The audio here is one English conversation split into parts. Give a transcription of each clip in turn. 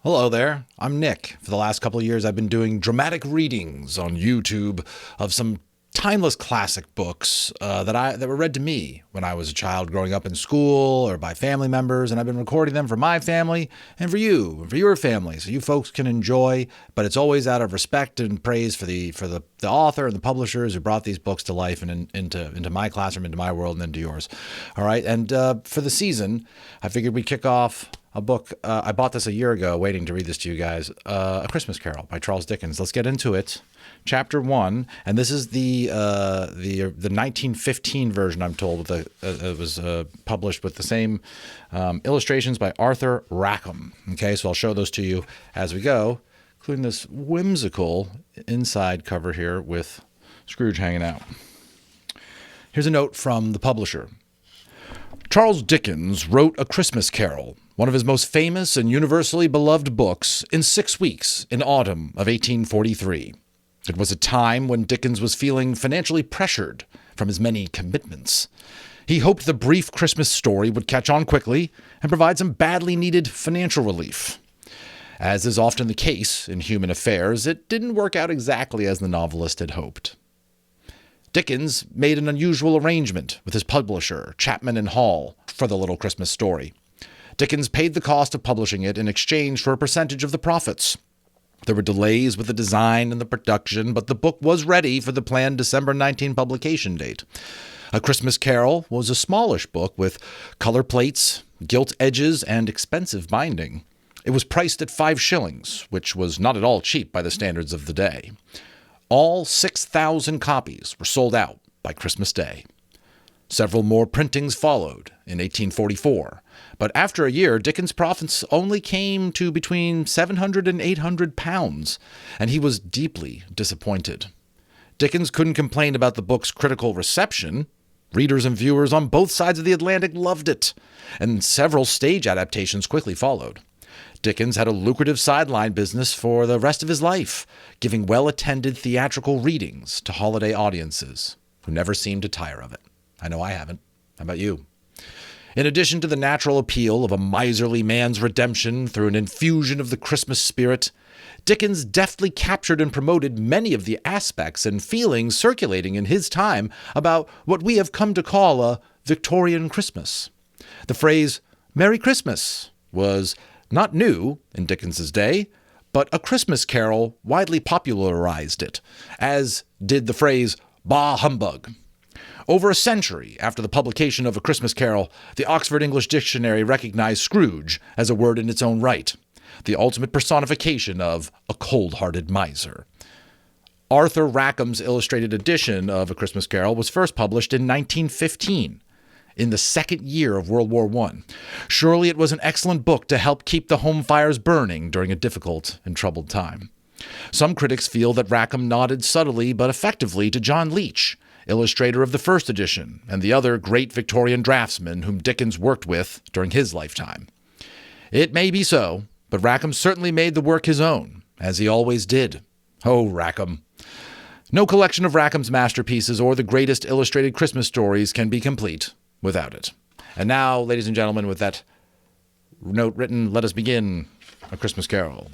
Hello there, I'm Nick. For the last couple of years, I've been doing dramatic readings on YouTube of some timeless classic books that were read to me when I was a child growing up in school or by family members, and I've been recording them for my family and for you and for your family, so you folks can enjoy. But it's always out of respect and praise for the author and the publishers who brought these books to life and into my classroom, into my world, and into yours. All right, and for the season, I figured we'd kick off a book. I bought this a year ago, waiting to read this to you guys. A Christmas Carol by Charles Dickens. Let's get into it. Chapter 1, and this is the 1915 version, I'm told. It was published with the same illustrations by Arthur Rackham. Okay, so I'll show those to you as we go, including this whimsical inside cover here with Scrooge hanging out. Here's a note from the publisher. Charles Dickens wrote A Christmas Carol, one of his most famous and universally beloved books, in 6 weeks in autumn of 1843. It was a time when Dickens was feeling financially pressured from his many commitments. He hoped the brief Christmas story would catch on quickly and provide some badly needed financial relief. As is often the case in human affairs, it didn't work out exactly as the novelist had hoped. Dickens made an unusual arrangement with his publisher, Chapman and Hall, for the Little Christmas Story. Dickens paid the cost of publishing it in exchange for a percentage of the profits. There were delays with the design and the production, but the book was ready for the planned December 19 publication date. A Christmas Carol was a smallish book with color plates, gilt edges, and expensive binding. It was priced at 5 shillings, which was not at all cheap by the standards of the day. All 6,000 copies were sold out by Christmas Day. Several more printings followed in 1844, but after a year, Dickens' profits only came to between 700 and 800 pounds, and he was deeply disappointed. Dickens couldn't complain about the book's critical reception. Readers and viewers on both sides of the Atlantic loved it, and several stage adaptations quickly followed. Dickens had a lucrative sideline business for the rest of his life, giving well-attended theatrical readings to holiday audiences who never seemed to tire of it. I know I haven't. How about you? In addition to the natural appeal of a miserly man's redemption through an infusion of the Christmas spirit, Dickens deftly captured and promoted many of the aspects and feelings circulating in his time about what we have come to call a Victorian Christmas. The phrase, "Merry Christmas," was not new in Dickens's day, but A Christmas Carol widely popularized it, as did the phrase, "Bah humbug." Over a century after the publication of A Christmas Carol, the Oxford English Dictionary recognized Scrooge as a word in its own right, the ultimate personification of a cold-hearted miser. Arthur Rackham's illustrated edition of A Christmas Carol was first published in 1915, in the second year of World War I. Surely it was an excellent book to help keep the home fires burning during a difficult and troubled time. Some critics feel that Rackham nodded subtly but effectively to John Leech, illustrator of the first edition, and the other great Victorian draftsman whom Dickens worked with during his lifetime. It may be so, but Rackham certainly made the work his own, as he always did. Oh, Rackham. No collection of Rackham's masterpieces or the greatest illustrated Christmas stories can be complete without it. And now, ladies and gentlemen, with that note written, let us begin A Christmas Carol.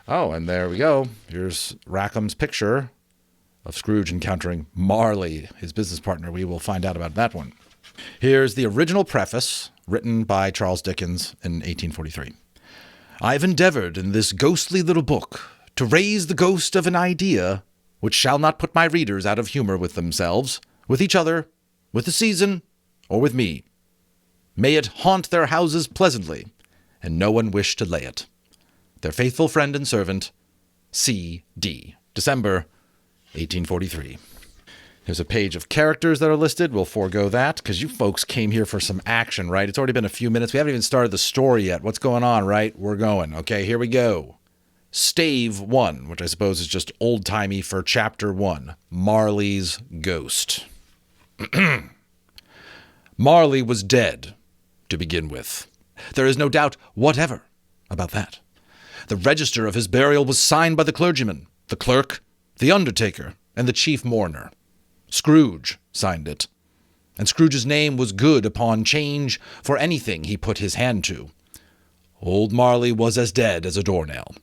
Oh, and there we go. Here's Rackham's picture of Scrooge encountering Marley, his business partner. We will find out about that one. Here's the original preface, written by Charles Dickens in 1843. I've endeavored in this ghostly little book to raise the ghost of an idea which shall not put my readers out of humor with themselves, with each other, with the season, or with me. May it haunt their houses pleasantly, and no one wish to lay it. Their faithful friend and servant, C.D. December 1843. Here's a page of characters that are listed. We'll forego that because you folks came here for some action, right? It's already been a few minutes. We haven't even started the story yet. What's going on, right? We're going. Okay, here we go. Stave 1, which I suppose is just old-timey for Chapter 1, Marley's Ghost. Marley was dead, to begin with. There is no doubt whatever about that. The register of his burial was signed by the clergyman, the clerk, the undertaker, and the chief mourner. Scrooge signed it, and Scrooge's name was good upon change for anything he put his hand to. Old Marley was as dead as a doornail.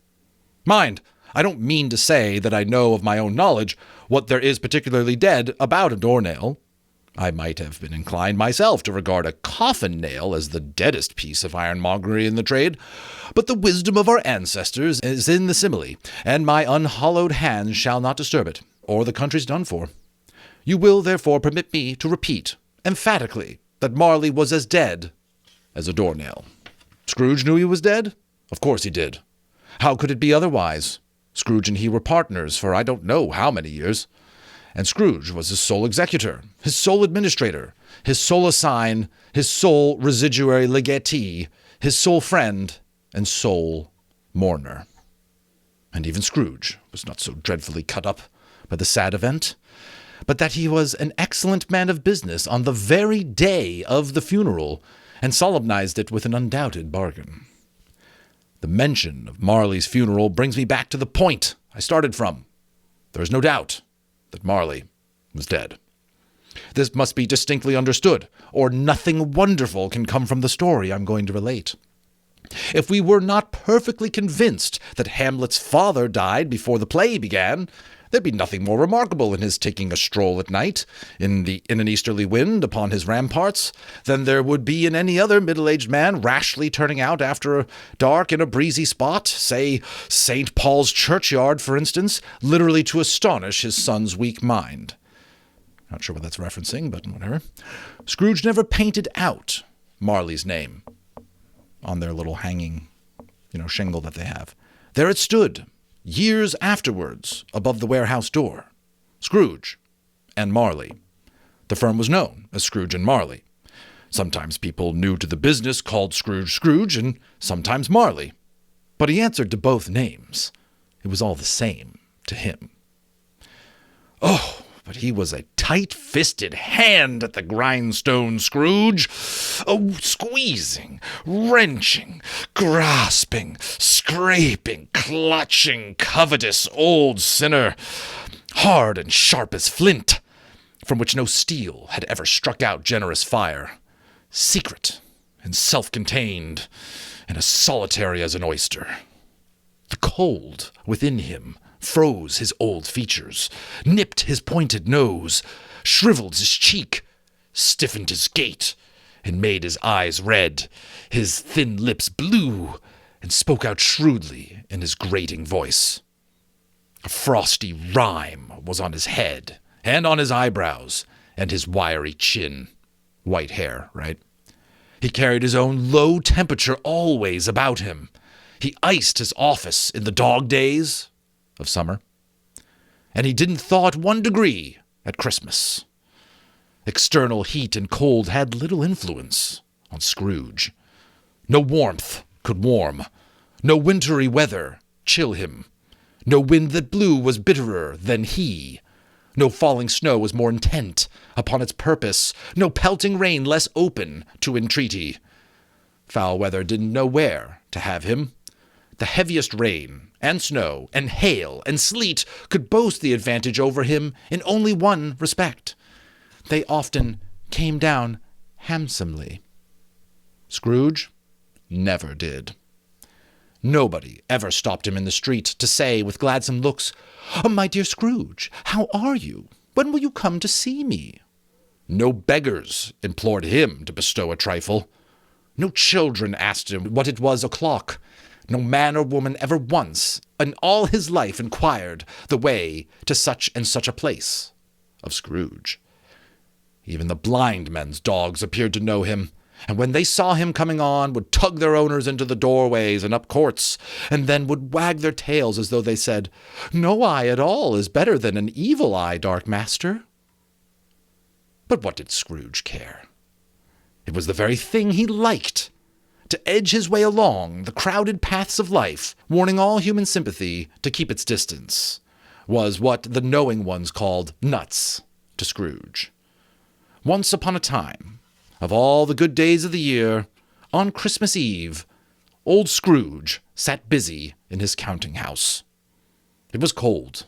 Mind, I don't mean to say that I know of my own knowledge what there is particularly dead about a doornail. I might have been inclined myself to regard a coffin nail as the deadest piece of ironmongery in the trade, but the wisdom of our ancestors is in the simile, and my unhallowed hands shall not disturb it, or the country's done for. You will therefore permit me to repeat, emphatically, that Marley was as dead as a doornail. Scrooge knew he was dead? Of course he did. How could it be otherwise? Scrooge and he were partners for I don't know how many years. And Scrooge was his sole executor, his sole administrator, his sole assign, his sole residuary legatee, his sole friend, and sole mourner. And even Scrooge was not so dreadfully cut up by the sad event, but that he was an excellent man of business on the very day of the funeral, and solemnized it with an undoubted bargain. The mention of Marley's funeral brings me back to the point I started from. There is no doubt that Marley was dead. This must be distinctly understood, or nothing wonderful can come from the story I'm going to relate. If we were not perfectly convinced that Hamlet's father died before the play began, there'd be nothing more remarkable in his taking a stroll at night, in an easterly wind upon his ramparts, than there would be in any other middle-aged man rashly turning out after dark in a breezy spot, say St. Paul's churchyard, for instance, literally to astonish his son's weak mind. Not sure what that's referencing, but whatever. Scrooge never painted out Marley's name on their little hanging, shingle that they have. There it stood, years afterwards, above the warehouse door. Scrooge and Marley. The firm was known as Scrooge and Marley. Sometimes people new to the business called Scrooge Scrooge, and sometimes Marley. But he answered to both names. It was all the same to him. Oh, but he was a tight-fisted hand at the grindstone, Scrooge. Oh, squeezing, wrenching, grasping, scraping, clutching, covetous old sinner, hard and sharp as flint, from which no steel had ever struck out generous fire, secret and self-contained, and as solitary as an oyster. The cold within him froze his old features, nipped his pointed nose, shriveled his cheek, stiffened his gait, and made his eyes red, his thin lips blue, and spoke out shrewdly in his grating voice. A frosty rime was on his head, and on his eyebrows, and his wiry chin. White hair, right? He carried his own low temperature always about him. He iced his office in the dog days of summer, and he didn't thaw it 1 degree at Christmas. External heat and cold had little influence on Scrooge. No warmth could warm, no wintry weather chill him, no wind that blew was bitterer than he, no falling snow was more intent upon its purpose, no pelting rain less open to entreaty. Foul weather didn't know where to have him. The heaviest rain and snow and hail and sleet could boast the advantage over him in only one respect. They often came down handsomely. Scrooge never did. Nobody ever stopped him in the street to say with gladsome looks, "Oh, my dear Scrooge, how are you? When will you come to see me?" No beggars implored him to bestow a trifle. No children asked him what it was o'clock. No man or woman ever once in all his life inquired the way to such and such a place of Scrooge. Even the blind men's dogs appeared to know him, and when they saw him coming on, would tug their owners into the doorways and up courts, and then would wag their tails as though they said, "No eye at all is better than an evil eye, dark master." But what did Scrooge care? It was the very thing he liked, to edge his way along the crowded paths of life, warning all human sympathy to keep its distance, was what the knowing ones called nuts to Scrooge. Once upon a time, of all the good days of the year, on Christmas Eve, old Scrooge sat busy in his counting-house. It was cold,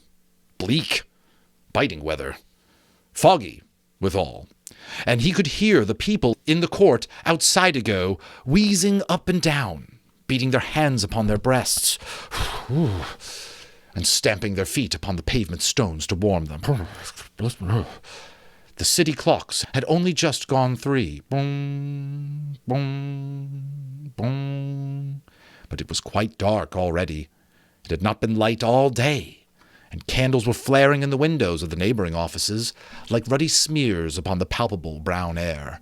bleak, biting weather, foggy withal, and he could hear the people in the court outside ago wheezing up and down, beating their hands upon their breasts, and stamping their feet upon the pavement stones to warm them. The city clocks had only just gone 3. Boom, boom, boom. But it was quite dark already. It had not been light all day, and candles were flaring in the windows of the neighboring offices like ruddy smears upon the palpable brown air.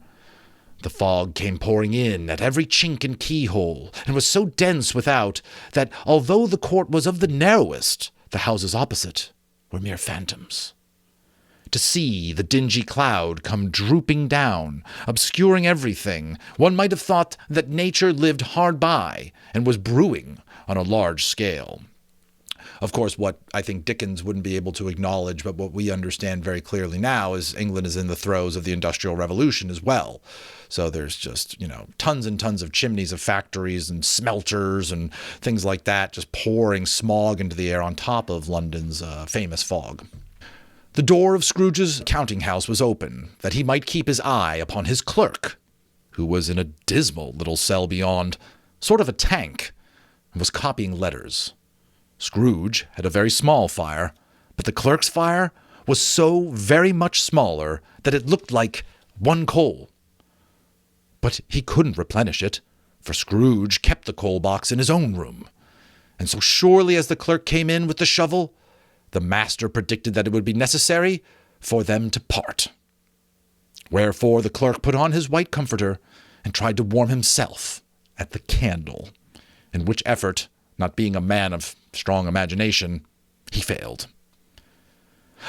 The fog came pouring in at every chink and keyhole, and was so dense without that, although the court was of the narrowest, the houses opposite were mere phantoms. To see the dingy cloud come drooping down, obscuring everything, one might have thought that nature lived hard by and was brewing on a large scale. Of course, what I think Dickens wouldn't be able to acknowledge, but what we understand very clearly now, is England is in the throes of the Industrial Revolution as well. So there's just, tons and tons of chimneys of factories and smelters and things like that, just pouring smog into the air on top of London's famous fog. The door of Scrooge's counting house was open, that he might keep his eye upon his clerk, who was in a dismal little cell beyond, sort of a tank, and was copying letters. Scrooge had a very small fire, but the clerk's fire was so very much smaller that it looked like one coal. But he couldn't replenish it, for Scrooge kept the coal box in his own room. And so surely as the clerk came in with the shovel, the master predicted that it would be necessary for them to part. Wherefore the clerk put on his white comforter and tried to warm himself at the candle, in which effort, not being a man of strong imagination, he failed.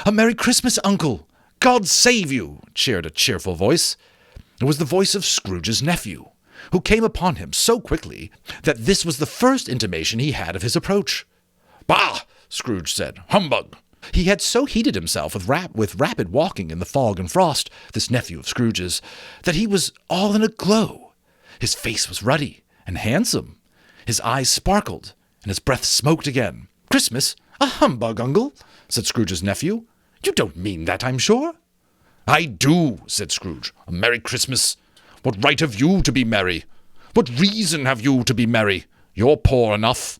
"A Merry Christmas, Uncle! God save you!" cheered a cheerful voice. It was the voice of Scrooge's nephew, who came upon him so quickly that this was the first intimation he had of his approach. "Bah!" Scrooge said. "Humbug!" He had so heated himself with rapid walking in the fog and frost, this nephew of Scrooge's, that he was all in a glow. His face was ruddy and handsome. His eyes sparkled, and his breath smoked again. "Christmas? A humbug, Uncle," said Scrooge's nephew. "You don't mean that, I'm sure." "I do," said Scrooge. "A Merry Christmas. What right have you to be merry? What reason have you to be merry? You're poor enough."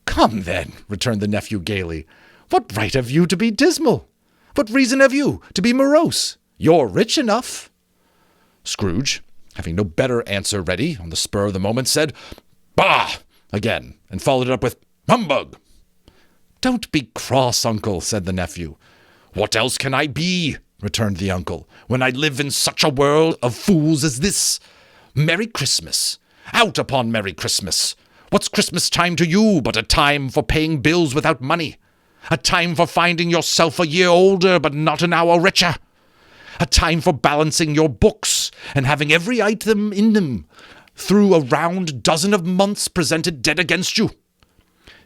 "Come, then," returned the nephew gaily. "What right have you to be dismal? What reason have you to be morose? You're rich enough." Scrooge, having no better answer ready on the spur of the moment, said, "Bah!" again, and followed it up with, "Humbug!" "Don't be cross, Uncle," said the nephew. "What else can I be?" returned the uncle, "when I live in such a world of fools as this? Merry Christmas! Out upon Merry Christmas! What's Christmas time to you but a time for paying bills without money? A time for finding yourself a year older but not an hour richer? A time for balancing your books and having every item in them through a round dozen of months presented dead against you?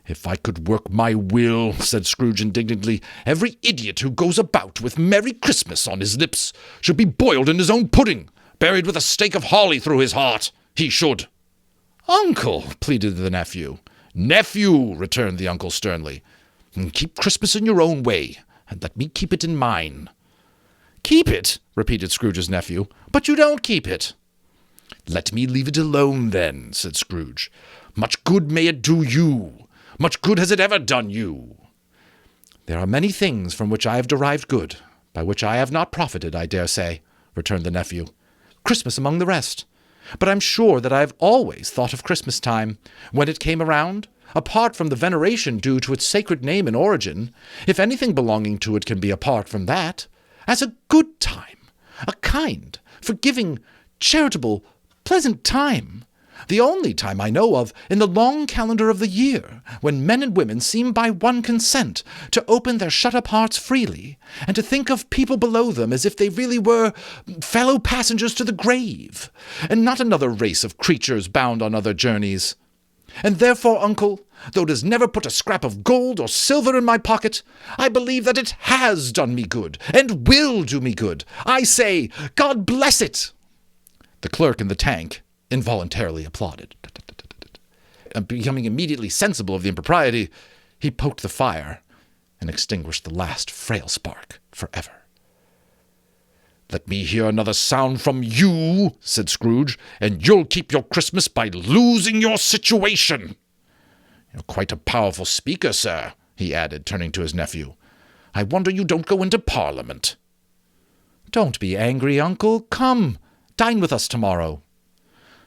If I could work my will," said Scrooge indignantly, "every idiot who goes about with Merry Christmas on his lips should be boiled in his own pudding, buried with a stake of holly through his heart. He should." "Uncle," pleaded the nephew. "Nephew," returned the uncle sternly. "Keep Christmas in your own way, and let me keep it in mine." "Keep it?" repeated Scrooge's nephew. "But you don't keep it." "Let me leave it alone, then," said Scrooge. "Much good may it do you. Much good has it ever done you." "There are many things from which I have derived good, by which I have not profited, I dare say," returned the nephew. "Christmas among the rest. But I'm sure that I have always thought of Christmas time, when it came around, apart from the veneration due to its sacred name and origin, if anything belonging to it can be apart from that, as a good time, a kind, forgiving, charitable, pleasant time. The only time I know of in the long calendar of the year, when men and women seem by one consent to open their shut-up hearts freely, and to think of people below them as if they really were fellow passengers to the grave, and not another race of creatures bound on other journeys. And therefore, Uncle, though it has never put a scrap of gold or silver in my pocket, I believe that it has done me good, and will do me good. I say, God bless it!" The clerk in the tank involuntarily applauded. And becoming immediately sensible of the impropriety, he poked the fire and extinguished the last frail spark forever. "Let me hear another sound from you," said Scrooge, "and you'll keep your Christmas by losing your situation. You're quite a powerful speaker, sir," he added, turning to his nephew. "I wonder you don't go into Parliament." "Don't be angry, Uncle. Come, dine with us tomorrow."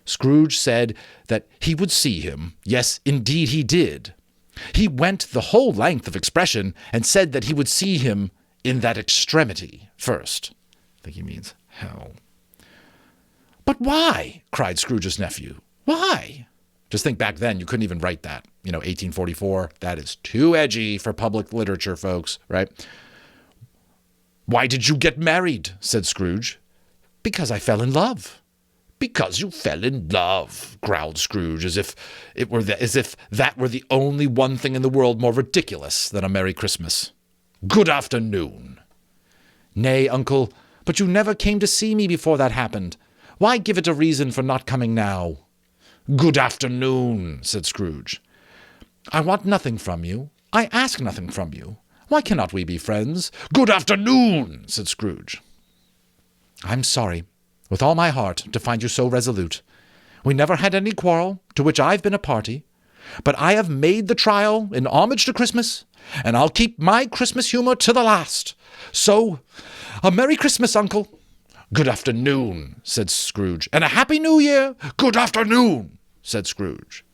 Scrooge said that he would see him. Yes, indeed he did. He went the whole length of expression and said that he would see him in that extremity first. I think he means hell. "But why?" cried Scrooge's nephew. "Why?" Just think back then, you couldn't even write that. 1844, that is too edgy for public literature, folks, right? "Why did you get married?" said Scrooge. "Because I fell in love." "Because you fell in love," growled Scrooge, as if that were the only one thing in the world more ridiculous than a Merry Christmas. "Good afternoon." "Nay, Uncle, but you never came to see me before that happened. Why give it a reason for not coming now?" "Good afternoon," said Scrooge. "I want nothing from you. I ask nothing from you. Why cannot we be friends?" "Good afternoon," said Scrooge. "I'm sorry, with all my heart, to find you so resolute. We never had any quarrel, to which I've been a party. But I have made the trial in homage to Christmas, and I'll keep my Christmas humor to the last. So, a Merry Christmas, Uncle." "Good afternoon," said Scrooge. "And a Happy New Year." "Good afternoon," said Scrooge.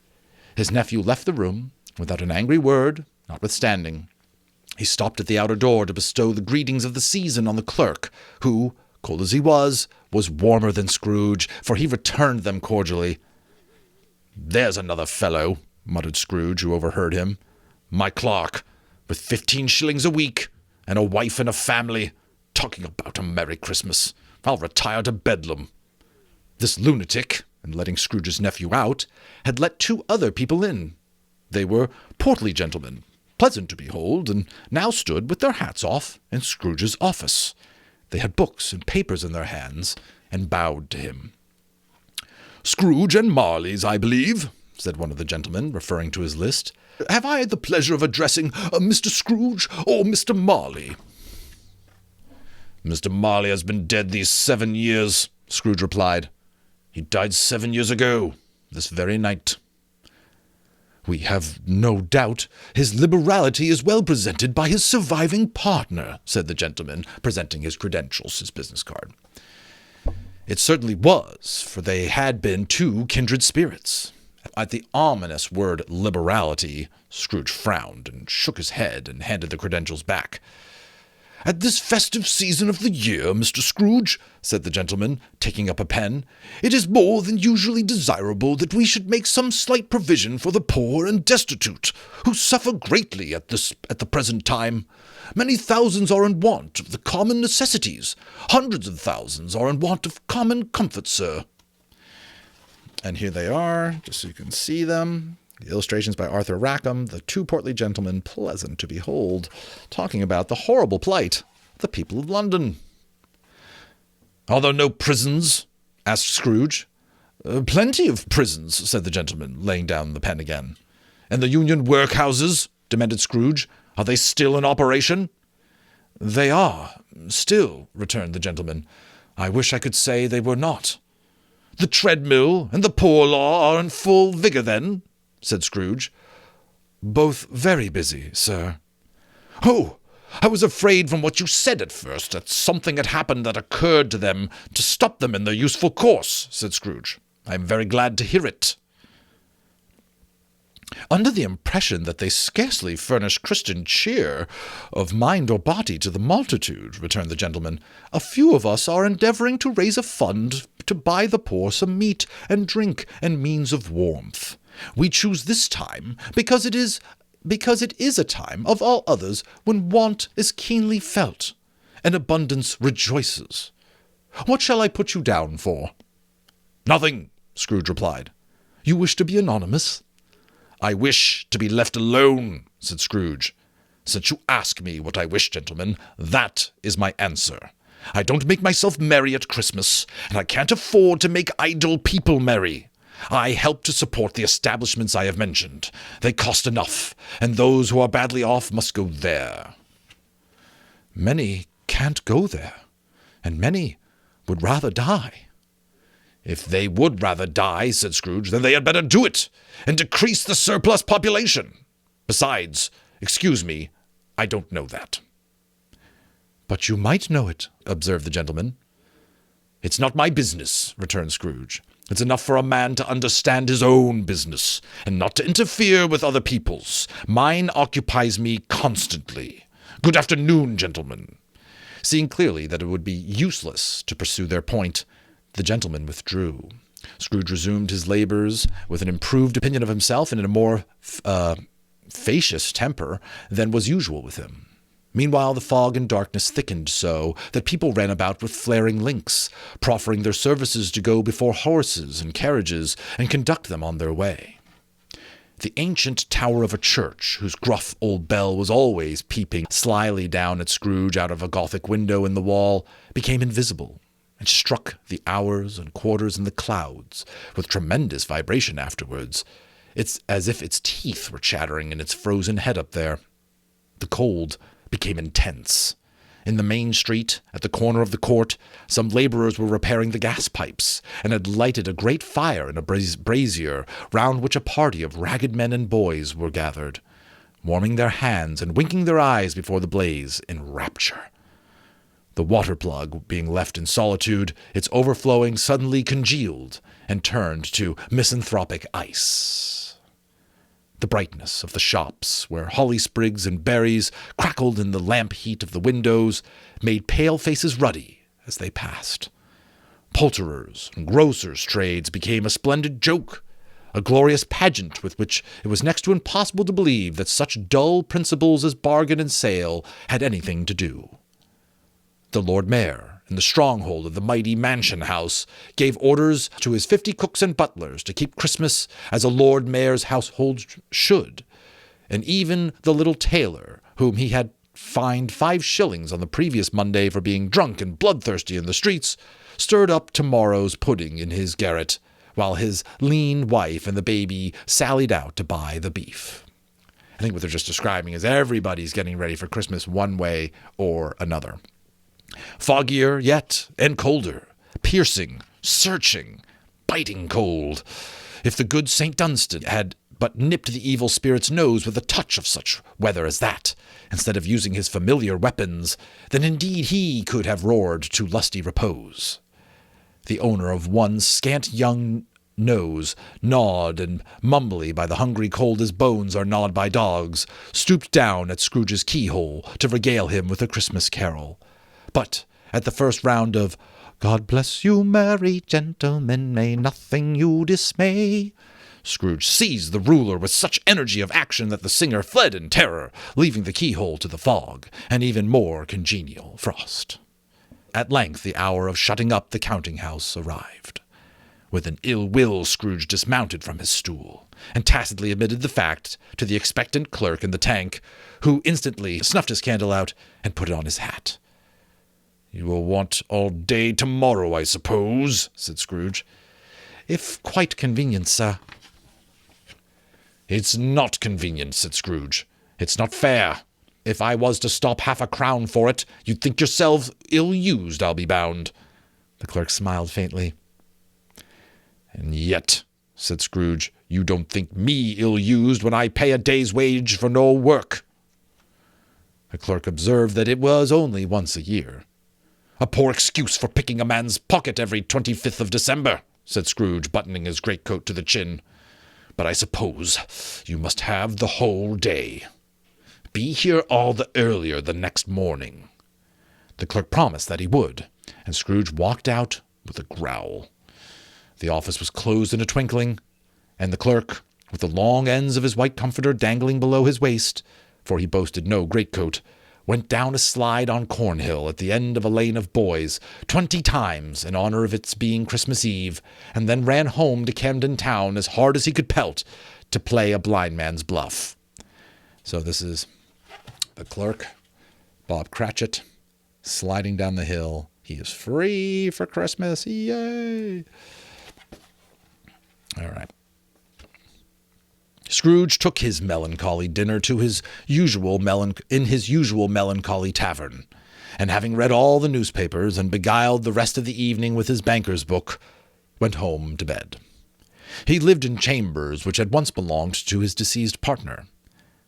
His nephew left the room without an angry word, notwithstanding. He stopped at the outer door to bestow the greetings of the season on the clerk, who, cold as he was warmer than Scrooge, for he returned them cordially. "There's another fellow," muttered Scrooge, who overheard him. "My clerk, with 15 shillings a week, and a wife and a family, talking about a Merry Christmas. I'll retire to Bedlam." This lunatic, in letting Scrooge's nephew out, had let 2 other people in. They were portly gentlemen, pleasant to behold, and now stood with their hats off in Scrooge's office. They had books and papers in their hands, and bowed to him. "Scrooge and Marley's, I believe," said one of the gentlemen, referring to his list. "Have I the pleasure of addressing Mr. Scrooge or Mr. Marley?" "Mr. Marley has been dead these 7 years," Scrooge replied. "He died 7 years ago, this very night." "We have no doubt his liberality is well presented by his surviving partner," said the gentleman, presenting his credentials, his business card. It certainly was, for they had been 2 kindred spirits. At the ominous word liberality, Scrooge frowned and shook his head and handed the credentials back. "At this festive season of the year, Mr. Scrooge," said the gentleman, taking up a pen, "it is more than usually desirable that we should make some slight provision for the poor and destitute, who suffer greatly at the present time. Many thousands are in want of the common necessities. Hundreds of thousands are in want of common comfort, sir." And here they are, just so you can see them. The illustrations by Arthur Rackham, the 2 portly gentlemen, pleasant to behold, talking about the horrible plight of the people of London. "Are there no prisons?" asked Scrooge. "Plenty of prisons," said the gentleman, laying down the pen again. "And the Union workhouses?" demanded Scrooge. "Are they still in operation?" "They are, still," returned the gentleman. "I wish I could say they were not." "The treadmill and the poor law are in full vigor, then?" said Scrooge. "Both very busy, sir." "Oh, I was afraid from what you said at first that something had happened that occurred to them to stop them in their useful course," said Scrooge. "I am very glad to hear it." "Under the impression that they scarcely furnish Christian cheer of mind or body to the multitude," returned the gentleman, "a few of us are endeavoring to raise a fund to buy the poor some meat and drink and means of warmth. We choose this time because it is a time of all others when want is keenly felt, and abundance rejoices. What shall I put you down for?" "Nothing," Scrooge replied. "You wish to be anonymous?" "I wish to be left alone," said Scrooge. "Since you ask me what I wish, gentlemen, that is my answer. I don't make myself merry at Christmas, and I can't afford to make idle people merry. I help to support the establishments I have mentioned. They cost enough, and those who are badly off must go there." "Many can't go there, and many would rather die." "If they would rather die," said Scrooge, "then they had better do it, and decrease the surplus population. Besides, excuse me, I don't know that." "But you might know it," observed the gentleman. "It's not my business," returned Scrooge. "It's enough for a man to understand his own business, and not to interfere with other people's. Mine occupies me constantly. Good afternoon, gentlemen." Seeing clearly that it would be useless to pursue their point, the gentleman withdrew. Scrooge resumed his labors with an improved opinion of himself and in a more facetious temper than was usual with him. Meanwhile, the fog and darkness thickened so that people ran about with flaring links, proffering their services to go before horses and carriages and conduct them on their way. The ancient tower of a church, whose gruff old bell was always peeping slyly down at Scrooge out of a Gothic window in the wall, became invisible, and struck the hours and quarters in the clouds with tremendous vibration afterwards. It's as if its teeth were chattering in its frozen head up there. The cold became intense. In the main street, at the corner of the court, some laborers were repairing the gas pipes, and had lighted a great fire in a brazier, round which a party of ragged men and boys were gathered, warming their hands and winking their eyes before the blaze in rapture. The water plug being left in solitude, its overflowing suddenly congealed and turned to misanthropic ice. The brightness of the shops, where holly sprigs and berries crackled in the lamp heat of the windows, made pale faces ruddy as they passed. Poulterers' and grocers' trades became a splendid joke, a glorious pageant with which it was next to impossible to believe that such dull principles as bargain and sale had anything to do. The Lord Mayor, in the stronghold of the mighty mansion house, gave orders to his 50 cooks and butlers to keep Christmas as a Lord Mayor's household should, and even the little tailor, whom he had fined 5 shillings on the previous Monday for being drunk and bloodthirsty in the streets, stirred up tomorrow's pudding in his garret, while his lean wife and the baby sallied out to buy the beef. I think what they're just describing is everybody's getting ready for Christmas one way or another. Foggier yet, and colder, piercing, searching, biting cold. If the good St. Dunstan had but nipped the evil spirit's nose with a touch of such weather as that, instead of using his familiar weapons, then indeed he could have roared to lusty repose. The owner of one scant young nose, gnawed and mumbly by the hungry cold as bones are gnawed by dogs, stooped down at Scrooge's keyhole to regale him with a Christmas carol. But at the first round of "God bless you, merry gentlemen, may nothing you dismay," Scrooge seized the ruler with such energy of action that the singer fled in terror, leaving the keyhole to the fog, and even more congenial frost. At length the hour of shutting up the counting-house arrived. With an ill will Scrooge dismounted from his stool, and tacitly admitted the fact to the expectant clerk in the tank, who instantly snuffed his candle out and put it on his hat. "You will want all day tomorrow, I suppose," said Scrooge. "If quite convenient, sir." "It's not convenient," said Scrooge. "It's not fair. If I was to stop half a crown for it, you'd think yourselves ill-used, I'll be bound." The clerk smiled faintly. "And yet," said Scrooge, "you don't think me ill-used when I pay a day's wage for no work." The clerk observed that it was only once a year. "A poor excuse for picking a man's pocket every 25th of December," said Scrooge, buttoning his greatcoat to the chin. "But I suppose you must have the whole day. Be here all the earlier the next morning." The clerk promised that he would, and Scrooge walked out with a growl. The office was closed in a twinkling, and the clerk, with the long ends of his white comforter dangling below his waist, for he boasted no greatcoat, went down a slide on Cornhill at the end of a lane of boys 20 times in honor of its being Christmas Eve, and then ran home to Camden Town as hard as he could pelt to play a blind man's bluff. So this is the clerk, Bob Cratchit, sliding down the hill. He is free for Christmas. Yay! All right. Scrooge took his melancholy dinner to his usual melancholy tavern, and having read all the newspapers and beguiled the rest of the evening with his banker's book, went home to bed. He lived in chambers which had once belonged to his deceased partner.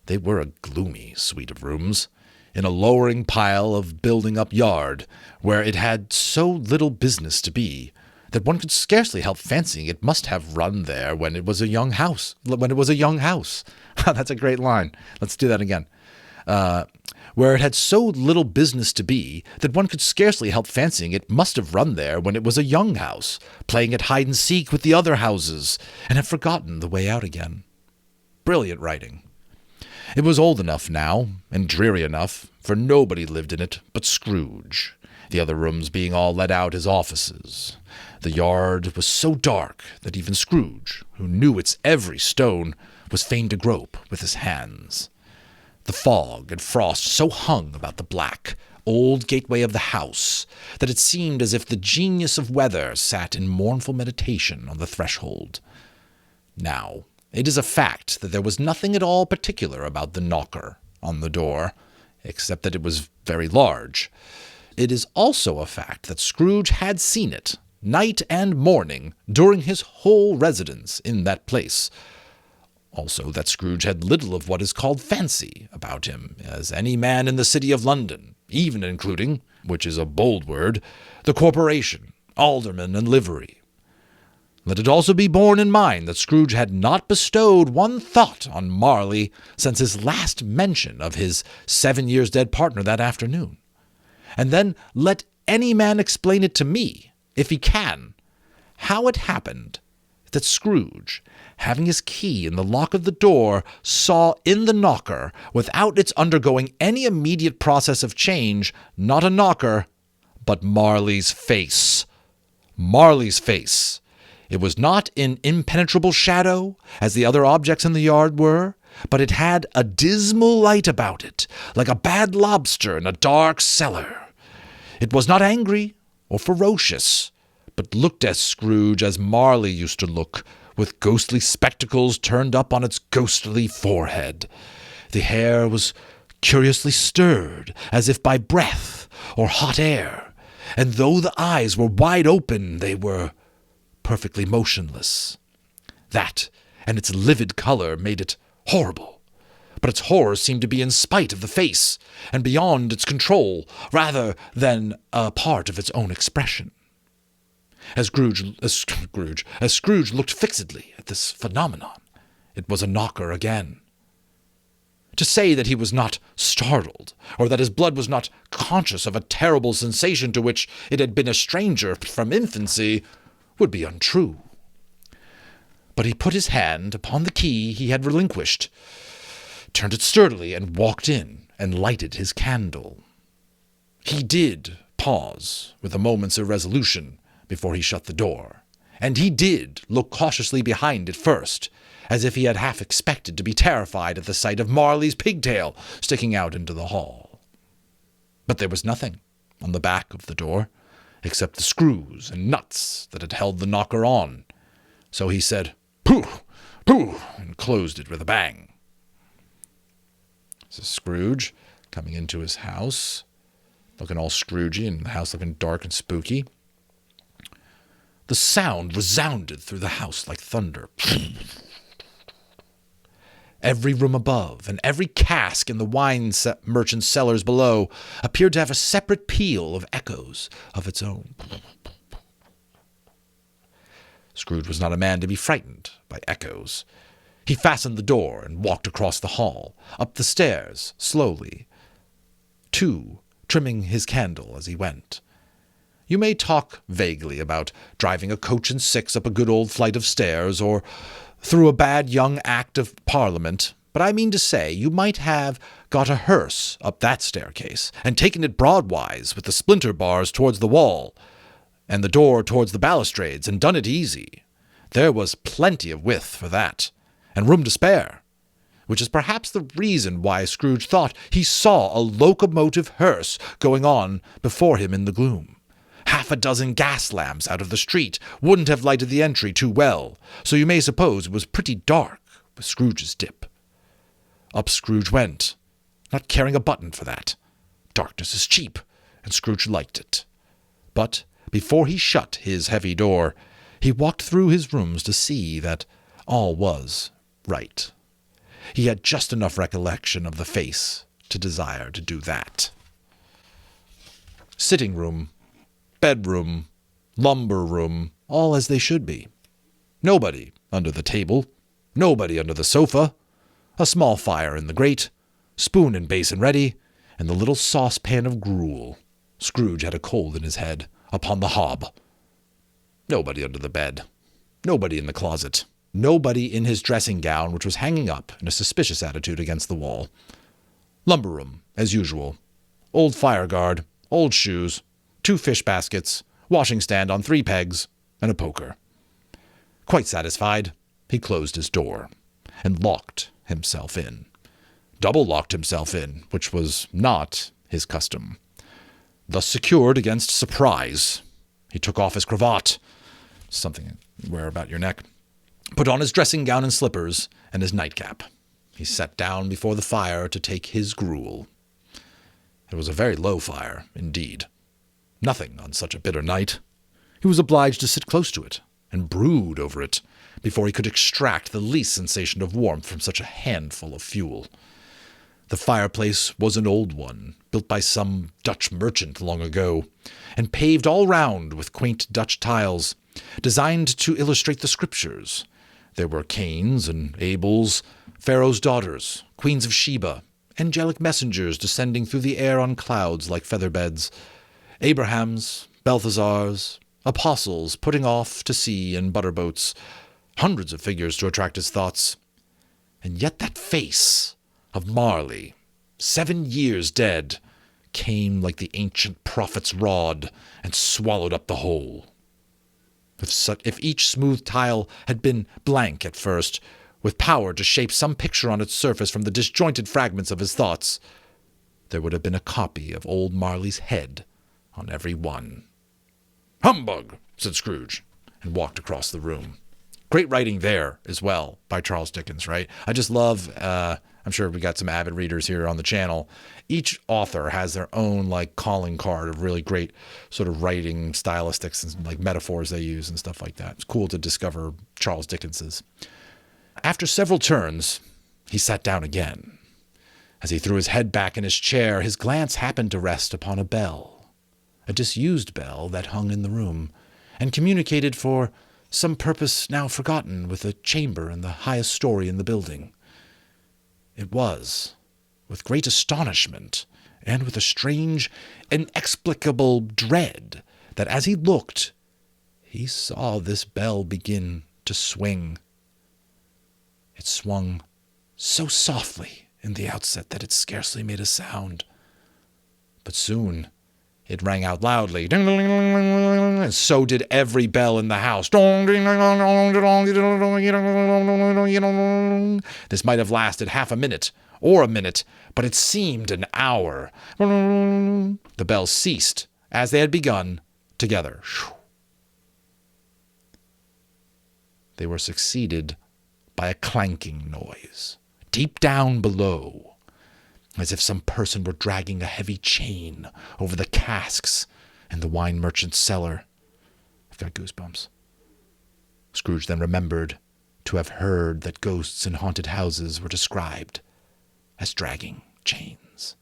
They were a gloomy suite of rooms, in a lowering pile of building-up yard, where it had so little business to be, that one could scarcely help fancying it must have run there when it was a young house. That's a great line. Let's do that again. Where it had so little business to be that one could scarcely help fancying it must have run there when it was a young house, playing at hide-and-seek with the other houses, and had forgotten the way out again. Brilliant writing. It was old enough now, and dreary enough, for nobody lived in it but Scrooge, the other rooms being all let out as offices. The yard was so dark that even Scrooge, who knew its every stone, was fain to grope with his hands. The fog and frost so hung about the black, old gateway of the house that it seemed as if the genius of weather sat in mournful meditation on the threshold. Now, it is a fact that there was nothing at all particular about the knocker on the door, except that it was very large. It is also a fact that Scrooge had seen it, night and morning, during his whole residence in that place. Also that Scrooge had little of what is called fancy about him, as any man in the city of London, even including, which is a bold word, the corporation, aldermen, and livery. Let it also be borne in mind that Scrooge had not bestowed one thought on Marley since his last mention of his 7 years dead partner that afternoon. And then let any man explain it to me, if he can, how it happened that Scrooge, having his key in the lock of the door, saw in the knocker, without its undergoing any immediate process of change, not a knocker, but Marley's face. Marley's face. It was not in impenetrable shadow, as the other objects in the yard were, but it had a dismal light about it, like a bad lobster in a dark cellar. It was not angry or ferocious, but looked as Scrooge as Marley used to look, with ghostly spectacles turned up on its ghostly forehead. The hair was curiously stirred, as if by breath or hot air, and though the eyes were wide open, they were perfectly motionless. That, and its livid color, made it horrible. But its horror seemed to be in spite of the face, and beyond its control, rather than a part of its own expression. As Scrooge looked fixedly at this phenomenon, it was a knocker again. To say that he was not startled, or that his blood was not conscious of a terrible sensation to which it had been a stranger from infancy, would be untrue. But he put his hand upon the key he had relinquished, turned it sturdily, and walked in, and lighted his candle. He did pause with a moment's irresolution before he shut the door, and he did look cautiously behind it first, as if he had half expected to be terrified at the sight of Marley's pigtail sticking out into the hall. But there was nothing on the back of the door, except the screws and nuts that had held the knocker on. So he said, "Pooh! Pooh!" and closed it with a bang. So Scrooge, coming into his house, looking all Scroogey, and the house looking dark and spooky. The sound resounded through the house like thunder. Every room above, and every cask in the wine merchant's cellars below, appeared to have a separate peal of echoes of its own. Scrooge was not a man to be frightened by echoes. He fastened the door and walked across the hall, up the stairs, slowly, trimming his candle as he went. You may talk vaguely about driving a coach and six up a good old flight of stairs, or through a bad young Act of Parliament, but I mean to say you might have got a hearse up that staircase, and taken it broadwise with the splinter bars towards the wall, and the door towards the balustrades, and done it easy. There was plenty of width for that, and room to spare, which is perhaps the reason why Scrooge thought he saw a locomotive hearse going on before him in the gloom. Half a dozen gas lamps out of the street wouldn't have lighted the entry too well, so you may suppose it was pretty dark with Scrooge's dip. Up Scrooge went, not caring a button for that. Darkness is cheap, and Scrooge liked it. But before he shut his heavy door, he walked through his rooms to see that all was right. He had just enough recollection of the face to desire to do that. Sitting room, bedroom, lumber room, all as they should be. Nobody under the table, nobody under the sofa, a small fire in the grate, spoon and basin ready, and the little saucepan of gruel. Scrooge had a cold in his head, upon the hob. Nobody under the bed, nobody in the closet, nobody in his dressing gown, which was hanging up in a suspicious attitude against the wall. Lumber room, as usual. Old fire guard, old shoes, 2 fish baskets, washing stand on 3 pegs, and a poker. Quite satisfied, he closed his door and locked himself in. Double locked himself in, which was not his custom. Thus secured against surprise, he took off his cravat, something you wear about your neck, put on his dressing gown and slippers, and his nightcap. He sat down before the fire to take his gruel. It was a very low fire, indeed. Nothing on such a bitter night. He was obliged to sit close to it and brood over it before he could extract the least sensation of warmth from such a handful of fuel. The fireplace was an old one, built by some Dutch merchant long ago, and paved all round with quaint Dutch tiles, designed to illustrate the Scriptures. There were Cains and Abels, Pharaoh's daughters, queens of Sheba, angelic messengers descending through the air on clouds like feather-beds, Abrahams, Balthazars, apostles putting off to sea in butter-boats, hundreds of figures to attract his thoughts. And yet that face of Marley, 7 years dead, came like the ancient prophet's rod and swallowed up the whole. If each smooth tile had been blank at first, with power to shape some picture on its surface from the disjointed fragments of his thoughts, there would have been a copy of old Marley's head on every one. "Humbug!" said Scrooge, and walked across the room. Great writing there as well by Charles Dickens, right? I just love, I'm sure we got some avid readers here on the channel. Each author has their own calling card of really great sort of writing stylistics and metaphors they use and stuff like that. It's cool to discover Charles Dickens's. After several turns, he sat down again. As he threw his head back in his chair, his glance happened to rest upon a bell, a disused bell that hung in the room, and communicated for some purpose now forgotten with a chamber in the highest story in the building. It was, with great astonishment, and with a strange, inexplicable dread, that as he looked, he saw this bell begin to swing. It swung so softly in the outset that it scarcely made a sound. But soon it rang out loudly, and so did every bell in the house. This might have lasted half a minute, or a minute, but it seemed an hour. The bells ceased, as they had begun, together. They were succeeded by a clanking noise, deep down below, as if some person were dragging a heavy chain over the casks in the wine merchant's cellar. I've got goosebumps. Scrooge then remembered to have heard that ghosts in haunted houses were described as dragging chains.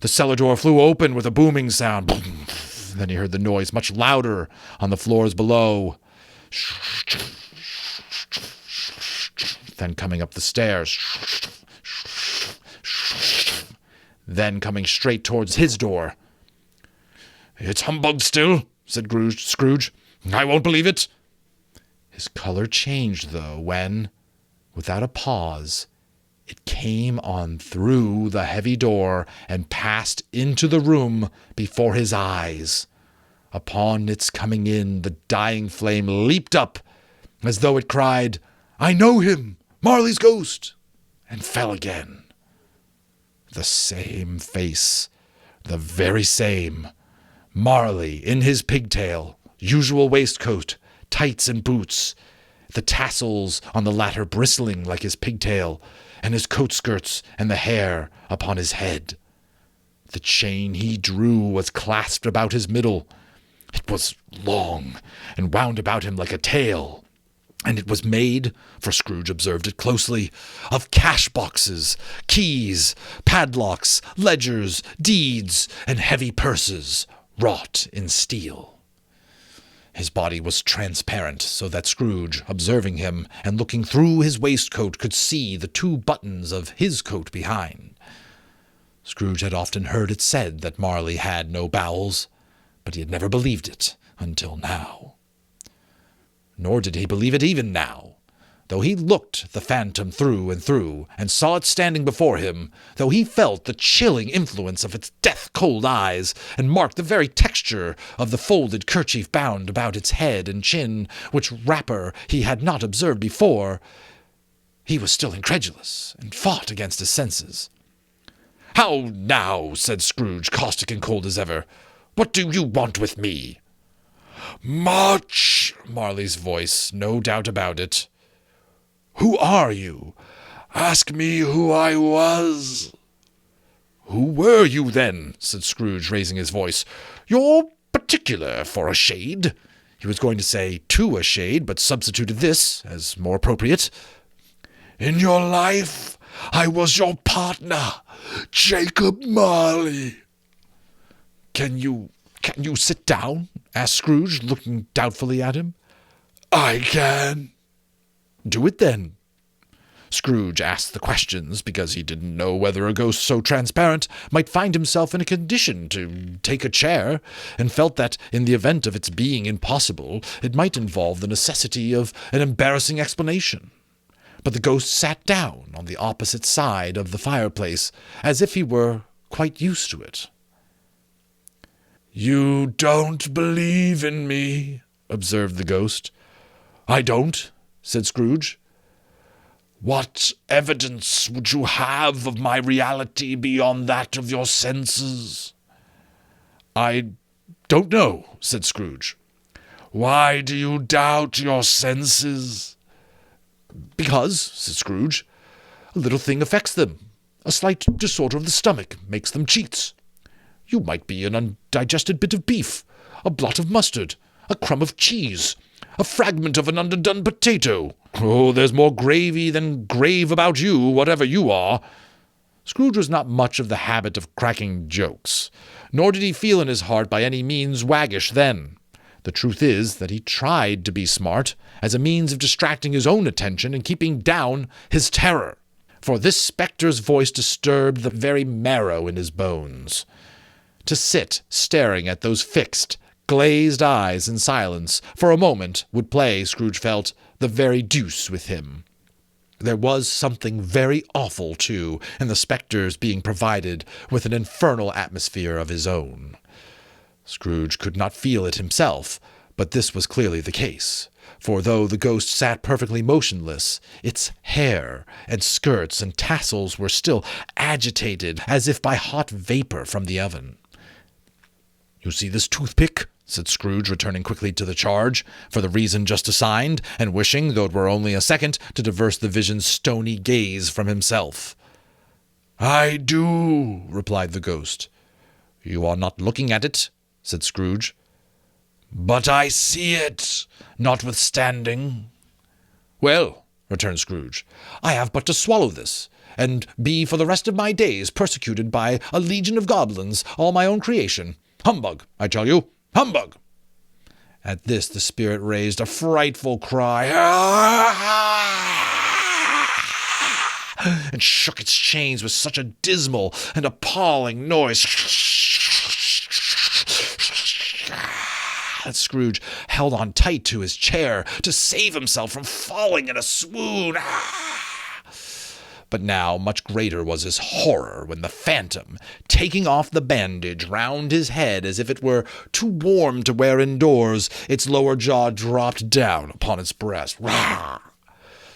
The cellar door flew open with a booming sound. Then he heard the noise much louder on the floors below. Then coming up the stairs. Then coming straight towards his door. "It's humbug still," said Scrooge. "I won't believe it." His color changed, though, when, without a pause, it came on through the heavy door and passed into the room before his eyes. Upon its coming in, the dying flame leaped up, as though it cried, "I know him, Marley's ghost," and fell again. The same face, the very same. Marley in his pigtail, usual waistcoat, tights and boots, the tassels on the latter bristling like his pigtail, and his coat skirts and the hair upon his head. The chain he drew was clasped about his middle. It was long, and wound about him like a tail, and it was made, for Scrooge observed it closely, of cash-boxes, keys, padlocks, ledgers, deeds, and heavy purses, wrought in steel. His body was transparent, so that Scrooge, observing him, and looking through his waistcoat, could see the 2 buttons of his coat behind. Scrooge had often heard it said that Marley had no bowels, but he had never believed it until now. Nor did he believe it even now, though he looked the phantom through and through, and saw it standing before him, though he felt the chilling influence of its death-cold eyes, and marked the very texture of the folded kerchief bound about its head and chin, which wrapper he had not observed before, he was still incredulous, and fought against his senses. "How now?" said Scrooge, caustic and cold as ever. "What do you want with me?" "Much," Marley's voice, no doubt about it. "Who are you?" "Ask me who I was." "Who were you, then?" said Scrooge, raising his voice. "You're particular for a shade." He was going to say to a shade, but substituted this as more appropriate. "In your life, I was your partner, Jacob Marley." Can you sit down?" asked Scrooge, looking doubtfully at him. "I can." "Do it, then." Scrooge asked the questions because he didn't know whether a ghost so transparent might find himself in a condition to take a chair, and felt that, in the event of its being impossible, it might involve the necessity of an embarrassing explanation. But the ghost sat down on the opposite side of the fireplace, as if he were quite used to it. "You don't believe in me," observed the ghost. "I don't," said Scrooge. "What evidence would you have of my reality beyond that of your senses?" "I don't know," said Scrooge. "Why do you doubt your senses?" "Because," said Scrooge, "a little thing affects them. A slight disorder of the stomach makes them cheats. You might be an undigested bit of beef, a blot of mustard, a crumb of cheese, a fragment of an underdone potato. Oh, there's more gravy than grave about you, whatever you are." Scrooge was not much of the habit of cracking jokes, nor did he feel in his heart by any means waggish then. The truth is that he tried to be smart, as a means of distracting his own attention and keeping down his terror, for this spectre's voice disturbed the very marrow in his bones. To sit staring at those fixed, glazed eyes in silence for a moment would play, Scrooge felt, the very deuce with him. There was something very awful, too, in the spectre's being provided with an infernal atmosphere of his own. Scrooge could not feel it himself, but this was clearly the case, for though the ghost sat perfectly motionless, its hair and skirts and tassels were still agitated as if by hot vapor from the oven. "You see this toothpick?" said Scrooge, returning quickly to the charge, for the reason just assigned, and wishing, though it were only a second, to divert the vision's stony gaze from himself. "I do," replied the ghost. "You are not looking at it," said Scrooge. "But I see it, notwithstanding." "Well," returned Scrooge, "I have but to swallow this, and be for the rest of my days persecuted by a legion of goblins, all my own creation. Humbug, I tell you, humbug!" At this the spirit raised a frightful cry, and shook its chains with such a dismal and appalling noise that Scrooge held on tight to his chair to save himself from falling in a swoon. But now much greater was his horror when the phantom, taking off the bandage round his head as if it were too warm to wear indoors, its lower jaw dropped down upon its breast.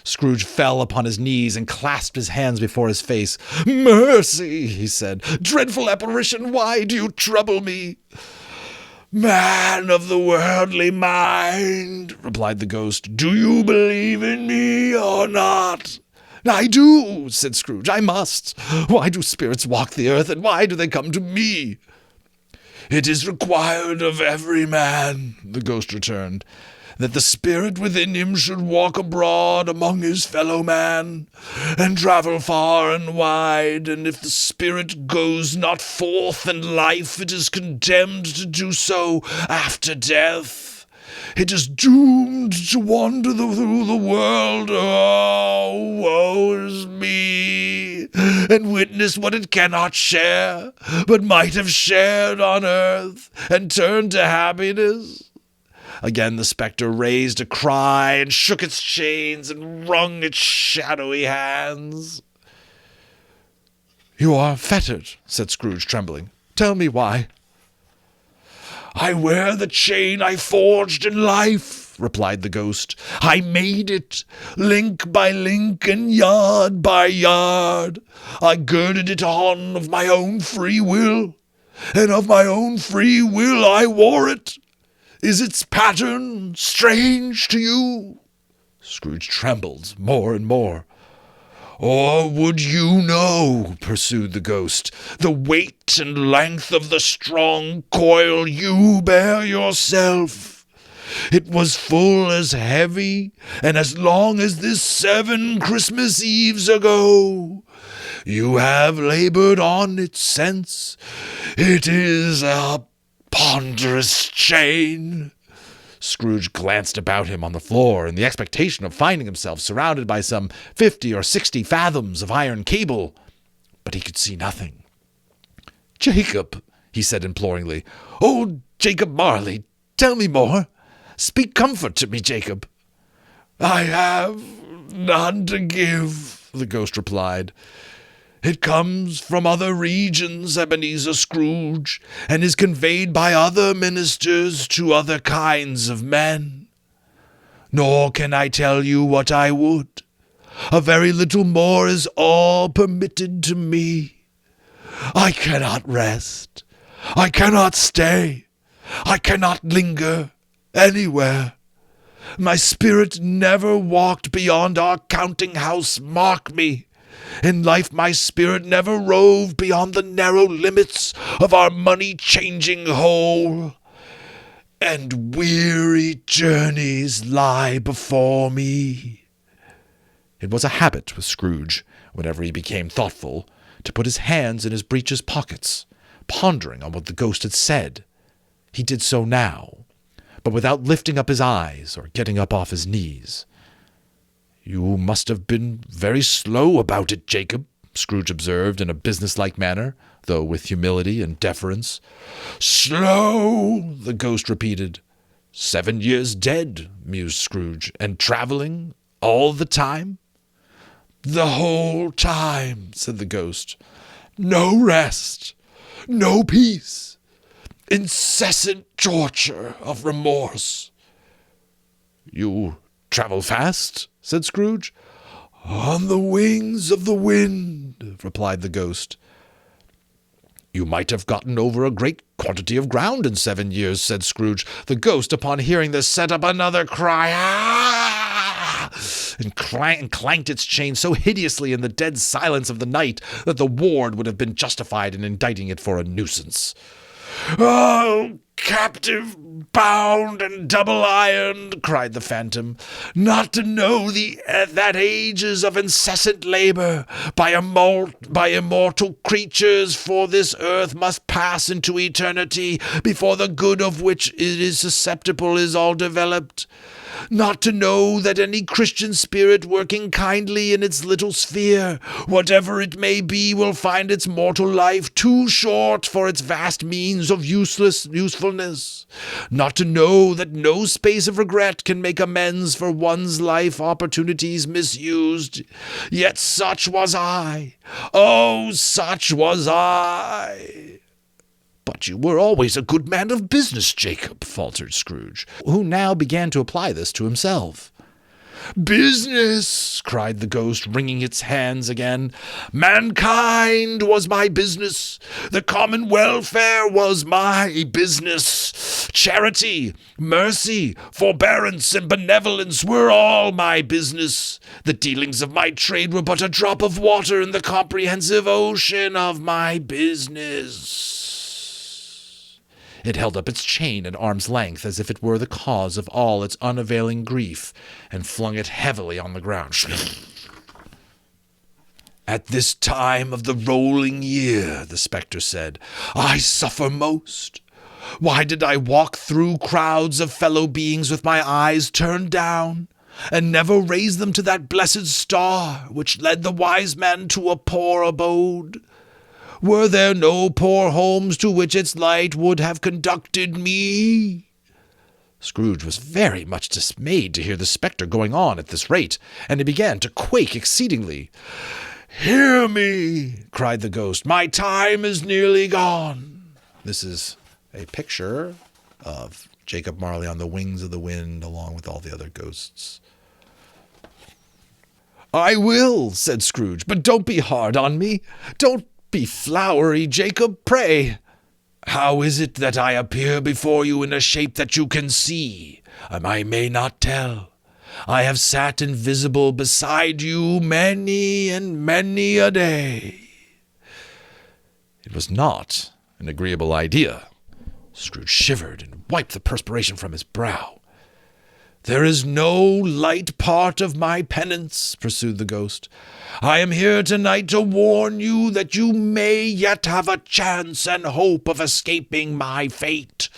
Scrooge fell upon his knees and clasped his hands before his face. "Mercy," he said. "Dreadful apparition, why do you trouble me?" "Man of the worldly mind," replied the ghost, "do you believe in me or not?" "I do," said Scrooge. "I must. Why do spirits walk the earth, and why do they come to me?" "It is required of every man," the ghost returned, "that the spirit within him should walk abroad among his fellow man, and travel far and wide, and if the spirit goes not forth in life, it is condemned to do so after death. It is doomed to wander through the world, oh, woe is me, and witness what it cannot share, but might have shared on earth, and turned to happiness." Again the spectre raised a cry, and shook its chains, and wrung its shadowy hands. "You are fettered," said Scrooge, trembling. "Tell me why." "I wear the chain I forged in life," replied the ghost. "I made it, link by link and yard by yard. I girded it on of my own free will, and of my own free will I wore it. Is its pattern strange to you?" Scrooge trembled more and more. "Or would you know," pursued the ghost, "the weight and length of the strong coil you bear yourself? It was full as heavy and as long as this 7 Christmas Eves ago. You have labored on it since. It is a ponderous chain." Scrooge glanced about him on the floor in the expectation of finding himself surrounded by some 50 or 60 fathoms of iron cable, but he could see nothing. "Jacob," he said imploringly, "oh, Jacob Marley, tell me more. Speak comfort to me, Jacob." "I have none to give," the ghost replied. "It comes from other regions, Ebenezer Scrooge, and is conveyed by other ministers to other kinds of men. Nor can I tell you what I would. A very little more is all permitted to me. I cannot rest. I cannot stay. I cannot linger anywhere. My spirit never walked beyond our counting-house, mark me. In life my spirit never roved beyond the narrow limits of our money-changing hole, and weary journeys lie before me." It was a habit with Scrooge, whenever he became thoughtful, to put his hands in his breeches pockets, pondering on what the ghost had said. He did so now, but without lifting up his eyes or getting up off his knees. "You must have been very slow about it, Jacob," Scrooge observed in a businesslike manner, though with humility and deference. "Slow," the ghost repeated. "7 years dead," mused Scrooge, "and traveling all the time?" "The whole time," said the ghost. "No rest, no peace, incessant torture of remorse." "You travel fast?" said Scrooge. "On the wings of the wind," replied the ghost. "You might have gotten over a great quantity of ground in 7 years," said Scrooge. The ghost, upon hearing this, set up another cry, "Ah!" and clanked its chain so hideously in the dead silence of the night that the ward would have been justified in indicting it for a nuisance. "Oh, captive, bound, and double-ironed," cried the phantom, "not to know that ages of incessant labor by immortal creatures for this earth must pass into eternity before the good of which it is susceptible is all developed. Not to know that any Christian spirit working kindly in its little sphere, whatever it may be, will find its mortal life too short for its vast means of usefulness. Not to know that no space of regret can make amends for one's life opportunities misused. Yet such was I. Oh, such was I." "But you were always a good man of business, Jacob," faltered Scrooge, who now began to apply this to himself. Business, cried the ghost, wringing its hands again. Mankind was my business. The common welfare was my business. Charity, mercy, forbearance, and benevolence were all my business. The dealings of my trade were but a drop of water in the comprehensive ocean of my business. It held up its chain at arm's length as if it were the cause of all its unavailing grief, and flung it heavily on the ground. At this time of the rolling year, the spectre said, I suffer most. Why did I walk through crowds of fellow beings with my eyes turned down, and never raise them to that blessed star which led the wise man to a poor abode? Were there no poor homes to which its light would have conducted me? Scrooge was very much dismayed to hear the spectre going on at this rate, and he began to quake exceedingly. Hear me, cried the ghost. My time is nearly gone. This is a picture of Jacob Marley on the wings of the wind, along with all the other ghosts. I will, said Scrooge, but don't be hard on me. Don't be flowery, Jacob, pray. How is it that I appear before you in a shape that you can see? I may not tell. I have sat invisible beside you many and many a day. It was not an agreeable idea. Scrooge shivered and wiped the perspiration from his brow. There is no light part of my penance, pursued the ghost. I am here tonight to warn you that you may yet have a chance and hope of escaping my fate,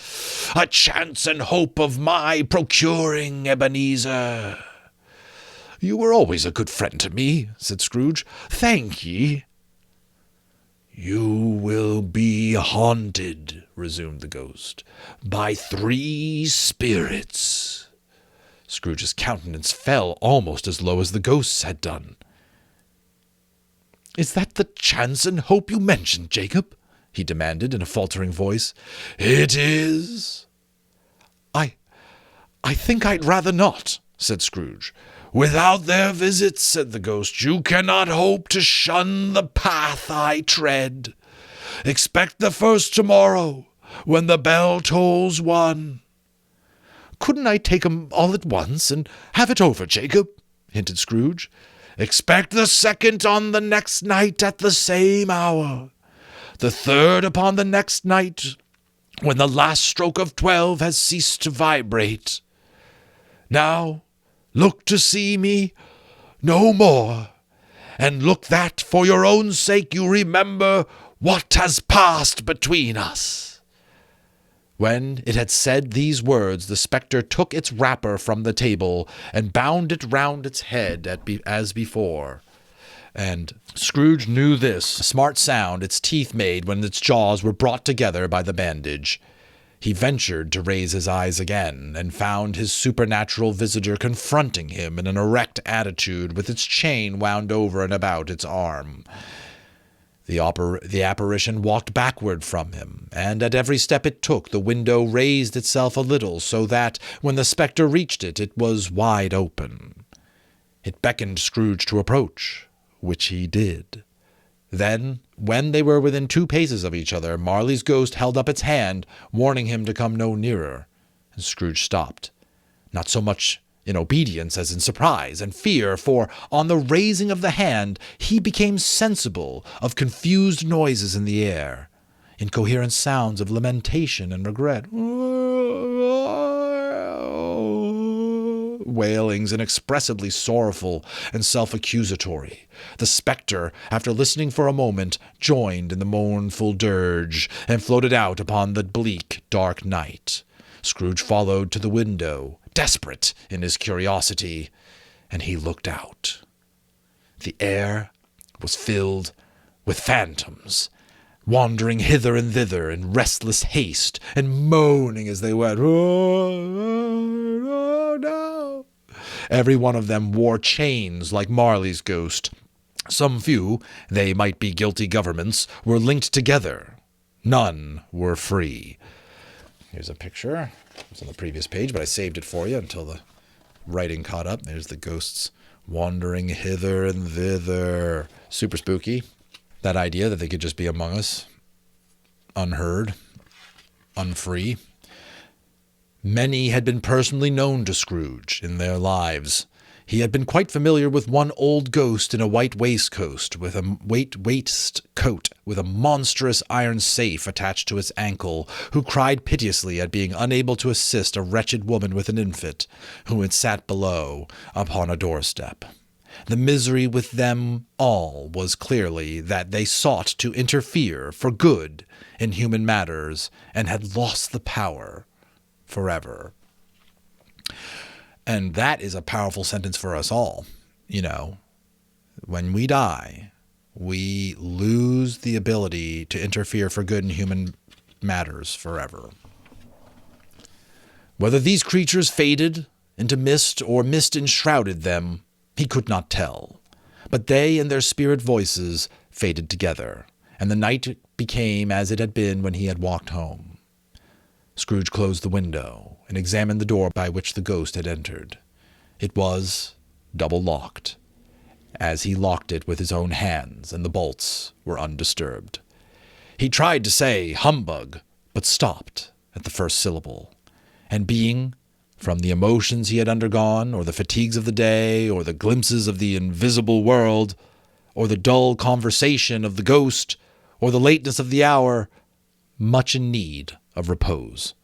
a chance and hope of my procuring Ebenezer. You were always a good friend to me, said Scrooge. Thank ye. You will be haunted, resumed the ghost, by 3 spirits. Scrooge's countenance fell almost as low as the ghost's had done. Is that the chance and hope you mentioned, Jacob? He demanded in a faltering voice. It is. I think I'd rather not, said Scrooge. Without their visits, said the ghost, you cannot hope to shun the path I tread. Expect the first tomorrow, when the bell tolls 1. Couldn't I take 'em all at once and have it over, Jacob? Hinted Scrooge. Expect the second on the next night at the same hour. The third upon the next night, when the last stroke of 12 has ceased to vibrate. Now, look to see me no more, and look that, for your own sake, you remember what has passed between us. When it had said these words, the spectre took its wrapper from the table and bound it round its head as before. And Scrooge knew this smart sound its teeth made when its jaws were brought together by the bandage. He ventured to raise his eyes again, and found his supernatural visitor confronting him in an erect attitude with its chain wound over and about its arm. The apparition walked backward from him, and at every step it took, the window raised itself a little, so that, when the spectre reached it, it was wide open. It beckoned Scrooge to approach, which he did. Then, when they were within 2 paces of each other, Marley's ghost held up its hand, warning him to come no nearer, and Scrooge stopped, not so much in obedience as in surprise and fear, for on the raising of the hand he became sensible of confused noises in the air, incoherent sounds of lamentation and regret, wailings inexpressibly sorrowful and self-accusatory. The spectre, after listening for a moment, joined in the mournful dirge, and floated out upon the bleak, dark night. Scrooge followed to the window, desperate in his curiosity, and he looked out. The air was filled with phantoms, wandering hither and thither in restless haste, and moaning as they went, "Oh, no." Every one of them wore chains like Marley's ghost. Some few, they might be guilty governments, were linked together. None were free. Here's a picture. It was on the previous page, but I saved it for you until the writing caught up. There's the ghosts wandering hither and thither. Super spooky. That idea that they could just be among us, unheard, unfree. Many had been personally known to Scrooge in their lives. He had been quite familiar with one old ghost in a white waistcoat with a monstrous iron safe attached to its ankle, who cried piteously at being unable to assist a wretched woman with an infant, who had sat below upon a doorstep. The misery with them all was clearly that they sought to interfere for good in human matters and had lost the power forever. And that is a powerful sentence for us all. You know, when we die, we lose the ability to interfere for good in human matters forever. Whether these creatures faded into mist or mist enshrouded them, he could not tell. But they and their spirit voices faded together, and the night became as it had been when he had walked home. Scrooge closed the window and examined the door by which the ghost had entered. It was double-locked, as he locked it with his own hands, and the bolts were undisturbed. He tried to say humbug, but stopped at the first syllable, and being, from the emotions he had undergone, or the fatigues of the day, or the glimpses of the invisible world, or the dull conversation of the ghost, or the lateness of the hour, much in need of repose,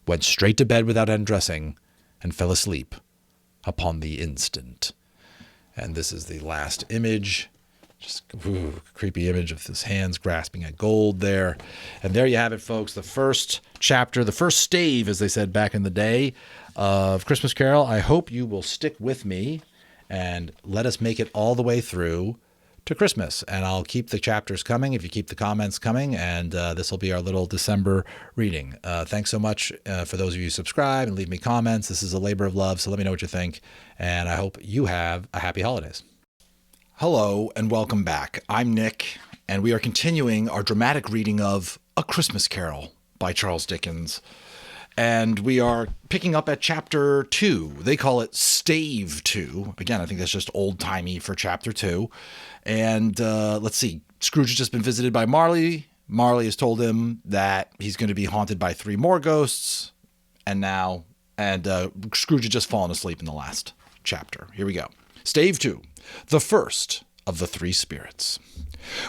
went straight to bed without undressing, and fell asleep upon the instant. And this is the last image. Just creepy image of his hands grasping at gold there. And there you have it, folks. The first chapter, the first stave, as they said back in the day, of Christmas Carol. I hope you will stick with me and let us make it all the way through to Christmas. And I'll keep the chapters coming if you keep the comments coming. And this will be our little December reading. Thanks so much for those of you who subscribe and leave me comments. This is a labor of love, so let me know what you think. And I hope you have a happy holidays. Hello and welcome back. I'm Nick, and we are continuing our dramatic reading of A Christmas Carol by Charles Dickens. And we are picking up at chapter 2. They call it stave 2. Again, I think that's just old-timey for chapter 2. And let's see. Scrooge has just been visited by Marley. Marley has told him that he's going to be haunted by 3 more ghosts. And Scrooge had just fallen asleep in the last chapter. Here we go. Stave 2. The first of the 3 spirits.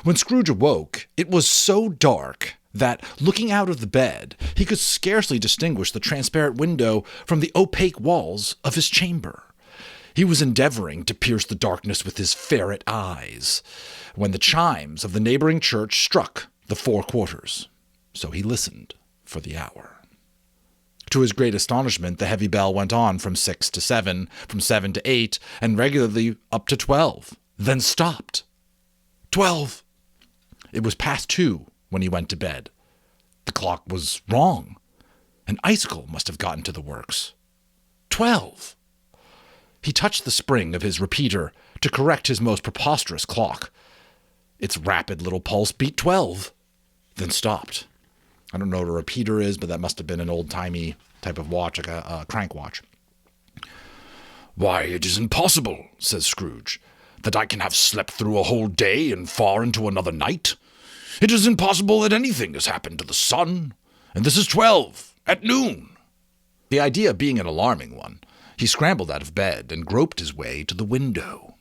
When Scrooge awoke, it was so dark that, looking out of the bed, he could scarcely distinguish the transparent window from the opaque walls of his chamber. He was endeavoring to pierce the darkness with his ferret eyes, when the chimes of the neighboring church struck the 4 quarters. So he listened for the hour. To his great astonishment, the heavy bell went on from 6 to 7, from 7 to 8, and regularly up to 12, then stopped. 12! It was past 2 when he went to bed. The clock was wrong. An icicle must have gotten to the works. 12! He touched the spring of his repeater to correct his most preposterous clock. Its rapid little pulse beat 12, then stopped. I don't know what a repeater is, but that must have been an old-timey type of watch, like a crank watch. "Why, it is impossible," says Scrooge, "that I can have slept through a whole day and far into another night. It is impossible that anything has happened to the sun, and this is 12 at noon." The idea being an alarming one, he scrambled out of bed and groped his way to the window.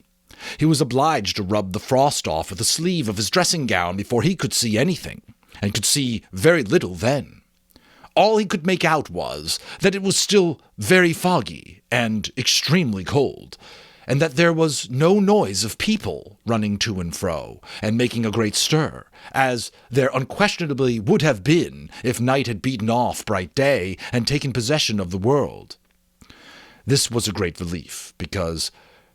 He was obliged to rub the frost off with the sleeve of his dressing gown before he could see anything, and could see very little then. All he could make out was that it was still very foggy and extremely cold, and that there was no noise of people running to and fro and making a great stir, as there unquestionably would have been if night had beaten off bright day and taken possession of the world. This was a great relief, because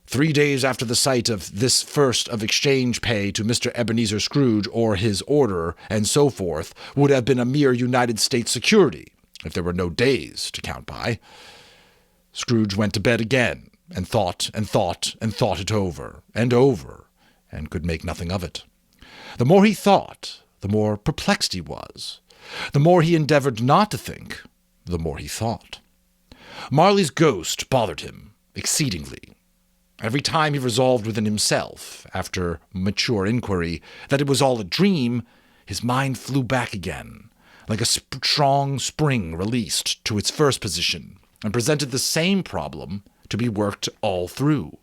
3 days after the sight of this first of exchange pay to Mr. Ebenezer Scrooge or his order, and so forth, would have been a mere United States security, if there were no days to count by. Scrooge went to bed again, and thought and thought and thought it over, and could make nothing of it. The more he thought, the more perplexed he was. The more he endeavored not to think, the more he thought. Marley's ghost bothered him, exceedingly. Every time he resolved within himself, after mature inquiry, that it was all a dream, his mind flew back again, like a strong spring released to its first position, and presented the same problem to be worked all through.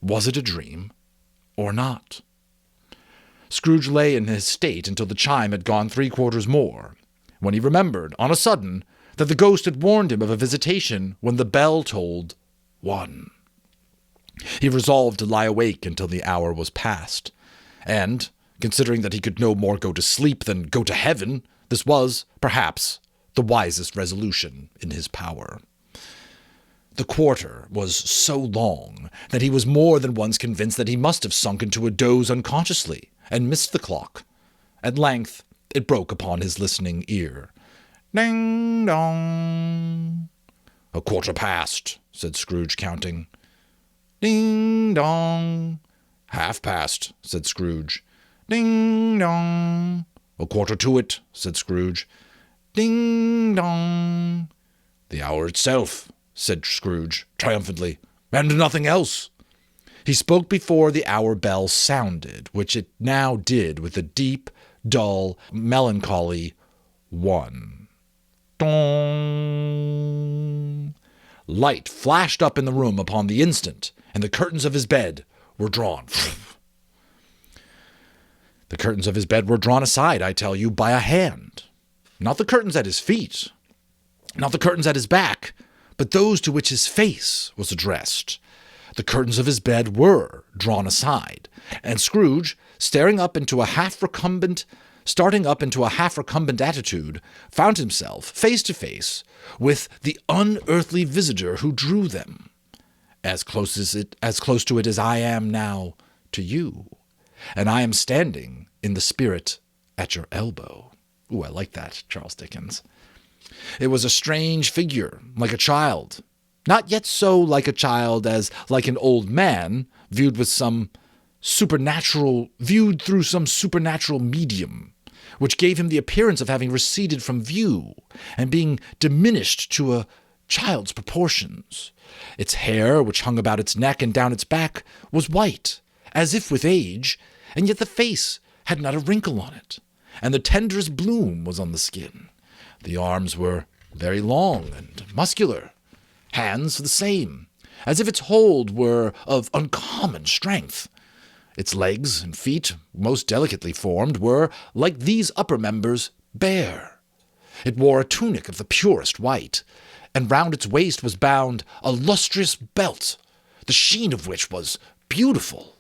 Was it a dream or not? Scrooge lay in his state until the chime had gone 3/4 more, when he remembered, on a sudden, that the ghost had warned him of a visitation when the bell tolled 1. He resolved to lie awake until the hour was past, and, considering that he could no more go to sleep than go to heaven, this was, perhaps, the wisest resolution in his power. The quarter was so long that he was more than once convinced that he must have sunk into a doze unconsciously, and missed the clock. At length it broke upon his listening ear. Ding dong. 1/4 past, said Scrooge, counting. Ding dong. 1/2 past, said Scrooge. Ding dong. 1/4 to it, said Scrooge. Ding dong. The hour itself, said Scrooge, triumphantly, and nothing else. He spoke before the hour bell sounded, which it now did with a deep, dull, melancholy 1. Dong. Light flashed up in the room upon the instant, and the curtains of his bed were drawn. The curtains of his bed were drawn aside, I tell you, by a hand. Not the curtains at his feet, not the curtains at his back, but those to which his face was addressed. The curtains of his bed were drawn aside, and Scrooge, starting up into a half-recumbent attitude, found himself face to face with the unearthly visitor who drew them, as close to it as I am now to you, and I am standing in the spirit at your elbow. Ooh, I like that, Charles Dickens. It was a strange figure, like a child, not yet so like a child as like an old man, viewed through some supernatural medium, which gave him the appearance of having receded from view and being diminished to a child's proportions. Its hair, which hung about its neck and down its back, was white, as if with age, and yet the face had not a wrinkle on it, and the tenderest bloom was on the skin. The arms were very long and muscular, hands the same, as if its hold were of uncommon strength. Its legs and feet, most delicately formed, were, like these upper members, bare. It wore a tunic of the purest white, and round its waist was bound a lustrous belt, the sheen of which was beautiful.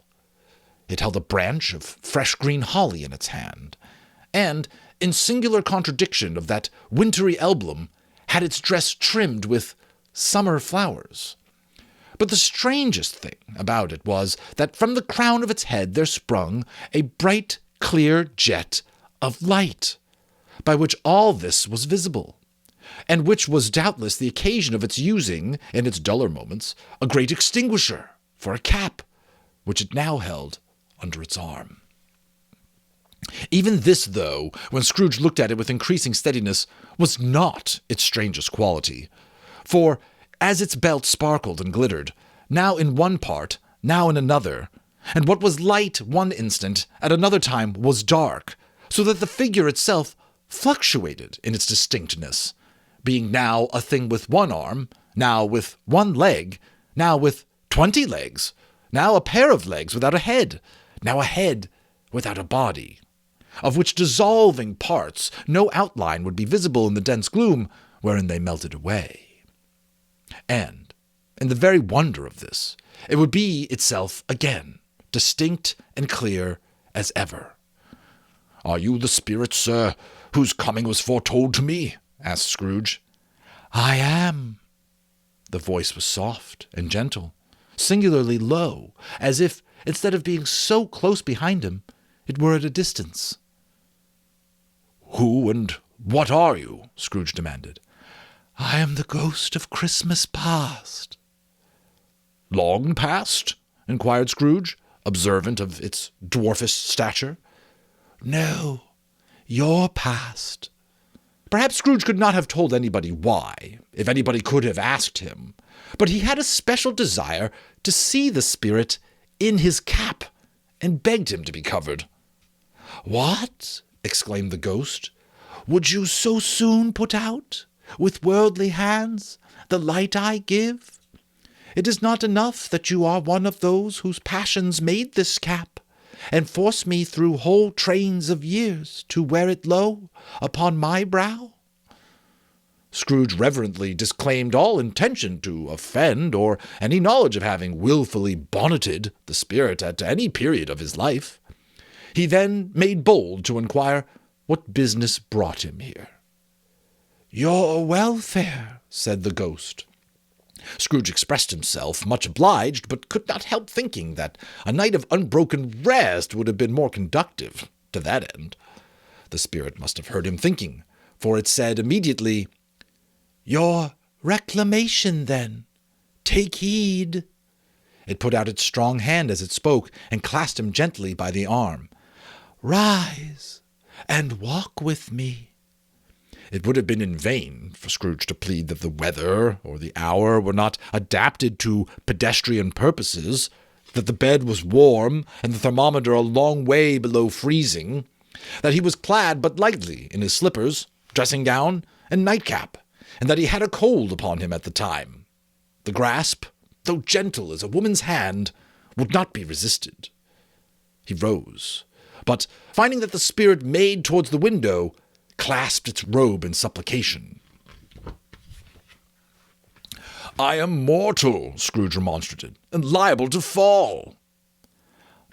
It held a branch of fresh green holly in its hand, and, in singular contradiction of that wintry emblem, had its dress trimmed with summer flowers. But the strangest thing about it was that from the crown of its head there sprung a bright, clear jet of light, by which all this was visible, and which was doubtless the occasion of its using, in its duller moments, a great extinguisher for a cap, which it now held under its arm. Even this, though, when Scrooge looked at it with increasing steadiness, was not its strangest quality, for, as its belt sparkled and glittered, now in one part, now in another, and what was light one instant, at another time was dark, so that the figure itself fluctuated in its distinctness, being now a thing with one arm, now with one leg, now with 20 legs, now a pair of legs without a head, now a head without a body, of which dissolving parts no outline would be visible in the dense gloom wherein they melted away. And, in the very wonder of this, it would be itself again, distinct and clear as ever. "Are you the spirit, sir, whose coming was foretold to me?" asked Scrooge. "I am." The voice was soft and gentle, singularly low, as if, instead of being so close behind him, it were at a distance. "Who and what are you?" Scrooge demanded. "I am the ghost of Christmas past." "Long past?" inquired Scrooge, observant of its dwarfish stature. "No, your past." Perhaps Scrooge could not have told anybody why, if anybody could have asked him, but he had a special desire to see the spirit in his cap, and begged him to be covered. "What?" exclaimed the ghost. "Would you so soon put out, with worldly hands, the light I give? It is not enough that you are one of those whose passions made this cap, and force me through whole trains of years to wear it low upon my brow?" Scrooge reverently disclaimed all intention to offend, or any knowledge of having wilfully bonneted the spirit at any period of his life. He then made bold to inquire what business brought him here. "Your welfare," said the ghost. Scrooge expressed himself much obliged, but could not help thinking that a night of unbroken rest would have been more conducive to that end. The spirit must have heard him thinking, for it said immediately, "Your reclamation, then. Take heed." It put out its strong hand as it spoke, and clasped him gently by the arm. "Rise, and walk with me." It would have been in vain for Scrooge to plead that the weather or the hour were not adapted to pedestrian purposes, that the bed was warm and the thermometer a long way below freezing, that he was clad but lightly in his slippers, dressing-gown, and nightcap, and that he had a cold upon him at the time. The grasp, though gentle as a woman's hand, would not be resisted. He rose, but, finding that the spirit made towards the window, clasped its robe in supplication. "I am mortal," Scrooge remonstrated, "and liable to fall."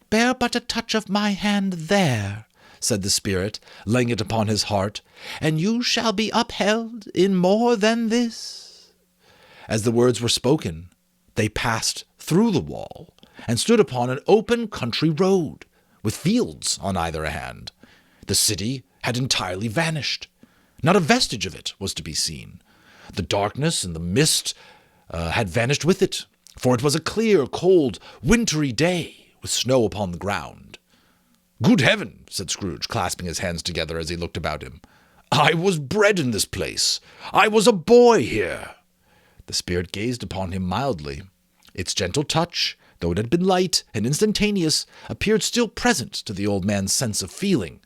"Bear but a touch of my hand there," said the spirit, laying it upon his heart, "and you shall be upheld in more than this." As the words were spoken, they passed through the wall, and stood upon an open country road, with fields on either hand. The city had entirely vanished. Not a vestige of it was to be seen. The darkness and the mist had vanished with it, for it was a clear, cold, wintry day, with snow upon the ground. "Good heaven!" said Scrooge, clasping his hands together as he looked about him. "I was bred in this place. I was a boy here." The spirit gazed upon him mildly. Its gentle touch, though it had been light and instantaneous, appeared still present to the old man's sense of feeling.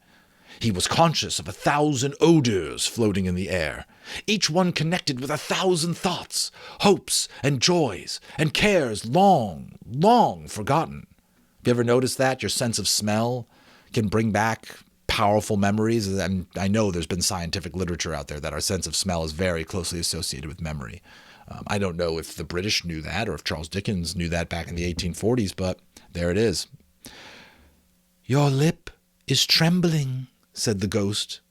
He was conscious of 1,000 odors floating in the air, each one connected with 1,000 thoughts, hopes, and joys, and cares long, long forgotten. Have you ever noticed that? Your sense of smell can bring back powerful memories. And I know there's been scientific literature out there that our sense of smell is very closely associated with memory. I don't know if the British knew that or if Charles Dickens knew that back in the 1840s, but there it is. "Your lip is trembling," said the ghost.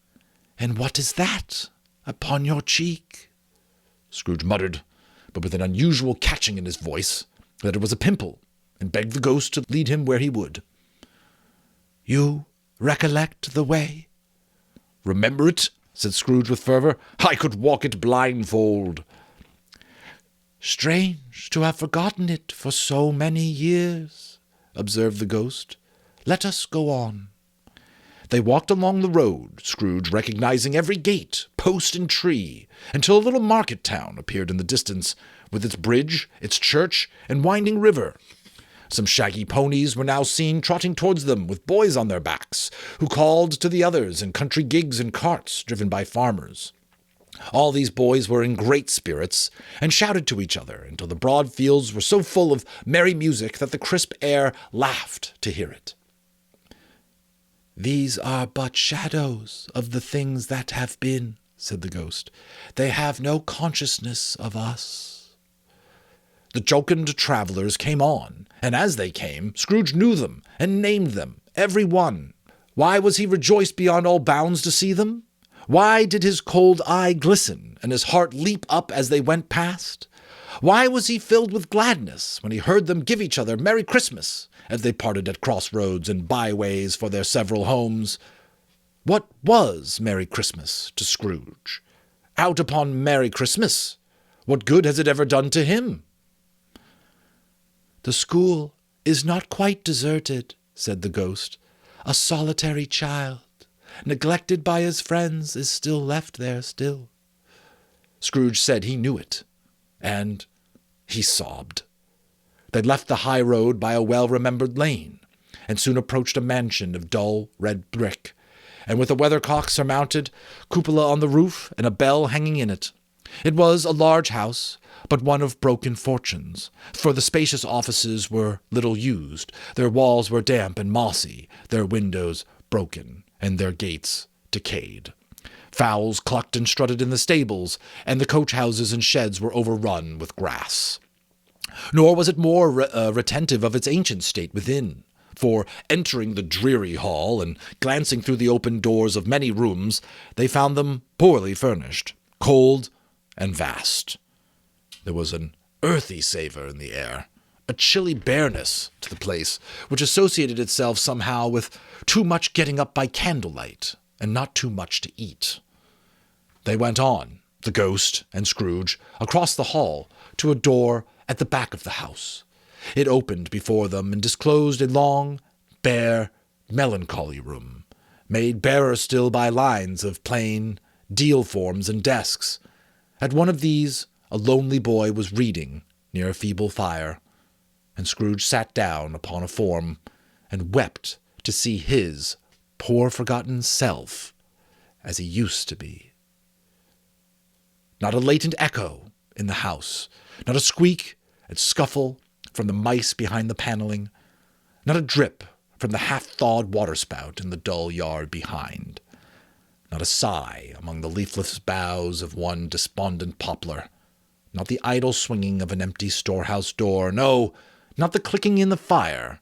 "And what is that upon your cheek?" Scrooge muttered, but with an unusual catching in his voice, that it was a pimple, and begged the ghost to lead him where he would. "You recollect the way?" "Remember it?" said Scrooge with fervor. "I could walk it blindfold." "Strange to have forgotten it for so many years," observed the ghost. "Let us go on." They walked along the road, Scrooge recognizing every gate, post, and tree, until a little market town appeared in the distance, with its bridge, its church, and winding river. Some shaggy ponies were now seen trotting towards them with boys on their backs, who called to the others in country gigs and carts driven by farmers. All these boys were in great spirits, and shouted to each other until the broad fields were so full of merry music that the crisp air laughed to hear it. "These are but shadows of the things that have been," said the ghost. "They have no consciousness of us." The jocund travelers came on, and as they came, Scrooge knew them and named them, every one. Why was he rejoiced beyond all bounds to see them? Why did his cold eye glisten and his heart leap up as they went past? Why was he filled with gladness when he heard them give each other Merry Christmas as they parted at crossroads and byways for their several homes? What was Merry Christmas to Scrooge? Out upon Merry Christmas, what good has it ever done to him? "The school is not quite deserted," said the ghost. "A solitary child, neglected by his friends, is still left there still. Scrooge said he knew it, and he sobbed. They left the high road by a well-remembered lane, and soon approached a mansion of dull red brick, and with a weathercock surmounted, cupola on the roof, and a bell hanging in it. It was a large house, but one of broken fortunes, for the spacious offices were little used, their walls were damp and mossy, their windows broken, and their gates decayed. Fowls clucked and strutted in the stables, and the coach-houses and sheds were overrun with grass. Nor was it more retentive of its ancient state within, for entering the dreary hall and glancing through the open doors of many rooms, they found them poorly furnished, cold, and vast. There was an earthy savour in the air, a chilly bareness to the place, which associated itself somehow with too much getting up by candlelight, and not too much to eat. They went on, the ghost and Scrooge, across the hall, to a door at the back of the house. It opened before them and disclosed a long, bare, melancholy room, made barer still by lines of plain deal forms and desks. At one of these, a lonely boy was reading near a feeble fire, and Scrooge sat down upon a form and wept to see his poor forgotten self as he used to be. Not a latent echo in the house, not a squeak and scuffle from the mice behind the paneling, not a drip from the half-thawed waterspout in the dull yard behind, not a sigh among the leafless boughs of one despondent poplar, not the idle swinging of an empty storehouse door, no, not the clicking in the fire,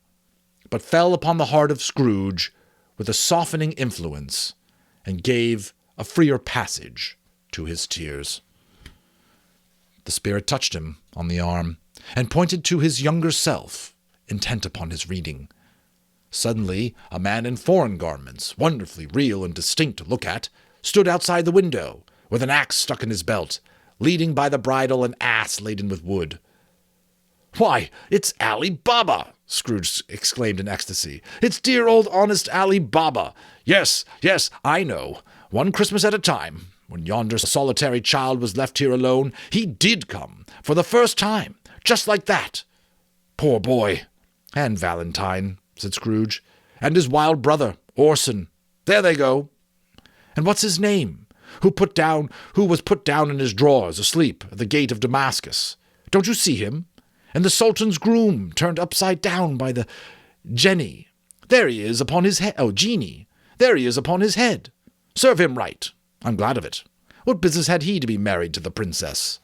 but fell upon the heart of Scrooge with a softening influence, and gave a freer passage to his tears. The spirit touched him on the arm, and pointed to his younger self, intent upon his reading. Suddenly, a man in foreign garments, wonderfully real and distinct to look at, stood outside the window, with an axe stuck in his belt, leading by the bridle an ass laden with wood. "Why, it's Ali Baba!" Scrooge exclaimed in ecstasy. "It's dear old honest Ali Baba! Yes, I know. One Christmas at a time, when yonder solitary child was left here alone, he did come, for the first time, just like that." "Poor boy! And Valentine," said Scrooge. "And his wild brother, Orson. There they go. And what's his name? Who was put down in his drawers, asleep, at the gate of Damascus. Don't you see him? And the Sultan's groom, turned upside down by the Jenny. There he is upon his head. Oh, Genie. There he is upon his head. Serve him right. I'm glad of it. What business had he to be married to the princess?"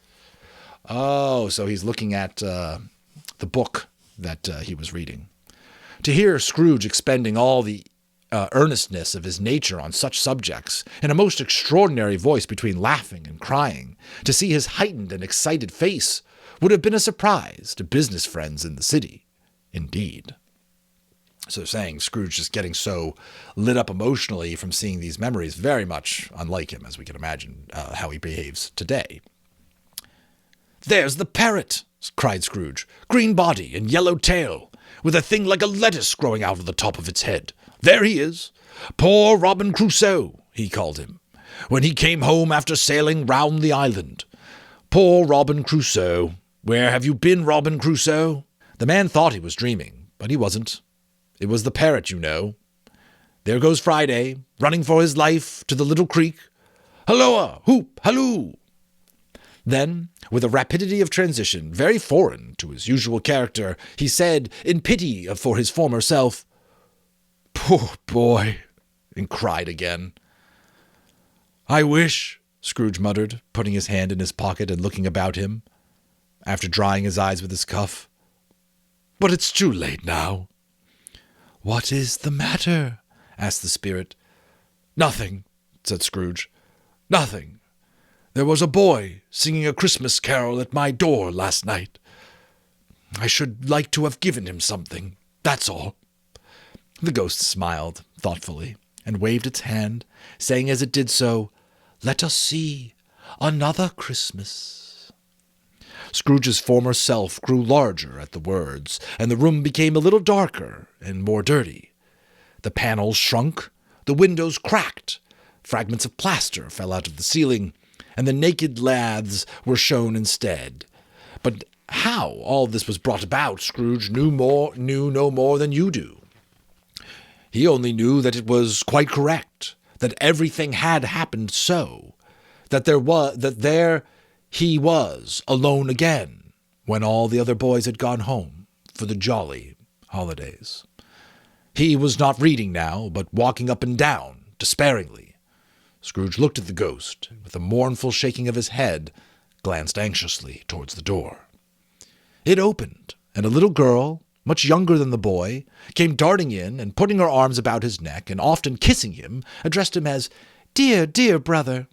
Oh, so he's looking at the book that he was reading. To hear Scrooge expending all the earnestness of his nature on such subjects, in a most extraordinary voice between laughing and crying, to see his heightened and excited face, would have been a surprise to business friends in the city, indeed. So saying Scrooge just getting so lit up emotionally from seeing these memories, very much unlike him, as we can imagine how he behaves today. "There's the parrot!" cried Scrooge. "Green body and yellow tail, with a thing like a lettuce growing out of the top of its head. There he is. Poor Robin Crusoe, he called him, when he came home after sailing round the island. Poor Robin Crusoe. Where have you been, Robin Crusoe?" The man thought he was dreaming, but he wasn't. It was the parrot, you know. There goes Friday, running for his life to the little creek. "Halloa! Hoop! Halloo!" Then, with a rapidity of transition very foreign to his usual character, he said, in pity for his former self, "Poor boy," and cried again. "I wish," Scrooge muttered, putting his hand in his pocket and looking about him, after drying his eyes with his cuff, "but it's too late now." "What is the matter?" asked the spirit. "Nothing," said Scrooge. "Nothing. There was a boy singing a Christmas carol at my door last night. I should like to have given him something, that's all." The ghost smiled thoughtfully and waved its hand, saying as it did so, "Let us see another Christmas." Scrooge's former self grew larger at the words, and the room became a little darker and more dirty. The panels shrunk, The windows cracked. Fragments of plaster fell out of the ceiling, and the naked laths were shown instead. But how all this was brought about, Scrooge knew no more than you do. He only knew that it was quite correct, that everything had happened so, that there he was, alone again, when all the other boys had gone home for the jolly holidays. He was not reading now, but walking up and down, despairingly. Scrooge looked at the ghost, and with a mournful shaking of his head, glanced anxiously towards the door. It opened, and a little girl, much younger than the boy, came darting in, and putting her arms about his neck, and often kissing him, addressed him as, "Dear, dear brother."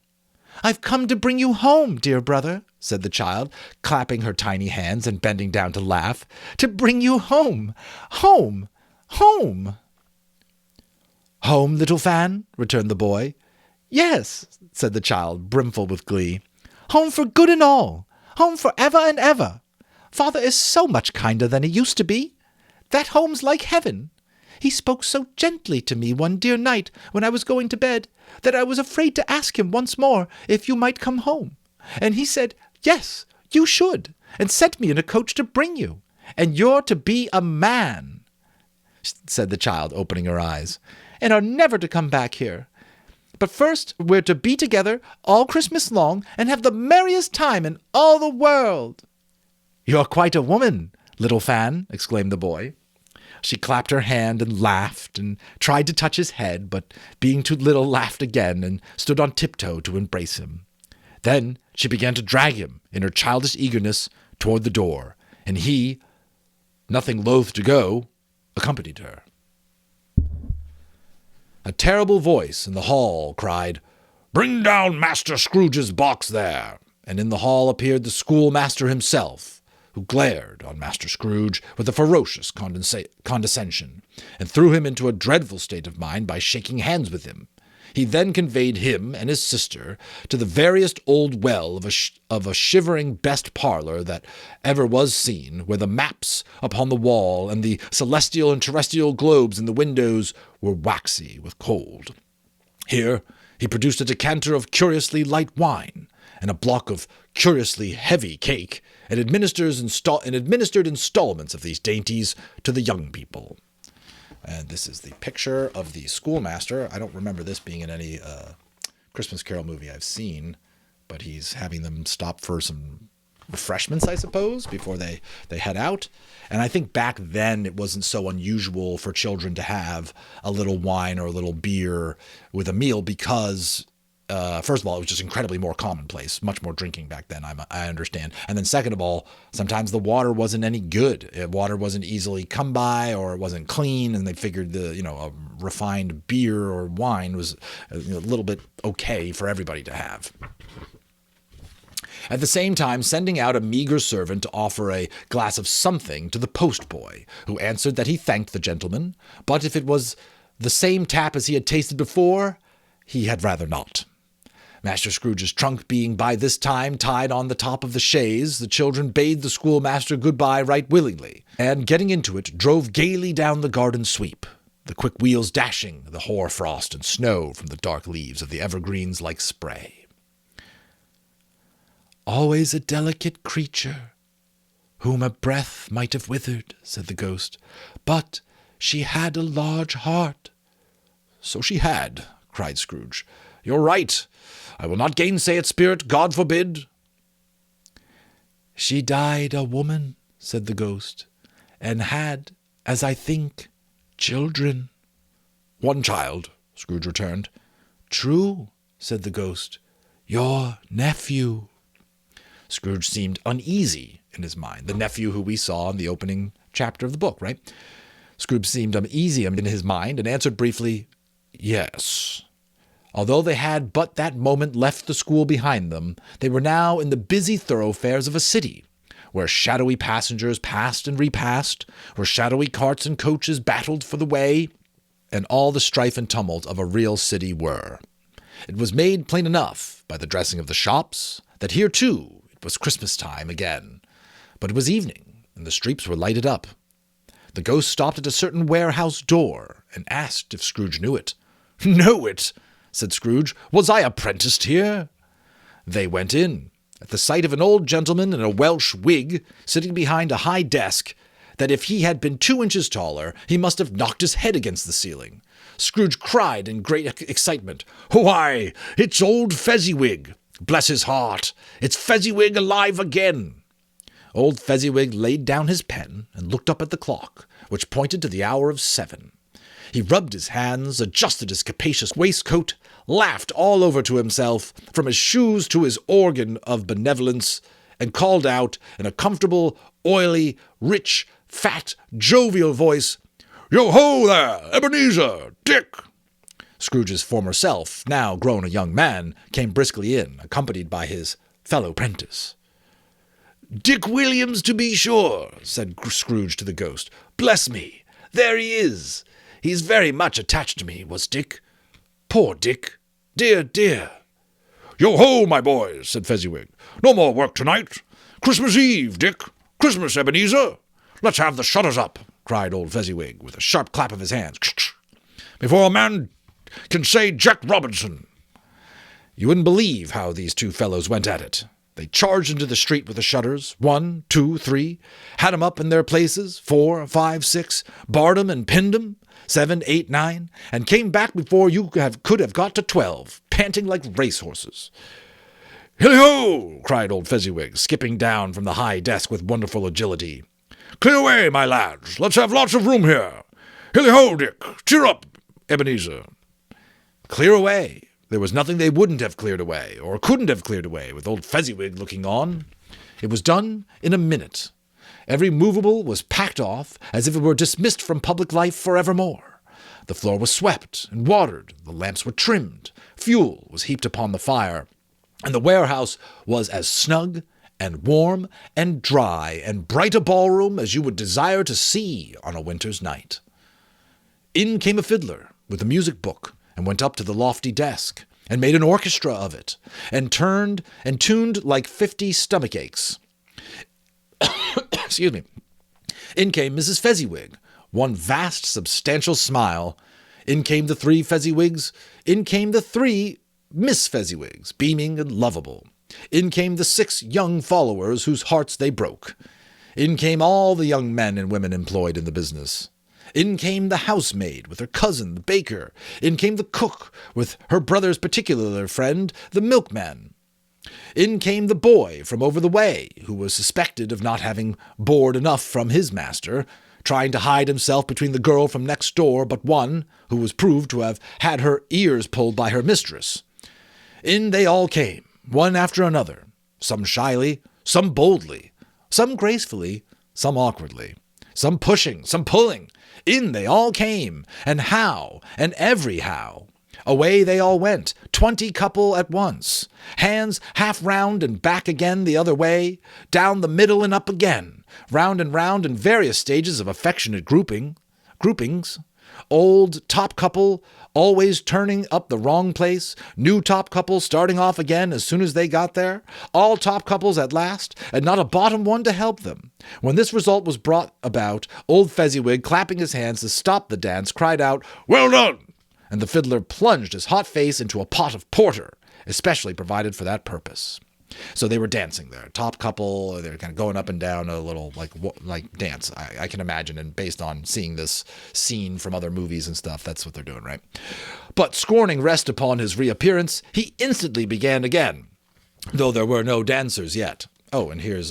"I've come to bring you home, dear brother," said the child, clapping her tiny hands and bending down to laugh. "To bring you home, home, home." "Home, little Fan?" returned the boy. "Yes," said the child, brimful with glee. "Home for good and all. Home for ever and ever. Father is so much kinder than he used to be. That home's like heaven. He spoke so gently to me one dear night when I was going to bed that I was afraid to ask him once more if you might come home. And he said, 'Yes, you should,' and sent me in a coach to bring you. And you're to be a man," said the child, opening her eyes, "and are never to come back here. But first we're to be together all Christmas long and have the merriest time in all the world." "You're quite a woman, little Fan," exclaimed the boy. She clapped her hand and laughed and tried to touch his head, but being too little laughed again and stood on tiptoe to embrace him. Then she began to drag him, in her childish eagerness, toward the door, and he, nothing loath to go, accompanied her. A terrible voice in the hall cried, "Bring down Master Scrooge's box there!" And in the hall appeared the schoolmaster himself, who glared on Master Scrooge with a ferocious condescension, and threw him into a dreadful state of mind by shaking hands with him. He then conveyed him and his sister to the veriest old well of a shivering best parlor that ever was seen, where the maps upon the wall and the celestial and terrestrial globes in the windows were waxy with cold. Here he produced a decanter of curiously light wine, and a block of curiously heavy cake, and administered installments of these dainties to the young people. And this is the picture of the schoolmaster. I don't remember this being in any Christmas Carol movie I've seen, but he's having them stop for some refreshments, I suppose, before they head out. And I think back then it wasn't so unusual for children to have a little wine or a little beer with a meal because first of all, it was just incredibly more commonplace, much more drinking back then, I understand. And then second of all, sometimes the water wasn't any good. Water wasn't easily come by or it wasn't clean, and they figured a refined beer or wine was a little bit okay for everybody to have. At the same time, sending out a meager servant to offer a glass of something to the postboy, who answered that he thanked the gentleman, but if it was the same tap as he had tasted before, he had rather not. Master Scrooge's trunk being by this time tied on the top of the chaise, the children bade the schoolmaster good-bye right willingly, and, getting into it, drove gaily down the garden sweep, the quick wheels dashing the hoar frost and snow from the dark leaves of the evergreens like spray. "Always a delicate creature, whom a breath might have withered," said the ghost, "but she had a large heart." "So she had," cried Scrooge. "You're right. I will not gainsay it, Spirit, God forbid." "She died a woman," said the ghost, "and had, as I think, children." "One child," Scrooge returned. "True," said the ghost, "your nephew." Scrooge seemed uneasy in his mind. The nephew who we saw in the opening chapter of the book, right? Scrooge seemed uneasy in his mind and answered briefly, "Yes." Although they had but that moment left the school behind them, they were now in the busy thoroughfares of a city, where shadowy passengers passed and repassed, where shadowy carts and coaches battled for the way, and all the strife and tumult of a real city were. It was made plain enough by the dressing of the shops that here, too, it was Christmas time again. But it was evening, and the streets were lighted up. The ghost stopped at a certain warehouse door and asked if Scrooge knew it. "Know it," said Scrooge. "Was I apprenticed here?" They went in, at the sight of an old gentleman in a Welsh wig sitting behind a high desk, that if he had been 2 inches taller, he must have knocked his head against the ceiling. Scrooge cried in great excitement, "Why, it's old Fezziwig! Bless his heart! It's Fezziwig alive again!" Old Fezziwig laid down his pen and looked up at the clock, which pointed to the hour of 7. He rubbed his hands, adjusted his capacious waistcoat, laughed all over to himself, from his shoes to his organ of benevolence, and called out in a comfortable, oily, rich, fat, jovial voice, "Yo-ho there, Ebenezer! Dick!" Scrooge's former self, now grown a young man, came briskly in, accompanied by his fellow prentice. "Dick Williams, to be sure," said Scrooge to the ghost. "Bless me, there he is. He's very much attached to me, was Dick. Poor Dick. Dear, dear." "Yo-ho, my boys," said Fezziwig. "No more work tonight. Christmas Eve, Dick. Christmas, Ebenezer. Let's have the shutters up," cried old Fezziwig, with a sharp clap of his hands, "before a man can say Jack Robinson." You wouldn't believe how these two fellows went at it. They charged into the street with the shutters, 1, 2, 3, had 'em up in their places, 4, 5, 6, barred 'em and pinned 'em, 7, 8, 9, and came back before you could have got to 12, panting like racehorses. "Hilly-ho!" cried old Fezziwig, skipping down from the high desk with wonderful agility. "Clear away, my lads. Let's have lots of room here. Hilly-ho, Dick. Cheer up, Ebenezer." Clear away. There was nothing they wouldn't have cleared away, or couldn't have cleared away, with old Fezziwig looking on. It was done in a minute. Every movable was packed off, as if it were dismissed from public life forevermore. The floor was swept and watered, the lamps were trimmed, fuel was heaped upon the fire, and the warehouse was as snug and warm and dry and bright a ballroom as you would desire to see on a winter's night. In came a fiddler with a music book, and went up to the lofty desk, and made an orchestra of it, and tuned like 50 stomach aches. Excuse me. In came Mrs. Fezziwig, one vast, substantial smile. In came the 3 Fezziwigs. In came the 3 Miss Fezziwigs, beaming and lovable. In came the 6 young followers whose hearts they broke. In came all the young men and women employed in the business. In came the housemaid with her cousin, the baker. In came the cook with her brother's particular friend, the milkman. In came the boy from over the way, who was suspected of not having board enough from his master, trying to hide himself between the girl from next door but one, who was proved to have had her ears pulled by her mistress. In they all came, one after another, some shyly, some boldly, some gracefully, some awkwardly, some pushing, some pulling. In they all came, and how, and every how. Away they all went, 20 couple at once, hands half round and back again the other way, down the middle and up again, round and round in various stages of affectionate groupings. Old top couple always turning up the wrong place, new top couple starting off again as soon as they got there, all top couples at last, and not a bottom one to help them. When this result was brought about, old Fezziwig, clapping his hands to stop the dance, cried out, "Well done!" and the fiddler plunged his hot face into a pot of porter, especially provided for that purpose. So they were dancing there, top couple. They're kind of going up and down a little like dance. I can imagine, and based on seeing this scene from other movies and stuff, that's what they're doing, right? But scorning rest upon his reappearance, he instantly began again, though there were no dancers yet. Oh, and here's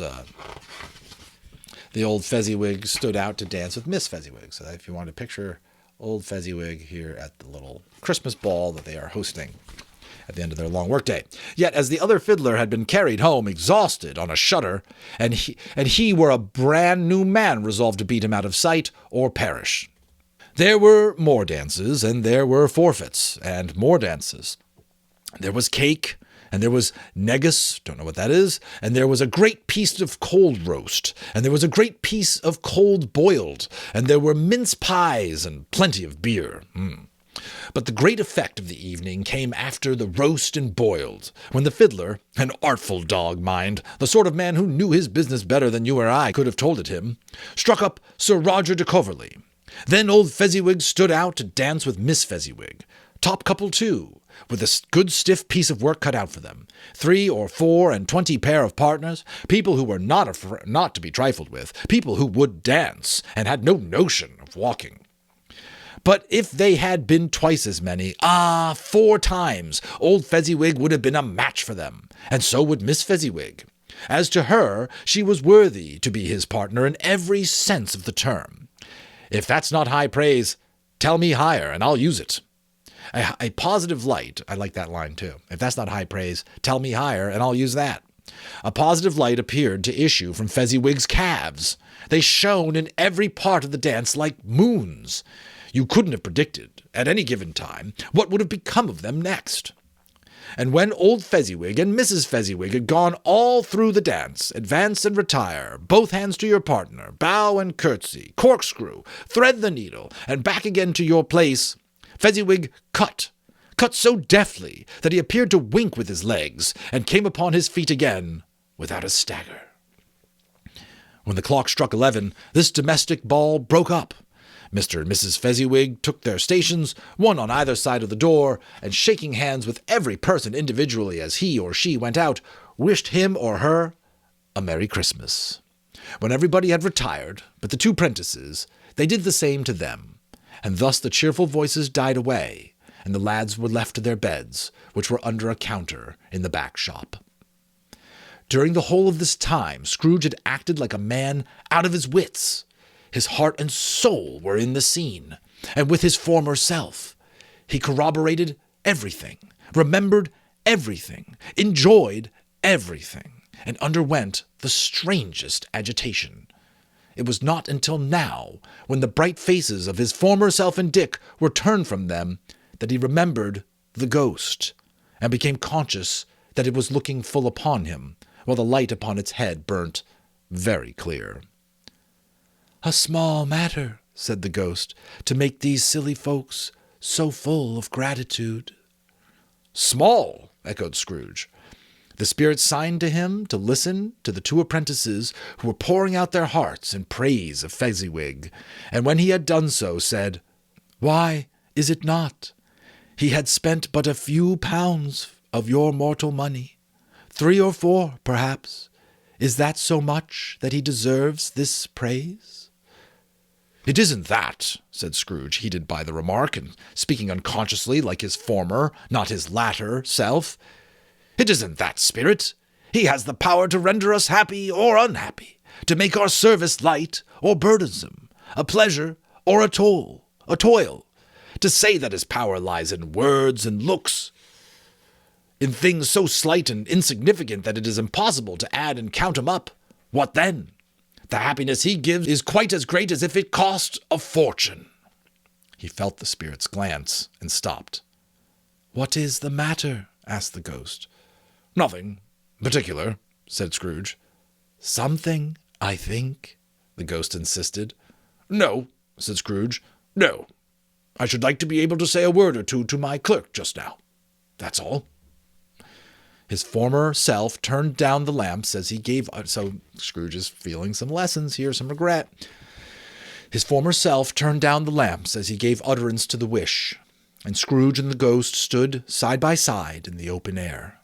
the old Fezziwig stood out to dance with Miss Fezziwig. So if you want to picture old Fezziwig here at the little Christmas ball that they are hosting at the end of their long workday. Yet, as the other fiddler had been carried home exhausted on a shutter, and he were a brand new man resolved to beat him out of sight or perish. There were more dances, and there were forfeits, and more dances. There was cake, and there was negus, don't know what that is, and there was a great piece of cold roast, and there was a great piece of cold boiled, and there were mince pies and plenty of beer. But the great effect of the evening came after the roast and boiled, when the fiddler, an artful dog, mind, the sort of man who knew his business better than you or I could have told it him, struck up Sir Roger de Coverley. Then old Fezziwig stood out to dance with Miss Fezziwig. top couple too, with a good stiff piece of work cut out for them, 3 or 4 and 20 pair of partners, people who were not to be trifled with, people who would dance, and had no notion of walking. But if they had been twice as many, 4 times, old Fezziwig would have been a match for them, and so would Miss Fezziwig. As to her, she was worthy to be his partner in every sense of the term. If that's not high praise, tell me higher, and I'll use it. A positive light, I like that line too. If that's not high praise, tell me higher, and I'll use that. A positive light appeared to issue from Fezziwig's calves. They shone in every part of the dance like moons. You couldn't have predicted, at any given time, what would have become of them next. And when old Fezziwig and Mrs. Fezziwig had gone all through the dance, advance and retire, both hands to your partner, bow and curtsy, corkscrew, thread the needle, and back again to your place, Fezziwig cut so deftly that he appeared to wink with his legs, and came upon his feet again without a stagger. When the clock struck 11, this domestic ball broke up. Mr. and Mrs. Fezziwig took their stations, one on either side of the door, and shaking hands with every person individually as he or she went out, wished him or her a Merry Christmas. When everybody had retired, but the 2 prentices, they did the same to them, and thus the cheerful voices died away, and the lads were left to their beds, which were under a counter in the back shop. During the whole of this time, Scrooge had acted like a man out of his wits. His heart and soul were in the scene, and with his former self. He corroborated everything, remembered everything, enjoyed everything, and underwent the strangest agitation. It was not until now, when the bright faces of his former self and Dick were turned from them, that he remembered the ghost, and became conscious that it was looking full upon him, while the light upon its head burnt very clear. "A small matter," said the ghost, "to make these silly folks so full of gratitude." "Small," echoed Scrooge. The spirit signed to him to listen to the 2 apprentices who were pouring out their hearts in praise of Fezziwig, and when he had done so, said, "Why is it not? He had spent but a few pounds of your mortal money, 3 or 4, perhaps. Is that so much that he deserves this praise?" "It isn't that," said Scrooge, heated by the remark, and speaking unconsciously like his former, not his latter, self. "It isn't that, spirit. He has the power to render us happy or unhappy, to make our service light or burdensome, a pleasure or a toil, to say that his power lies in words and looks, in things so slight and insignificant that it is impossible to add and count 'em up. What then? The happiness he gives is quite as great as if it cost a fortune." He felt the spirit's glance and stopped. "What is the matter?" asked the ghost. "Nothing particular," said Scrooge. "Something, I think," the ghost insisted. "No," said Scrooge. "No. I should like to be able to say a word or two to my clerk just now. That's all." His former self turned down the lamps as he gave... So Scrooge is feeling some lessons here, some regret. His former self turned down the lamps as he gave utterance to the wish, and Scrooge and the ghost stood side by side in the open air.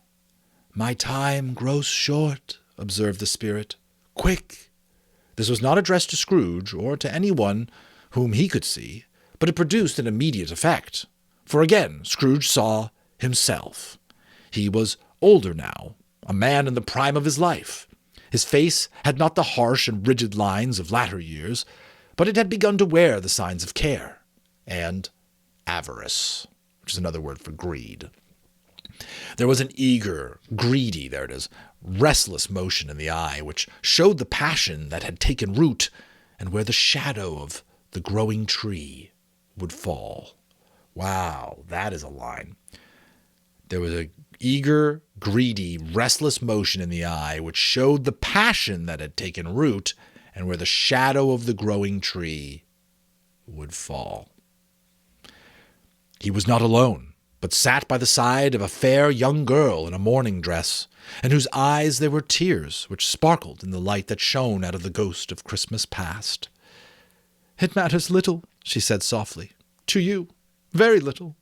"My time grows short," observed the spirit. "Quick!" This was not addressed to Scrooge, or to anyone whom he could see, but it produced an immediate effect. For again Scrooge saw himself. He was older now, a man in the prime of his life. His face had not the harsh and rigid lines of latter years, but it had begun to wear the signs of care and avarice, which is another word for greed. There was an eager, greedy, restless motion in the eye, which showed the passion that had taken root, and where the shadow of the growing tree would fall. Wow, that is a line. There was a eager, greedy, restless motion in the eye, which showed the passion that had taken root, and where the shadow of the growing tree would fall. He was not alone, but sat by the side of a fair young girl in a mourning dress, in whose eyes there were tears which sparkled in the light that shone out of the ghost of Christmas past. "It matters little," she said softly, "to you, very little.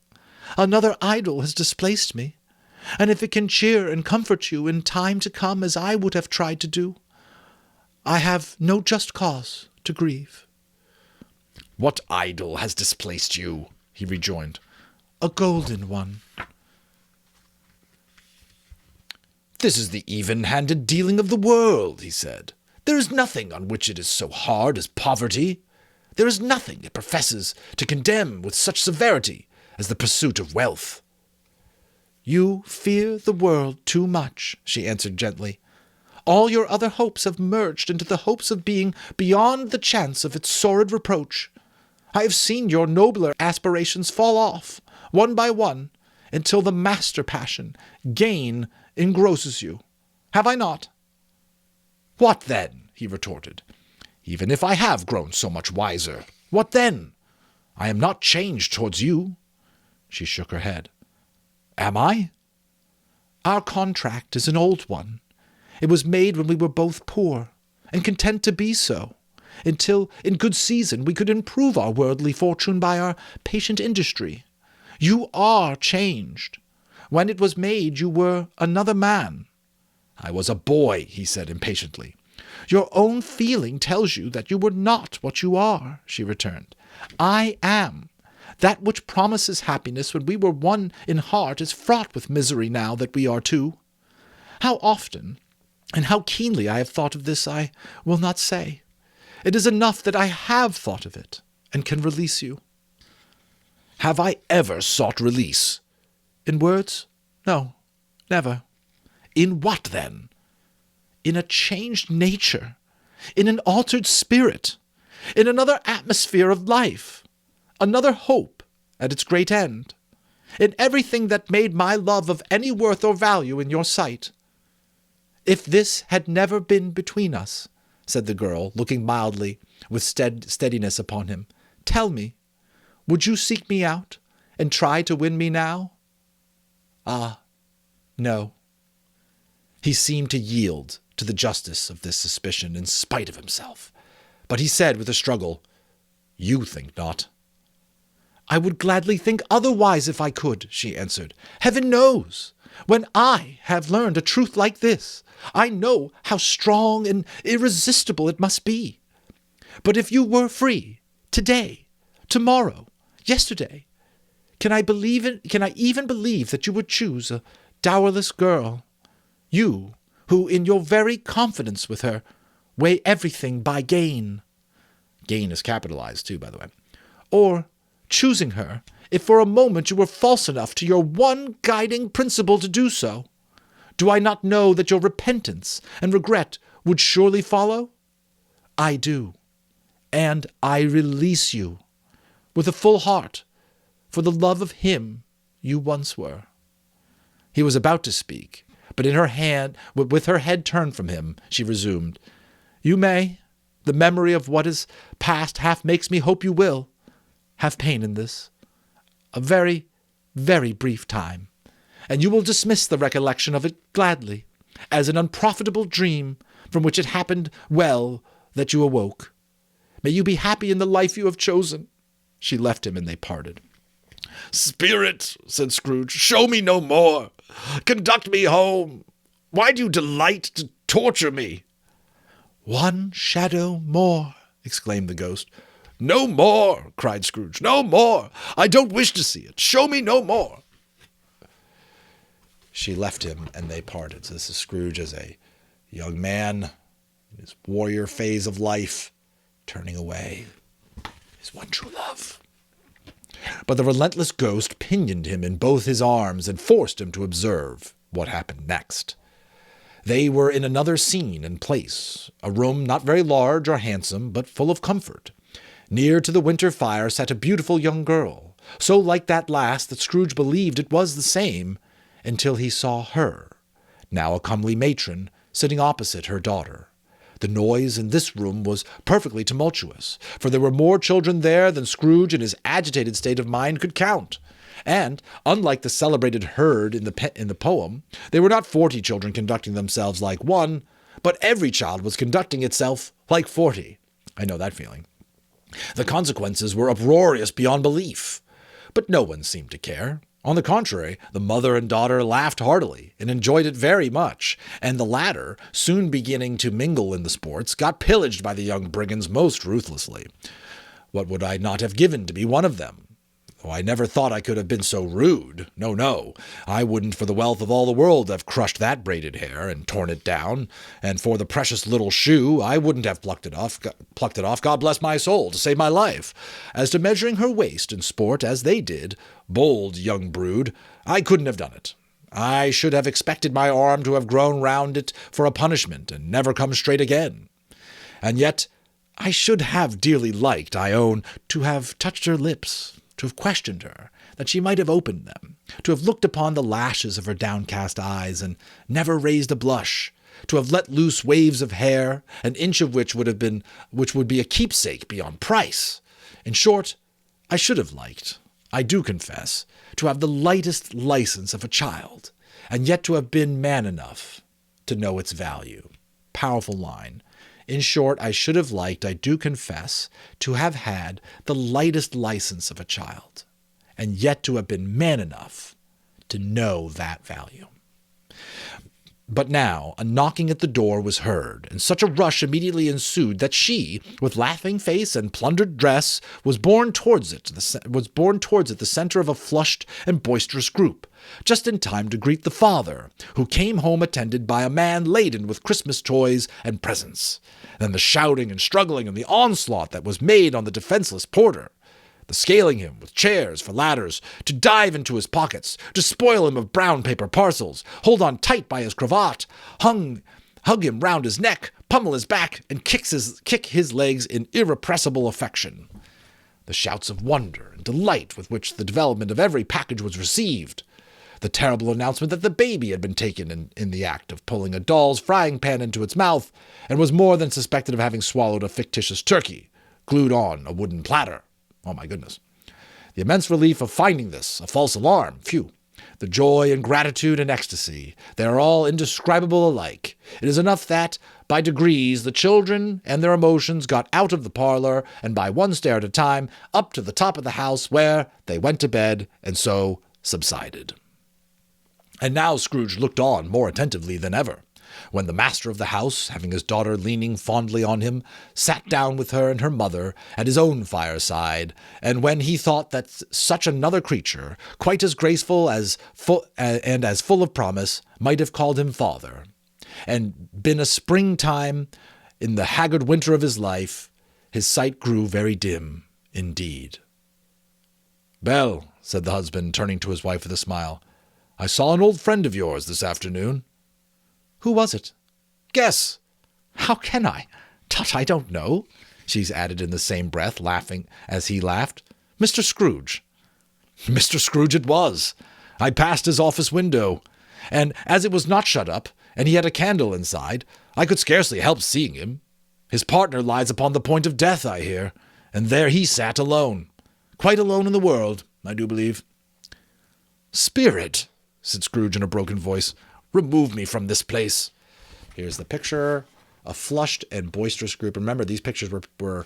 Another idol has displaced me, and if it can cheer and comfort you in time to come as I would have tried to do, I have no just cause to grieve." "What idol has displaced you?" he rejoined. "A golden one." "This is the even-handed dealing of the world," he said. "There is nothing on which it is so hard as poverty. There is nothing it professes to condemn with such severity as the pursuit of wealth." "You fear the world too much," she answered gently. "All your other hopes have merged into the hopes of being beyond the chance of its sordid reproach. I have seen your nobler aspirations fall off, one by one, until the master passion, gain, engrosses you. Have I not?" "What then?" he retorted. "Even if I have grown so much wiser, what then? I am not changed towards you." She shook her head. "Am I?" "Our contract is an old one. It was made when we were both poor, and content to be so, until in good season we could improve our worldly fortune by our patient industry. You are changed. When it was made, you were another man." "I was a boy," he said impatiently. "Your own feeling tells you that you were not what you are," she returned. "I am. That which promises happiness when we were one in heart is fraught with misery now that we are two. How often and how keenly I have thought of this, I will not say. It is enough that I have thought of it, and can release you." "Have I ever sought release?" "In words? No, never." "In what, then?" "In a changed nature, in an altered spirit, in another atmosphere of life, another hope at its great end, in everything that made my love of any worth or value in your sight. If this had never been between us," said the girl, looking mildly with steadiness upon him, "tell me, would you seek me out and try to win me now?" "Ah, no." He seemed to yield to the justice of this suspicion in spite of himself, but he said with a struggle, "You think not." "I would gladly think otherwise if I could," she answered. "Heaven knows, when I have learned a truth like this, I know how strong and irresistible it must be. But if you were free, today, tomorrow, yesterday, can I even believe that you would choose a dowerless girl? You, who in your very confidence with her, weigh everything by gain." Gain is capitalized too, by the way. "Or, choosing her, if for a moment you were false enough to your one guiding principle to do so, do I not know that your repentance and regret would surely follow? I do, and I release you, with a full heart, for the love of him you once were." He was about to speak, but with her head turned from him, she resumed, "You may. The memory of what is past half makes me hope you will. Have pain in this. A very, very brief time, and you will dismiss the recollection of it gladly, as an unprofitable dream from which it happened well that you awoke. May you be happy in the life you have chosen." She left him, and they parted. "Spirit," said Scrooge, "show me no more. Conduct me home. Why do you delight to torture me?" "One shadow more," exclaimed the ghost. "No more," cried Scrooge. "No more. I don't wish to see it. Show me no more." She left him, and they parted. So this is Scrooge as a young man in his warrior phase of life, turning away his one true love. But the relentless ghost pinioned him in both his arms and forced him to observe what happened next. They were in another scene and place, a room not very large or handsome, but full of comfort. Near to the winter fire sat a beautiful young girl, so like that last that Scrooge believed it was the same, until he saw her, now a comely matron, sitting opposite her daughter. The noise in this room was perfectly tumultuous, for there were more children there than Scrooge in his agitated state of mind could count. And, unlike the celebrated herd in the poem, they were not 40 children conducting themselves like one, but every child was conducting itself like 40. I know that feeling. The consequences were uproarious beyond belief, but no one seemed to care. On the contrary, the mother and daughter laughed heartily and enjoyed it very much, and the latter, soon beginning to mingle in the sports, got pillaged by the young brigands most ruthlessly. What would I not have given to be one of them? Oh, I never thought I could have been so rude. No, no. I wouldn't for the wealth of all the world have crushed that braided hair and torn it down, and for the precious little shoe I wouldn't have plucked it off, God bless my soul, to save my life. As to measuring her waist in sport as they did, bold young brood, I couldn't have done it. I should have expected my arm to have grown round it for a punishment and never come straight again. And yet I should have dearly liked, I own, to have touched her lips, to have questioned her, that she might have opened them, to have looked upon the lashes of her downcast eyes and never raised a blush, to have let loose waves of hair, an inch of which would be a keepsake beyond price. In short, I should have liked, I do confess, to have the lightest license of a child, and yet to have been man enough to know its value. Powerful line. In short, I should have liked, I do confess, to have had the lightest license of a child, and yet to have been man enough to know that value. But now a knocking at the door was heard, and such a rush immediately ensued that she, with laughing face and plundered dress, was borne towards it, the center of a flushed and boisterous group, just in time to greet the father, who came home attended by a man laden with Christmas toys and presents. Then the shouting and struggling and the onslaught that was made on the defenseless porter, the scaling him with chairs for ladders, to dive into his pockets, to spoil him of brown paper parcels, hold on tight by his cravat, hug him round his neck, pummel his back, and kick his legs in irrepressible affection. The shouts of wonder and delight with which the development of every package was received. The terrible announcement that the baby had been taken in the act of pulling a doll's frying pan into its mouth, and was more than suspected of having swallowed a fictitious turkey, glued on a wooden platter. Oh, my goodness. The immense relief of finding this, a false alarm, phew. The joy and gratitude and ecstasy, they are all indescribable alike. It is enough that, by degrees, the children and their emotions got out of the parlor, and by one stair at a time, up to the top of the house, where they went to bed, and so subsided. And now Scrooge looked on more attentively than ever, when the master of the house, having his daughter leaning fondly on him, sat down with her and her mother at his own fireside, and when he thought that such another creature, quite as graceful as and as full of promise, might have called him father, and been a springtime in the haggard winter of his life, his sight grew very dim indeed. "Belle," said the husband, turning to his wife with a smile, "I saw an old friend of yours this afternoon." "Who was it?" "Guess." "How can I? Tut, I don't know," she added in the same breath, laughing as he laughed. "Mr. Scrooge." Mr. Scrooge it was. I passed his office window, and as it was not shut up, and he had a candle inside, I could scarcely help seeing him. His partner lies upon the point of death, I hear, and there he sat alone. Quite alone in the world, I do believe. "Spirit," said Scrooge in a broken voice, "remove me from this place." Here's the picture, a flushed and boisterous group. Remember, these pictures were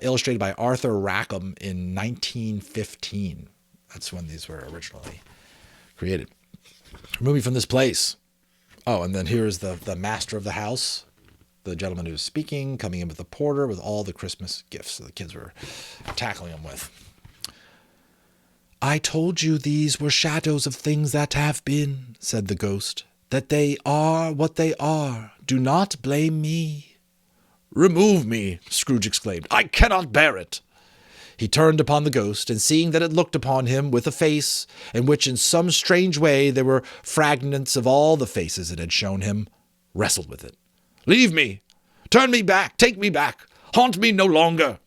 illustrated by Arthur Rackham in 1915. That's when these were originally created. "Remove me from this place." Oh, and then here's the master of the house, the gentleman who's speaking, coming in with the porter with all the Christmas gifts that the kids were tackling him with. "I told you these were shadows of things that have been," said the ghost, "that they are what they are. Do not blame me." "Remove me," Scrooge exclaimed. "I cannot bear it." He turned upon the ghost, and seeing that it looked upon him with a face in which in some strange way there were fragments of all the faces it had shown him, wrestled with it. "Leave me! Turn me back! Take me back! Haunt me no longer!"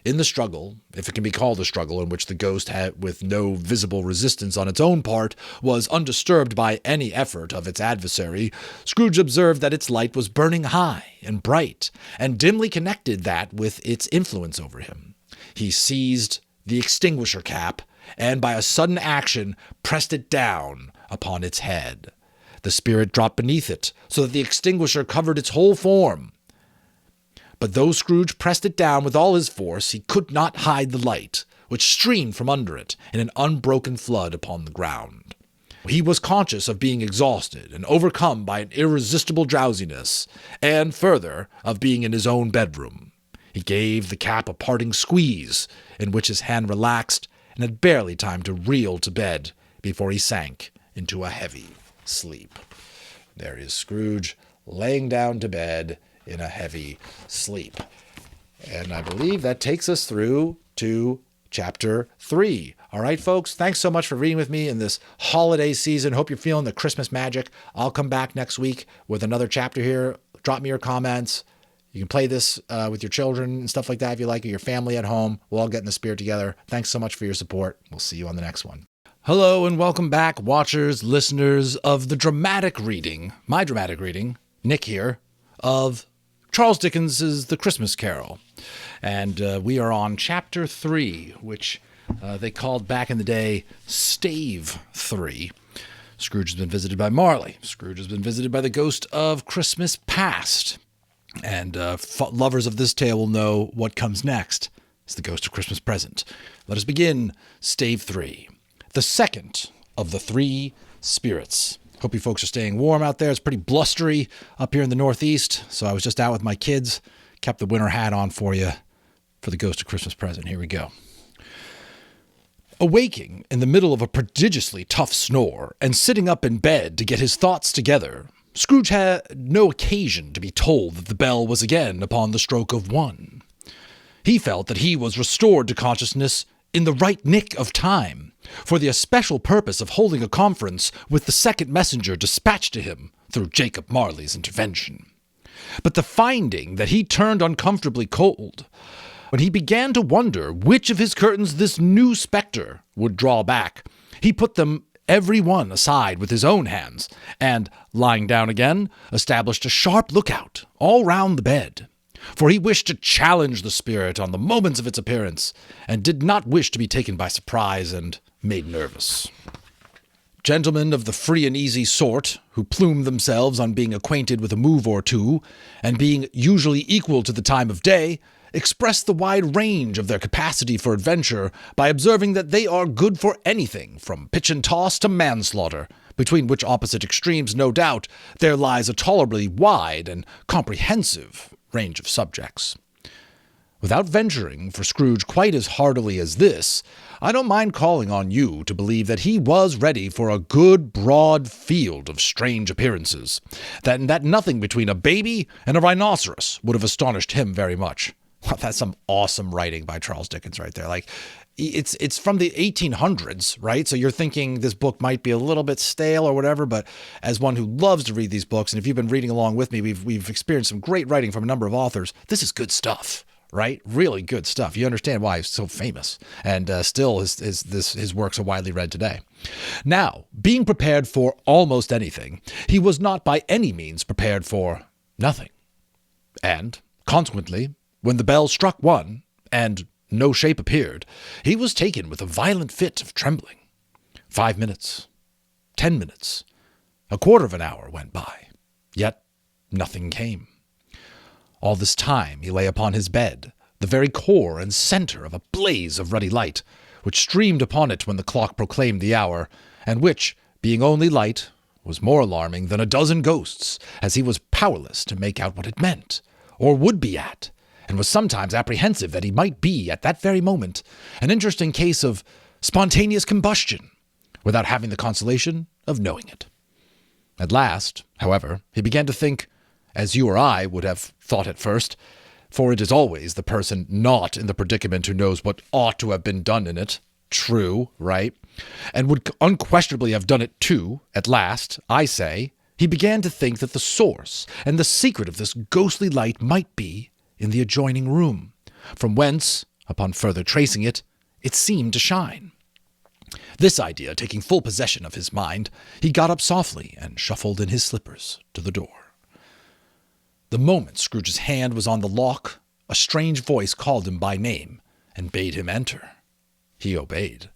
In the struggle, if it can be called a struggle, in which the ghost, had, with no visible resistance on its own part, was undisturbed by any effort of its adversary, Scrooge observed that its light was burning high and bright, and dimly connected that with its influence over him. He seized the extinguisher cap, and by a sudden action pressed it down upon its head. The spirit dropped beneath it, so that the extinguisher covered its whole form. But though Scrooge pressed it down with all his force, he could not hide the light, which streamed from under it in an unbroken flood upon the ground. He was conscious of being exhausted and overcome by an irresistible drowsiness, and further, of being in his own bedroom. He gave the cap a parting squeeze, in which his hand relaxed, and had barely time to reel to bed before he sank into a heavy sleep. There is Scrooge laying down to bed in a heavy sleep. And I believe that takes us through to chapter 3. All right, folks, thanks so much for reading with me in this holiday season. Hope you're feeling the Christmas magic. I'll come back next week with another chapter here. Drop me your comments. You can play this with your children and stuff like that if you like, or your family at home. We'll all get in the spirit together. Thanks so much for your support. We'll see you on the next one. Hello and welcome back, watchers, listeners of the dramatic reading, my dramatic reading, Nick here, of Charles Dickens' The Christmas Carol. And we are on chapter 3, which they called back in the day Stave 3. Scrooge has been visited by Marley. Scrooge has been visited by the ghost of Christmas past. And lovers of this tale will know what comes next. It's the ghost of Christmas present. Let us begin Stave 3. The second of the 3 spirits. Hope you folks are staying warm out there. It's pretty blustery up here in the Northeast, so I was just out with my kids. Kept the winter hat on for you for the ghost of Christmas present. Here we go. Awaking in the middle of a prodigiously tough snore and sitting up in bed to get his thoughts together, Scrooge had no occasion to be told that the bell was again upon the stroke of 1. He felt that he was restored to consciousness in the right nick of time, for the especial purpose of holding a conference with the second messenger dispatched to him through Jacob Marley's intervention. But the finding that he turned uncomfortably cold, when he began to wonder which of his curtains this new spectre would draw back, he put them every one aside with his own hands, and, lying down again, established a sharp lookout all round the bed. For he wished to challenge the spirit on the moments of its appearance, and did not wish to be taken by surprise and made nervous. Gentlemen of the free and easy sort, who plume themselves on being acquainted with a move or two, and being usually equal to the time of day, express the wide range of their capacity for adventure by observing that they are good for anything from pitch and toss to manslaughter, between which opposite extremes, no doubt, there lies a tolerably wide and comprehensive range of subjects. Without venturing for Scrooge quite as heartily as this, I don't mind calling on you to believe that he was ready for a good broad field of strange appearances, that nothing between a baby and a rhinoceros would have astonished him very much. Well, that's some awesome writing by Charles Dickens right there. Like, it's from the 1800s, right? So you're thinking this book might be a little bit stale or whatever, but as one who loves to read these books, and if you've been reading along with me, we've experienced some great writing from a number of authors. This is good stuff, right? Really good stuff. You understand why he's so famous, and still his works are widely read today. Now, being prepared for almost anything, he was not by any means prepared for nothing. And, consequently, when the bell struck 1, and no shape appeared, he was taken with a violent fit of trembling. 5 minutes, 10 minutes, a quarter of an hour went by, yet nothing came. All this time he lay upon his bed, the very core and center of a blaze of ruddy light, which streamed upon it when the clock proclaimed the hour, and which, being only light, was more alarming than a dozen ghosts, as he was powerless to make out what it meant, or would be at, and was sometimes apprehensive that he might be, at that very moment, an interesting case of spontaneous combustion, without having the consolation of knowing it. At last, however, he began to think, as you or I would have thought at first, for it is always the person not in the predicament who knows what ought to have been done in it. True, right? And would unquestionably have done it too, at last, I say, he began to think that the source and the secret of this ghostly light might be in the adjoining room, from whence, upon further tracing it, it seemed to shine. This idea taking full possession of his mind, he got up softly and shuffled in his slippers to the door. The moment Scrooge's hand was on the lock, a strange voice called him by name and bade him enter. He obeyed.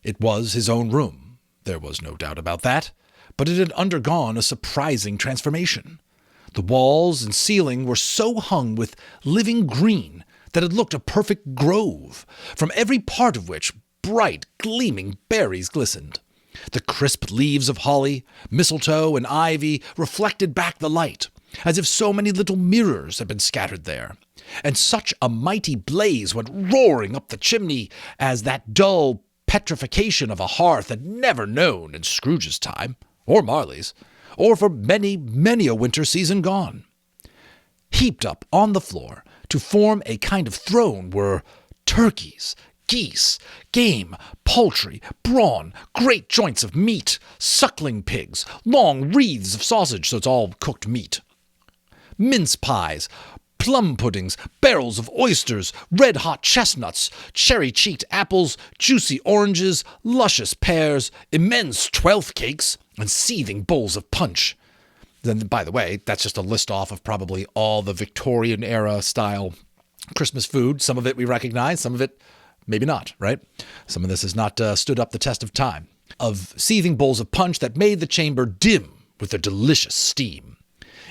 It was his own room, there was no doubt about that, but it had undergone a surprising transformation. The walls and ceiling were so hung with living green that had looked a perfect grove, from every part of which bright, gleaming berries glistened. The crisp leaves of holly, mistletoe, and ivy reflected back the light, as if so many little mirrors had been scattered there, and such a mighty blaze went roaring up the chimney as that dull petrification of a hearth had never known in Scrooge's time, or Marley's, or for many, many a winter season gone. Heaped up on the floor to form a kind of throne were turkeys, geese, game, poultry, brawn, great joints of meat, suckling pigs, long wreaths of sausage, so it's all cooked meat, mince pies, plum puddings, barrels of oysters, red-hot chestnuts, cherry-cheeked apples, juicy oranges, luscious pears, immense twelfth cakes, and seething bowls of punch. Then, by the way, that's just a list off of probably all the Victorian-era style Christmas food. Some of it we recognize, some of it maybe not, right? Some of this has not stood up the test of time. Of seething bowls of punch that made the chamber dim with their delicious steam.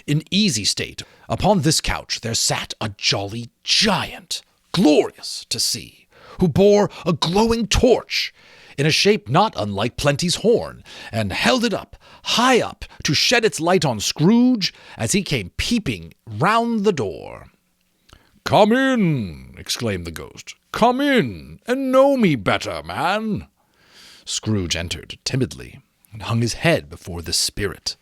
In easy state, upon this couch there sat a jolly giant, glorious to see, who bore a glowing torch, in a shape not unlike Plenty's horn, and held it up, high up, to shed its light on Scrooge as he came peeping round the door. "Come in," exclaimed the ghost. "Come in, and know me better, man." Scrooge entered timidly, and hung his head before the spirit.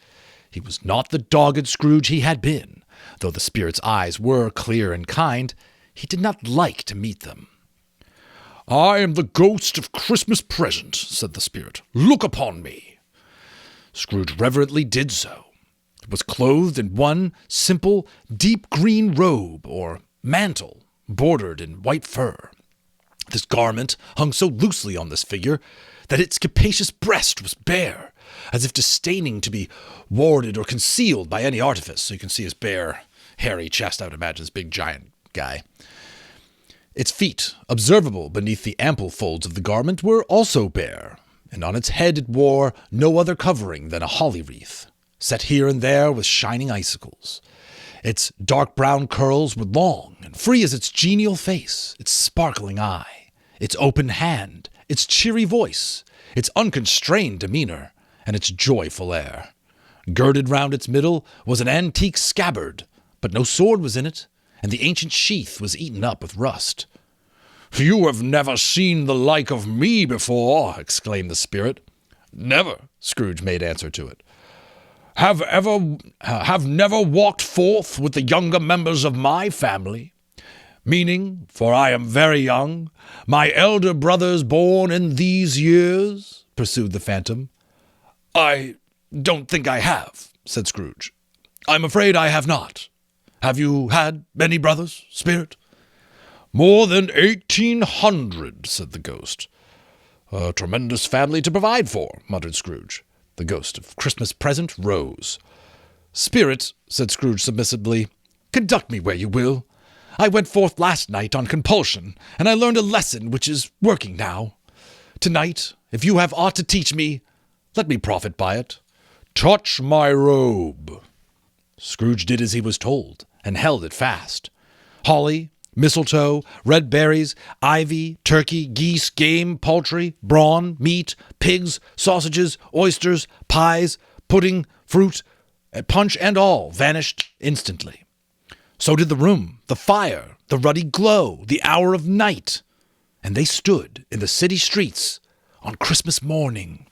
He was not the dogged Scrooge he had been. Though the spirit's eyes were clear and kind, he did not like to meet them. "I am the ghost of Christmas present," said the spirit. "Look upon me." Scrooge reverently did so. It was clothed in one simple, deep green robe, or mantle, bordered in white fur. This garment hung so loosely on this figure that its capacious breast was bare, as if disdaining to be warded or concealed by any artifice. So you can see his bare, hairy chest, I would imagine, this big, giant guy. Its feet, observable beneath the ample folds of the garment, were also bare, and on its head it wore no other covering than a holly wreath, set here and there with shining icicles. Its dark brown curls were long and free as its genial face, its sparkling eye, its open hand, its cheery voice, its unconstrained demeanor, and its joyful air. Girded round its middle was an antique scabbard, but no sword was in it, and the ancient sheath was eaten up with rust. "You have never seen the like of me before," exclaimed the spirit. "Never," Scrooge made answer to it. Have never walked forth with the younger members of my family, meaning, for I am very young, my elder brothers born in these years?" pursued the phantom. "I don't think I have," said Scrooge. "I'm afraid I have not. Have you had many brothers, spirit?" "More than 1,800, said the ghost. "A tremendous family to provide for," muttered Scrooge. The ghost of Christmas present rose. "Spirit," said Scrooge submissively, "conduct me where you will. I went forth last night on compulsion, and I learned a lesson which is working now. Tonight, if you have aught to teach me, let me profit by it." "Touch my robe." Scrooge did as he was told, and held it fast. Holly, mistletoe, red berries, ivy, turkey, geese, game, poultry, brawn, meat, pigs, sausages, oysters, pies, pudding, fruit, punch, and all vanished instantly. So did the room, the fire, the ruddy glow, the hour of night. And they stood in the city streets on Christmas morning,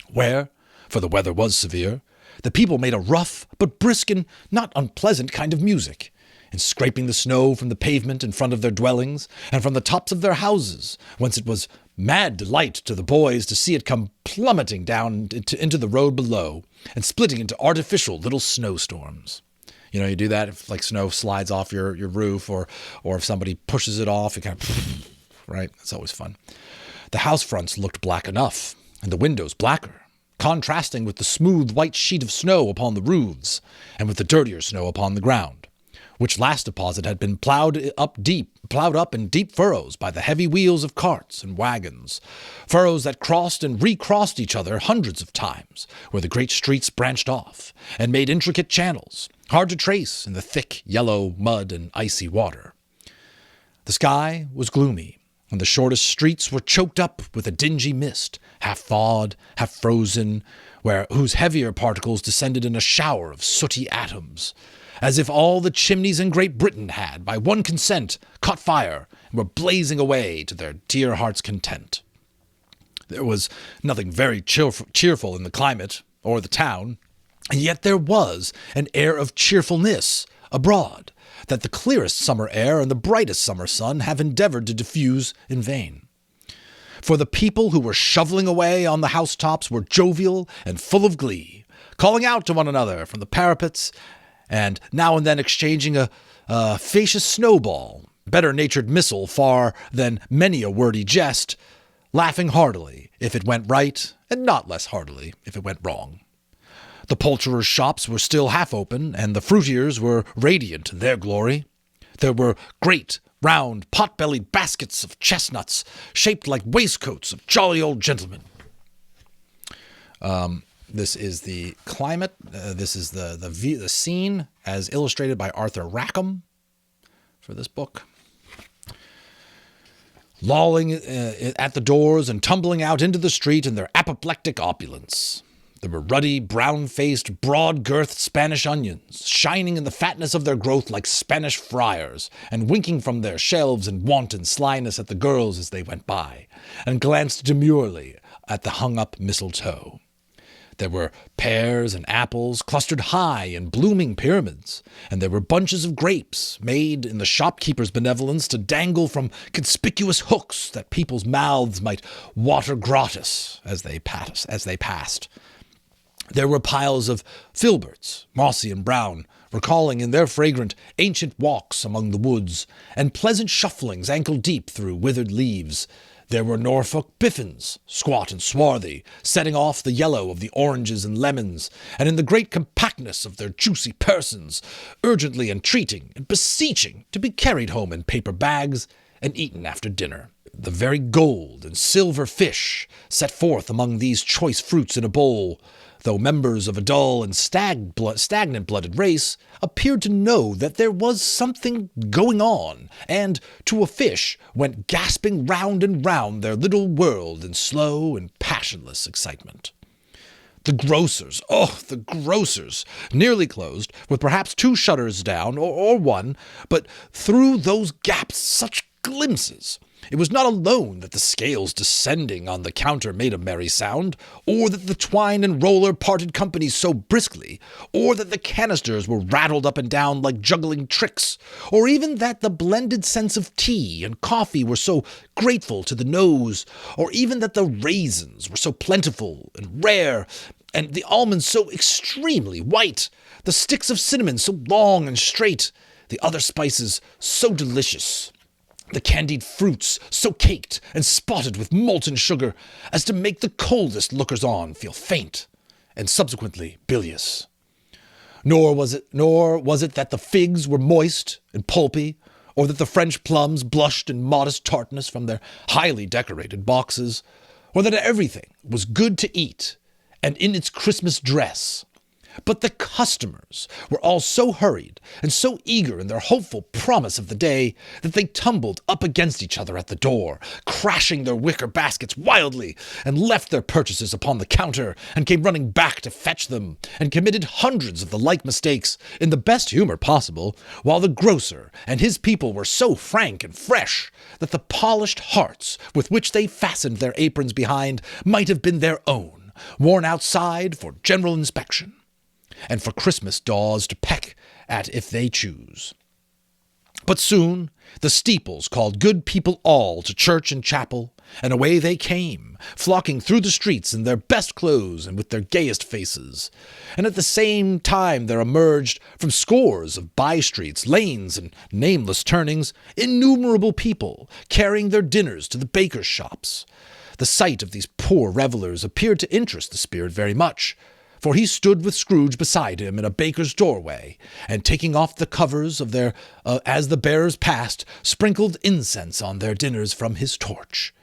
where, for the weather was severe, the people made a rough but brisk and not unpleasant kind of music, in scraping the snow from the pavement in front of their dwellings, and from the tops of their houses, whence it was mad delight to the boys to see it come plummeting down into the road below, and splitting into artificial little snowstorms. You know, you do that if, like, snow slides off your roof, or if somebody pushes it off, it kind of, right? It's always fun. The house fronts looked black enough, and the windows blacker, contrasting with the smooth white sheet of snow upon the roofs, and with the dirtier snow upon the ground, which last deposit had been plowed up in deep furrows by the heavy wheels of carts and wagons, furrows that crossed and recrossed each other hundreds of times, where the great streets branched off, and made intricate channels, hard to trace in the thick yellow mud and icy water. The sky was gloomy, and the shortest streets were choked up with a dingy mist, half thawed, half frozen, whose heavier particles descended in a shower of sooty atoms, as if all the chimneys in Great Britain had, by one consent, caught fire and were blazing away to their dear hearts' content. There was nothing very cheerful in the climate or the town, and yet there was an air of cheerfulness abroad that the clearest summer air and the brightest summer sun have endeavored to diffuse in vain. For the people who were shoveling away on the housetops were jovial and full of glee, calling out to one another from the parapets, and now and then exchanging a facetious snowball, better-natured missile far than many a wordy jest, laughing heartily if it went right, and not less heartily if it went wrong. The poulterers' shops were still half open, and the fruiterers were radiant in their glory. There were great, round, pot-bellied baskets of chestnuts, shaped like waistcoats of jolly old gentlemen. This is the climate. This is the scene as illustrated by Arthur Rackham for this book. Lolling at the doors and tumbling out into the street in their apoplectic opulence. There were ruddy, brown-faced, broad-girthed Spanish onions, shining in the fatness of their growth like Spanish friars, and winking from their shelves in wanton slyness at the girls as they went by, and glanced demurely at the hung-up mistletoe. There were pears and apples clustered high in blooming pyramids, and there were bunches of grapes made in the shopkeeper's benevolence to dangle from conspicuous hooks that people's mouths might water gratis as they passed. There were piles of filberts, mossy and brown, recalling in their fragrant ancient walks among the woods, and pleasant shufflings ankle-deep through withered leaves. There were Norfolk biffins, squat and swarthy, setting off the yellow of the oranges and lemons, and in the great compactness of their juicy persons, urgently entreating and beseeching to be carried home in paper bags and eaten after dinner. The very gold and silver fish set forth among these choice fruits in a bowl, though members of a dull and stagnant-blooded race, appeared to know that there was something going on, and, to a fish, went gasping round and round their little world in slow and passionless excitement. The grocers, nearly closed, with perhaps 2 shutters down, or one, but through those gaps such glimpses. It was not alone that the scales descending on the counter made a merry sound, or that the twine and roller parted companies so briskly, or that the canisters were rattled up and down like juggling tricks, or even that the blended scents of tea and coffee were so grateful to the nose, or even that the raisins were so plentiful and rare, and the almonds so extremely white, the sticks of cinnamon so long and straight, the other spices so delicious, the candied fruits so caked and spotted with molten sugar as to make the coldest lookers-on feel faint and subsequently bilious. Nor was it that the figs were moist and pulpy, or that the French plums blushed in modest tartness from their highly decorated boxes, or that everything was good to eat and in its Christmas dress. But the customers were all so hurried and so eager in their hopeful promise of the day that they tumbled up against each other at the door, crashing their wicker baskets wildly, and left their purchases upon the counter, and came running back to fetch them, and committed hundreds of the like mistakes in the best humor possible, while the grocer and his people were so frank and fresh that the polished hearts with which they fastened their aprons behind might have been their own, worn outside for general inspection, and for Christmas daws to peck at if they choose. But soon the steeples called good people all to church and chapel, and away they came, flocking through the streets in their best clothes and with their gayest faces. And at the same time there emerged from scores of by-streets, lanes, and nameless turnings innumerable people, carrying their dinners to the bakers' shops. The sight of these poor revellers appeared to interest the spirit very much, for he stood with Scrooge beside him in a baker's doorway, and taking off the covers of their, as the bearers passed, sprinkled incense on their dinners from his torch.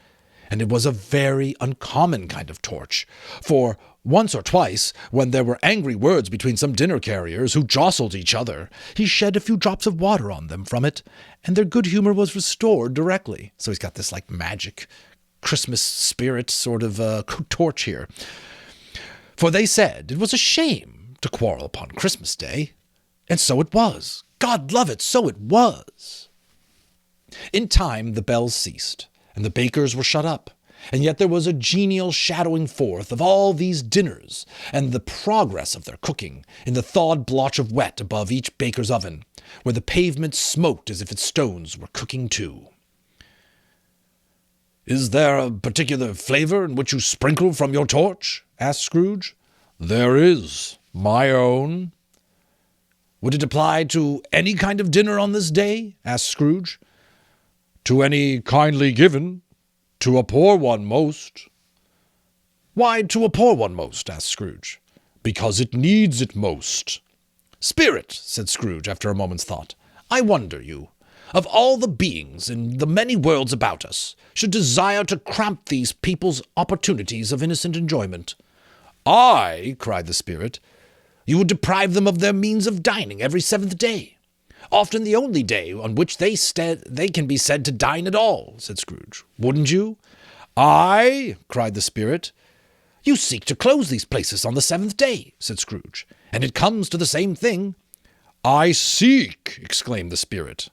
And it was a very uncommon kind of torch, for once or twice, when there were angry words between some dinner carriers who jostled each other, he shed a few drops of water on them from it, and their good humor was restored directly. So he's got this like magic Christmas spirit sort of torch here. For they said it was a shame to quarrel upon Christmas Day, and so it was. God love it, so it was. In time the bells ceased, and the bakers were shut up, and yet there was a genial shadowing forth of all these dinners, and the progress of their cooking, in the thawed blotch of wet above each baker's oven, where the pavement smoked as if its stones were cooking too. "Is there a particular flavor in which you sprinkle from your torch?" asked Scrooge. "There is, my own." "Would it apply to any kind of dinner on this day?" asked Scrooge. "To any kindly given. To a poor one most." "Why to a poor one most?" asked Scrooge. "Because it needs it most." "Spirit," said Scrooge after a moment's thought, "I wonder you, of all the beings in the many worlds about us, should desire to cramp these people's opportunities of innocent enjoyment." "I," cried the Spirit, "you would deprive them of their means of dining every 7th day. Often the only day on which they can be said to dine at all," said Scrooge. "Wouldn't you?" "I," cried the Spirit. "You seek to close these places on the 7th day," said Scrooge, "and it comes to the same thing." "I seek," exclaimed the Spirit.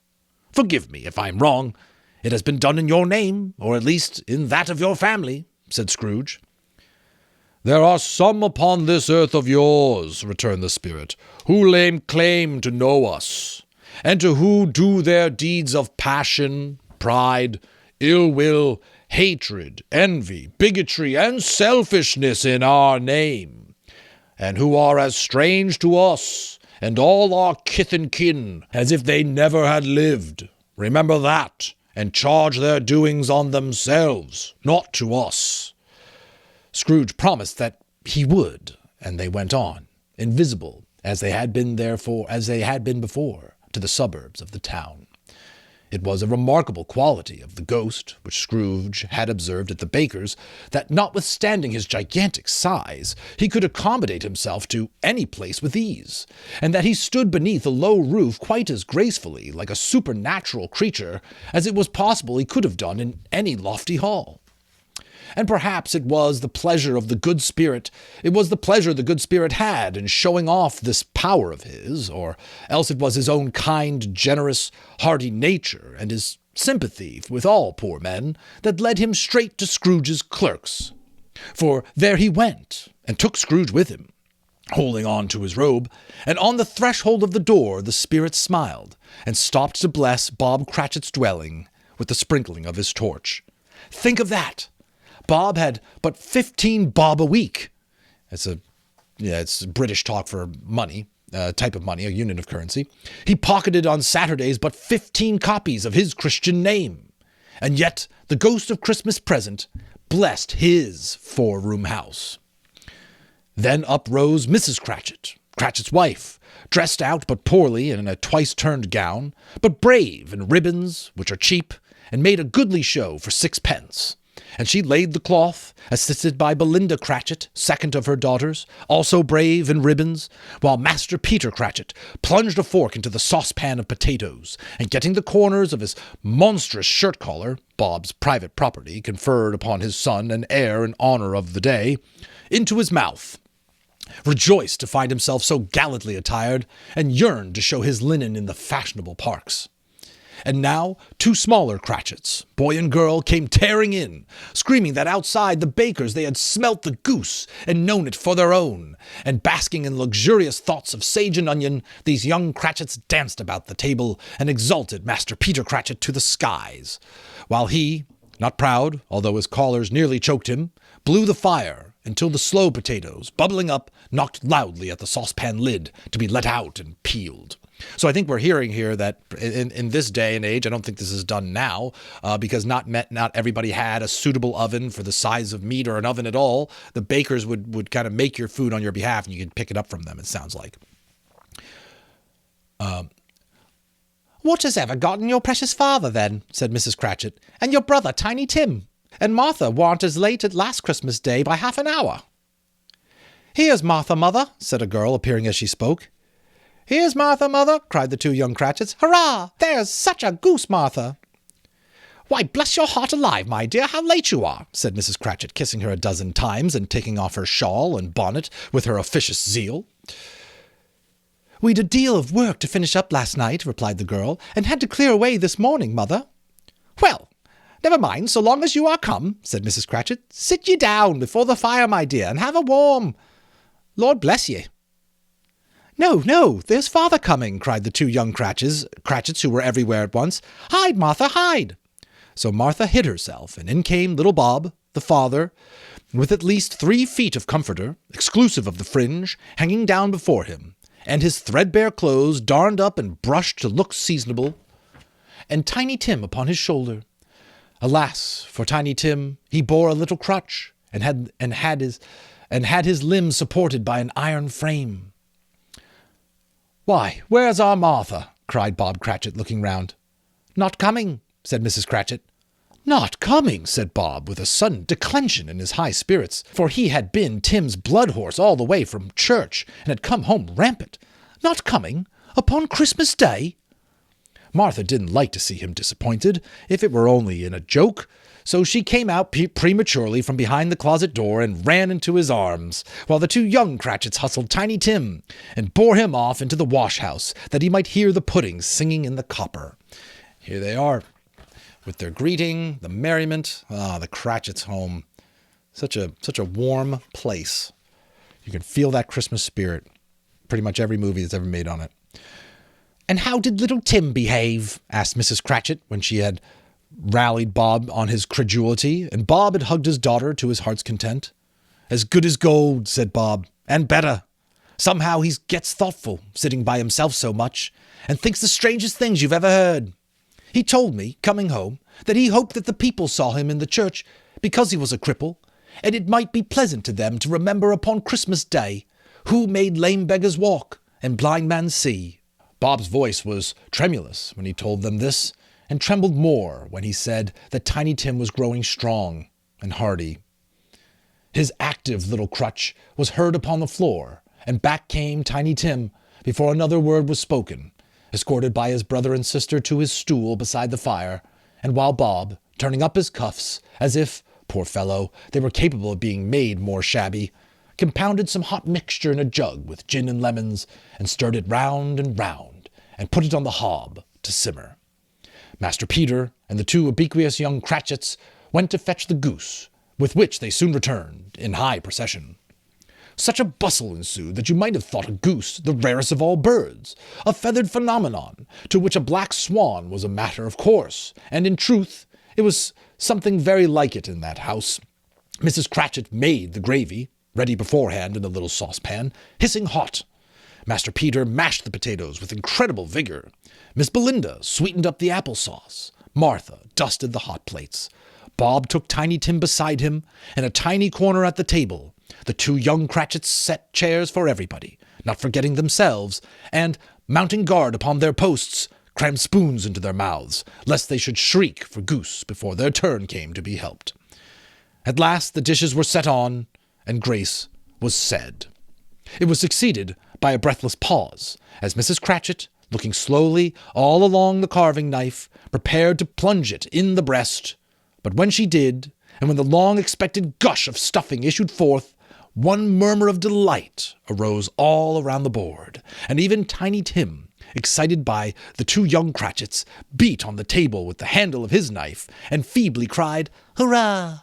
"Forgive me if I am wrong. It has been done in your name, or at least in that of your family," said Scrooge. "There are some upon this earth of yours," returned the Spirit, "who lay claim to know us, and to who do their deeds of passion, pride, ill will, hatred, envy, bigotry, and selfishness in our name, and who are as strange to us and all our kith and kin as if they never had lived. Remember that, and charge their doings on themselves, not to us." Scrooge promised that he would, and they went on, invisible as they had been before, to the suburbs of the town. It was a remarkable quality of the ghost, which Scrooge had observed at the baker's, that notwithstanding his gigantic size, he could accommodate himself to any place with ease, and that he stood beneath a low roof quite as gracefully, like a supernatural creature, as it was possible he could have done in any lofty hall. And perhaps it was the pleasure the good Spirit had in showing off this power of his, or else it was his own kind, generous, hearty nature, and his sympathy with all poor men, that led him straight to Scrooge's clerks. For there he went, and took Scrooge with him, holding on to his robe, and on the threshold of the door the Spirit smiled, and stopped to bless Bob Cratchit's dwelling with the sprinkling of his torch. Think of that! Bob had but 15 bob a week. It's British talk for money, type of money, a unit of currency. He pocketed on Saturdays but 15 copies of his Christian name. And yet the ghost of Christmas present blessed his 4-room house. Then up rose Mrs. Cratchit, Cratchit's wife, dressed out but poorly in a twice-turned gown, but brave in ribbons, which are cheap, and made a goodly show for 6 pence. And she laid the cloth, assisted by Belinda Cratchit, second of her daughters, also brave in ribbons, while Master Peter Cratchit plunged a fork into the saucepan of potatoes, and getting the corners of his monstrous shirt-collar, Bob's private property conferred upon his son and heir in honor of the day, into his mouth, rejoiced to find himself so gallantly attired, and yearned to show his linen in the fashionable parks. And now 2 smaller Cratchits, boy and girl, came tearing in, screaming that outside the baker's they had smelt the goose and known it for their own, and basking in luxurious thoughts of sage and onion, these young Cratchits danced about the table and exalted Master Peter Cratchit to the skies, while he, not proud, although his callers nearly choked him, blew the fire until the slow potatoes, bubbling up, knocked loudly at the saucepan lid to be let out and peeled. So I think we're hearing here that in this day and age, I don't think this is done now, because not everybody had a suitable oven for the size of meat or an oven at all. The bakers would kind of make your food on your behalf, and you could pick it up from them, it sounds like. "What has ever gotten your precious father, then?" said Mrs. Cratchit, "and your brother, Tiny Tim? and Martha warn't as late at last Christmas Day by half an hour." "Here's Martha, mother," said a girl, appearing as she spoke. "Here's Martha, mother," cried the 2 young Cratchits. "Hurrah! There's such a goose, Martha." "Why, bless your heart alive, my dear, how late you are," said Mrs. Cratchit, kissing her a dozen times and taking off her shawl and bonnet with her officious zeal. "We'd a deal of work to finish up last night," replied the girl, "and had to clear away this morning, mother." "Well, never mind, so long as you are come," said Mrs. Cratchit. "Sit ye down before the fire, my dear, and have a warm. Lord bless ye." "No, no, there's father coming," cried the 2 young Cratchits who were everywhere at once. "Hide, Martha, hide." So Martha hid herself, and in came little Bob, the father, with at least 3 feet of comforter, exclusive of the fringe, hanging down before him, and his threadbare clothes darned up and brushed to look seasonable, and Tiny Tim upon his shoulder. Alas, for Tiny Tim, he bore a little crutch, and had his limbs supported by an iron frame. "Why, where's our Martha?" cried Bob Cratchit, looking round. "Not coming," said Mrs. Cratchit. "Not coming," said Bob, with a sudden declension in his high spirits, for he had been Tim's blood horse all the way from church, and had come home rampant. "Not coming? Upon Christmas Day?" Martha didn't like to see him disappointed, if it were only in a joke, so she came out prematurely from behind the closet door and ran into his arms, while the 2 young Cratchits hustled Tiny Tim and bore him off into the wash-house, that he might hear the pudding singing in the copper. Here they are, with their greeting, the merriment. The Cratchits' home. Such a warm place. You can feel that Christmas spirit. Pretty much every movie that's ever made on it. "And how did little Tim behave?" asked Mrs. Cratchit, when she had rallied Bob on his credulity, and Bob had hugged his daughter to his heart's content. "As good as gold," said Bob, "and better. Somehow he gets thoughtful, sitting by himself so much, and thinks the strangest things you've ever heard. He told me, coming home, that he hoped that the people saw him in the church because he was a cripple, and it might be pleasant to them to remember upon Christmas Day who made lame beggars walk and blind men see." Bob's voice was tremulous when he told them this, and trembled more when he said that Tiny Tim was growing strong and hardy. His active little crutch was heard upon the floor, and back came Tiny Tim before another word was spoken, escorted by his brother and sister to his stool beside the fire, and while Bob, turning up his cuffs, as if, poor fellow, they were capable of being made more shabby, compounded some hot mixture in a jug with gin and lemons, and stirred it round, and put it on the hob to simmer. Master Peter and the 2 ubiquitous young Cratchits went to fetch the goose, with which they soon returned, in high procession. Such a bustle ensued that you might have thought a goose the rarest of all birds, a feathered phenomenon, to which a black swan was a matter of course, and in truth it was something very like it in that house. Mrs. Cratchit made the gravy, ready beforehand in a little saucepan, hissing hot. Master Peter mashed the potatoes with incredible vigor. Miss Belinda sweetened up the applesauce. Martha dusted the hot plates. Bob took Tiny Tim beside him, in a tiny corner at the table. The 2 young Cratchits set chairs for everybody, not forgetting themselves, and, mounting guard upon their posts, crammed spoons into their mouths, lest they should shriek for goose before their turn came to be helped. At last the dishes were set on, and grace was said. It was succeeded by a breathless pause, as Mrs. Cratchit, looking slowly all along the carving knife, prepared to plunge it in the breast. But when she did, and when the long-expected gush of stuffing issued forth, one murmur of delight arose all around the board, and even Tiny Tim, excited by the 2 young Cratchits, beat on the table with the handle of his knife, and feebly cried, "Hurrah!"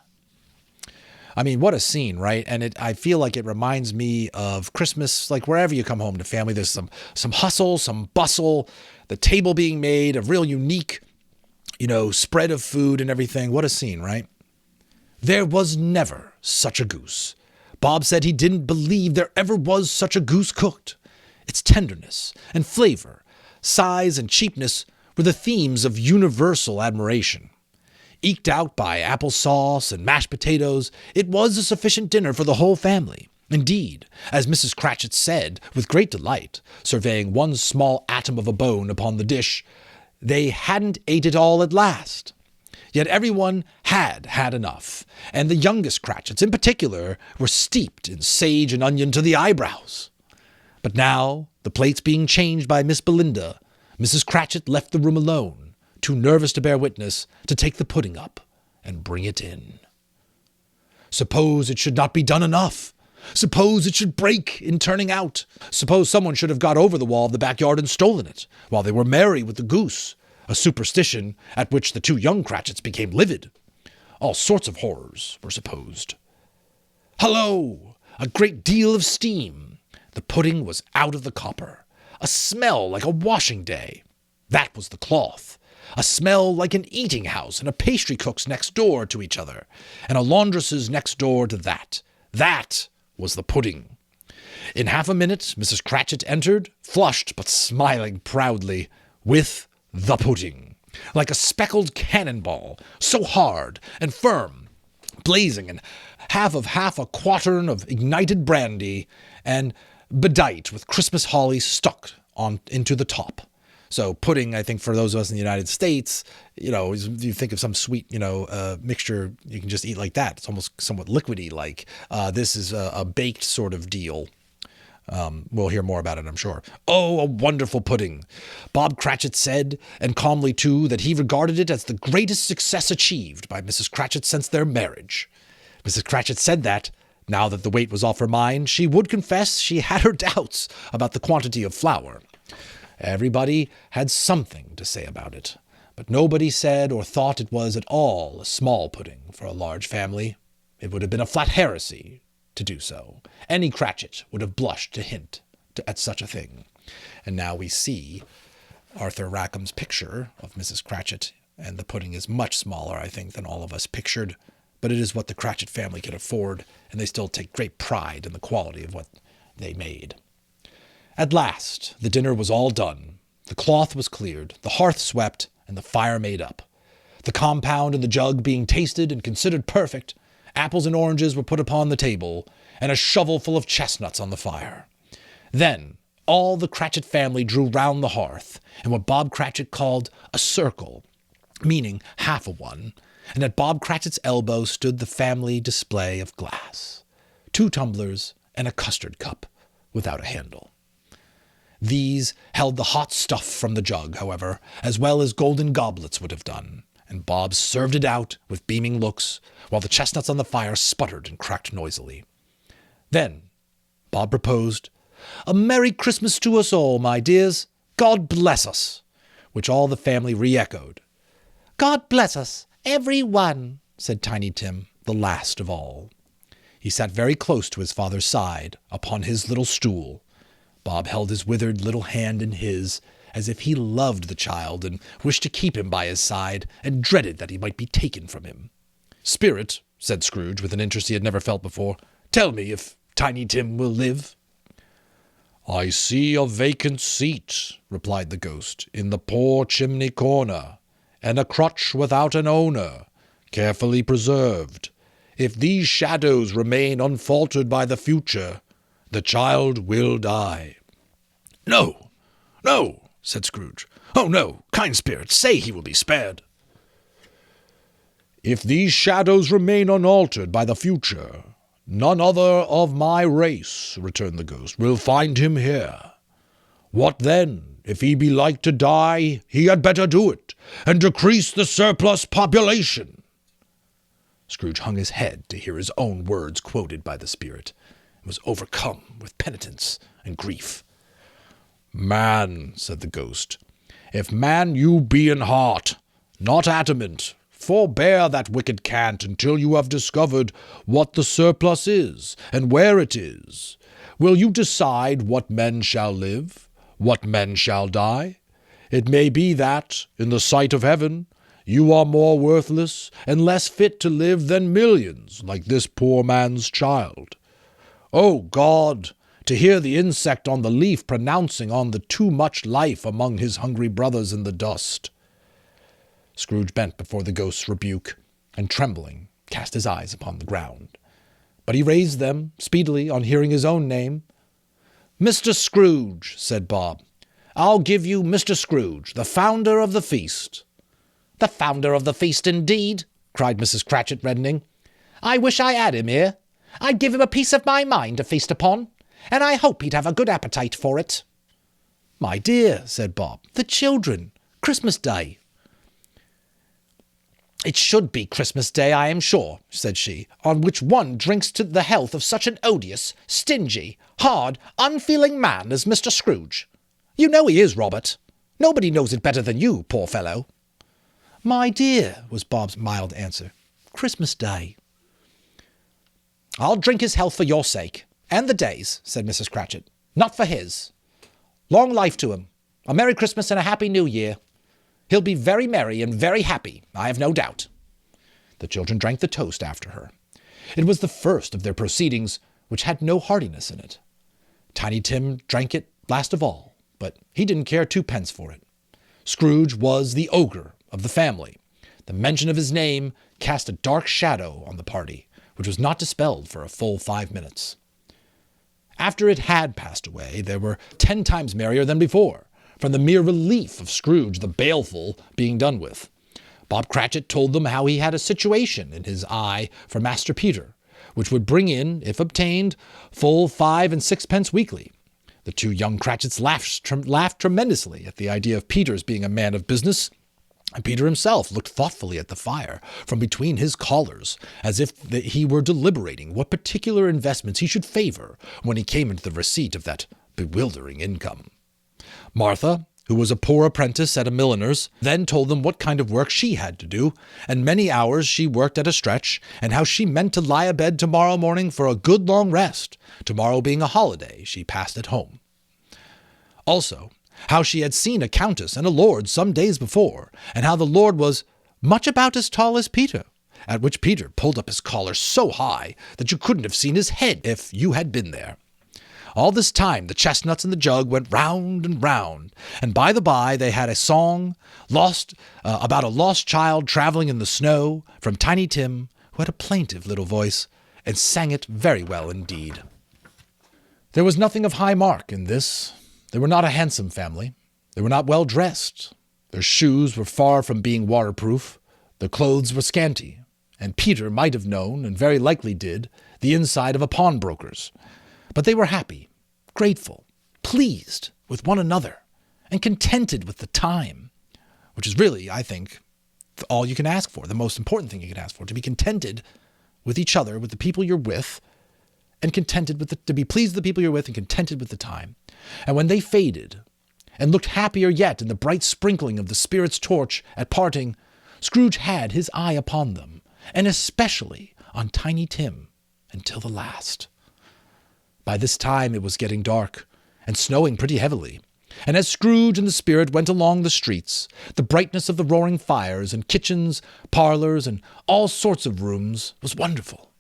I mean, what a scene, right? And I feel like it reminds me of Christmas, like wherever you come home to family, there's some hustle, some bustle, the table being made, a real unique, spread of food and everything. What a scene, right? There was never such a goose. Bob said he didn't believe there ever was such a goose cooked. Its tenderness and flavor, size and cheapness were the themes of universal admiration. Eked out by applesauce and mashed potatoes, it was a sufficient dinner for the whole family. Indeed, as Mrs. Cratchit said, with great delight, surveying one small atom of a bone upon the dish, they hadn't ate it all at last. Yet everyone had had enough, and the youngest Cratchits in particular were steeped in sage and onion to the eyebrows. But now, the plates being changed by Miss Belinda, Mrs. Cratchit left the room alone, too nervous to bear witness, to take the pudding up and bring it in. Suppose it should not be done enough. Suppose it should break in turning out. Suppose someone should have got over the wall of the backyard and stolen it, while they were merry with the goose, a superstition at which the two young Cratchits became livid. All sorts of horrors were supposed. Hullo! A great deal of steam. The pudding was out of the copper. A smell like a washing day. That was the cloth. A smell like an eating house and a pastry cook's next door to each other, and a laundress's next door to that. That was the pudding. In half a minute, Mrs. Cratchit entered, flushed but smiling proudly, with the pudding, like a speckled cannonball, so hard and firm, blazing, and half a quartern of ignited brandy, and bedight with Christmas holly stuck on into the top. So pudding, I think, for those of us in the United States, you think of some sweet, mixture you can just eat like that. It's almost somewhat liquidy like. This is a baked sort of deal. We'll hear more about it, I'm sure. Oh, a wonderful pudding. Bob Cratchit said, and calmly too, that he regarded it as the greatest success achieved by Mrs. Cratchit since their marriage. Mrs. Cratchit said that, now that the weight was off her mind, she would confess she had her doubts about the quantity of flour. Everybody had something to say about it, but nobody said or thought it was at all a small pudding for a large family. It would have been a flat heresy to do so. Any Cratchit would have blushed to hint at such a thing. And now we see Arthur Rackham's picture of Mrs. Cratchit, and the pudding is much smaller, I think, than all of us pictured, but it is what the Cratchit family can afford, and they still take great pride in the quality of what they made. At last, the dinner was all done. The cloth was cleared, the hearth swept, and the fire made up. The compound in the jug being tasted and considered perfect, apples and oranges were put upon the table, and a shovel full of chestnuts on the fire. Then all the Cratchit family drew round the hearth, in what Bob Cratchit called a circle, meaning half a one, and at Bob Cratchit's elbow stood the family display of glass, 2 tumblers and a custard cup without a handle. These held the hot stuff from the jug, however, as well as golden goblets would have done, and Bob served it out with beaming looks, while the chestnuts on the fire sputtered and cracked noisily. Then Bob proposed, "A Merry Christmas to us all, my dears. God bless us," which all the family re-echoed. "God bless us, every one," said Tiny Tim, the last of all. He sat very close to his father's side, upon his little stool. Bob held his withered little hand in his, as if he loved the child and wished to keep him by his side, and dreaded that he might be taken from him. "Spirit," said Scrooge, with an interest he had never felt before, "tell me if Tiny Tim will live." "I see a vacant seat," replied the ghost, "in the poor chimney corner, and a crutch without an owner, carefully preserved. If these shadows remain unfaltered by the future, the child will die." "No, no," said Scrooge. "Oh, no, kind spirit, say he will be spared." "If these shadows remain unaltered by the future, none other of my race," returned the ghost, "will find him here. What then? If he be like to die, he had better do it, and decrease the surplus population." Scrooge hung his head to hear his own words quoted by the spirit, and was overcome with penitence and grief. "Man," said the ghost, "if man you be in heart, not adamant, forbear that wicked cant until you have discovered what the surplus is, and where it is. Will you decide what men shall live, what men shall die? It may be that, in the sight of heaven, you are more worthless and less fit to live than millions, like this poor man's child. O God, to hear the insect on the leaf pronouncing on the too much life among his hungry brothers in the dust." Scrooge bent before the ghost's rebuke, and trembling cast his eyes upon the ground. But he raised them speedily on hearing his own name. "Mr. Scrooge," said Bob, "I'll give you Mr. Scrooge, the founder of the feast." "The founder of the feast, indeed!" cried Mrs. Cratchit, reddening. "I wish I had him here. I'd give him a piece of my mind to feast upon, and I hope he'd have a good appetite for it." "My dear," said Bob, "the children! Christmas Day!" "It should be Christmas Day, I am sure," said she, "on which one drinks to the health of such an odious, stingy, hard, unfeeling man as Mr. Scrooge. You know he is, Robert. Nobody knows it better than you, poor fellow." "My dear," was Bob's mild answer, "Christmas Day." "I'll drink his health for your sake, and the day's," said Mrs. Cratchit. "Not for his. Long life to him. A Merry Christmas and a Happy New Year. He'll be very merry and very happy, I have no doubt." The children drank the toast after her. It was the first of their proceedings which had no heartiness in it. Tiny Tim drank it last of all, but he didn't care twopence for it. Scrooge was the ogre of the family. The mention of his name cast a dark shadow on the party, which was not dispelled for a full 5 minutes. After it had passed away, they were 10 times merrier than before, from the mere relief of Scrooge the baleful being done with. Bob Cratchit told them how he had a situation in his eye for Master Peter, which would bring in, if obtained, full 5 and 6 pence weekly. The 2 young Cratchits laughed tremendously at the idea of Peter's being a man of business, and Peter himself looked thoughtfully at the fire from between his collars, as if he were deliberating what particular investments he should favor when he came into the receipt of that bewildering income. Martha, who was a poor apprentice at a milliner's, then told them what kind of work she had to do, and many hours she worked at a stretch, and how she meant to lie abed tomorrow morning for a good long rest, tomorrow being a holiday she passed at home. Also, how she had seen a countess and a lord some days before, and how the lord was much about as tall as Peter, at which Peter pulled up his collar so high that you couldn't have seen his head if you had been there. All this time the chestnuts in the jug went round and round, and by the by they had a song about a lost child traveling in the snow from Tiny Tim, who had a plaintive little voice, and sang it very well indeed. There was nothing of high mark in this. They were not a handsome family. They were not well dressed. Their shoes were far from being waterproof. Their clothes were scanty, and Peter might have known, and very likely did, the inside of a pawnbroker's. But they were happy, grateful, pleased with one another, and contented with the time, which is really, I think, all you can ask for, the most important thing you can ask for, to be contented with each other, with the people you're with, and contented with to be pleased with the people you're with and contented with the time. And when they faded, and looked happier yet in the bright sprinkling of the spirit's torch at parting, Scrooge had his eye upon them, and especially on Tiny Tim, until the last. By this time it was getting dark, and snowing pretty heavily, and as Scrooge and the spirit went along the streets, the brightness of the roaring fires and kitchens, parlors, and all sorts of rooms was wonderful.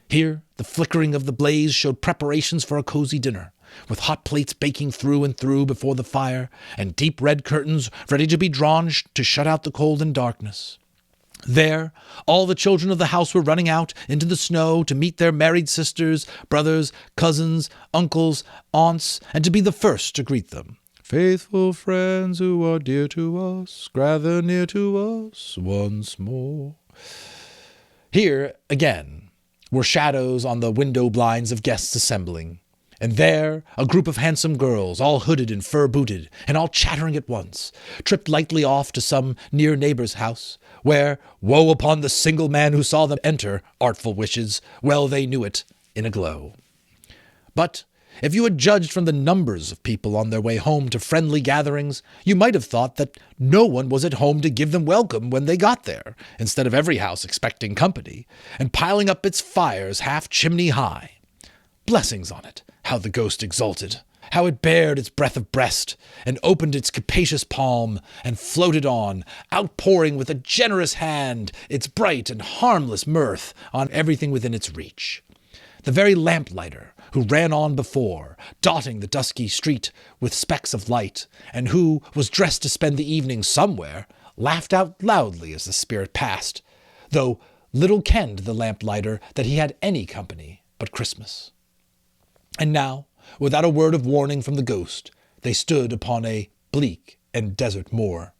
Here the flickering of the blaze showed preparations for a cozy dinner, with hot plates baking through and through before the fire, and deep red curtains ready to be drawn to shut out the cold and darkness. There, all the children of the house were running out into the snow to meet their married sisters, brothers, cousins, uncles, aunts, and to be the first to greet them. "Faithful friends who are dear to us, gather near to us once more." Here, again, were shadows on the window blinds of guests assembling, and there a group of handsome girls, all hooded and fur-booted, and all chattering at once, tripped lightly off to some near neighbor's house, where, woe upon the single man who saw them enter, artful wishes, well they knew it, in a glow. But if you had judged from the numbers of people on their way home to friendly gatherings, you might have thought that no one was at home to give them welcome when they got there, instead of every house expecting company, and piling up its fires half chimney high. Blessings on it, how the ghost exulted! How it bared its breadth of breast, and opened its capacious palm, and floated on, outpouring with a generous hand its bright and harmless mirth on everything within its reach. The very lamplighter, who ran on before, dotting the dusky street with specks of light, and who was dressed to spend the evening somewhere, laughed out loudly as the spirit passed, though little kenned the lamplighter that he had any company but Christmas. And now, without a word of warning from the ghost, they stood upon a bleak and desert moor,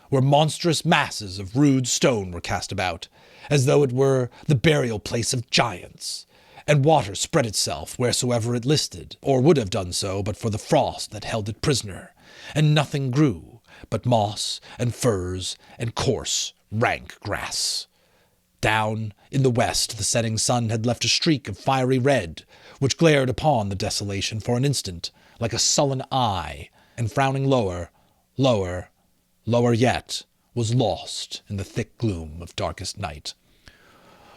where monstrous masses of rude stone were cast about, as though it were the burial place of giants, and water spread itself wheresoever it listed, or would have done so but for the frost that held it prisoner, and nothing grew but moss and furze and coarse, rank grass. Down in the west the setting sun had left a streak of fiery red, which glared upon the desolation for an instant, like a sullen eye, and frowning lower, lower, lower yet, was lost in the thick gloom of darkest night.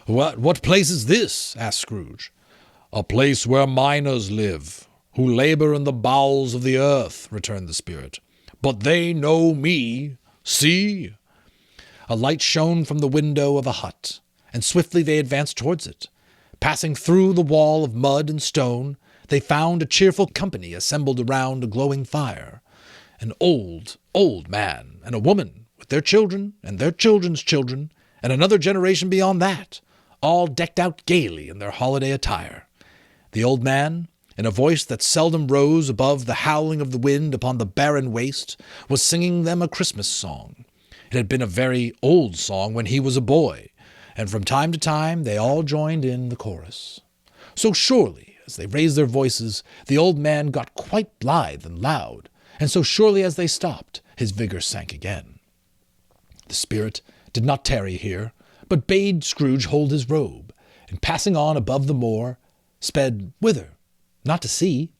What place is this?" asked Scrooge. "A place where miners live, who labor in the bowels of the earth," returned the spirit. "But they know me. See!" A light shone from the window of a hut, and swiftly they advanced towards it. Passing through the wall of mud and stone, they found a cheerful company assembled around a glowing fire. An old, old man and a woman, with their children and their children's children, and another generation beyond that, all decked out gaily in their holiday attire. The old man, in a voice that seldom rose above the howling of the wind upon the barren waste, was singing them a Christmas song. It had been a very old song when he was a boy, and from time to time they all joined in the chorus. So surely, as they raised their voices, the old man got quite blithe and loud, and so surely as they stopped, his vigor sank again. The spirit did not tarry here, but bade Scrooge hold his robe, and passing on above the moor, sped whither? Not to sea.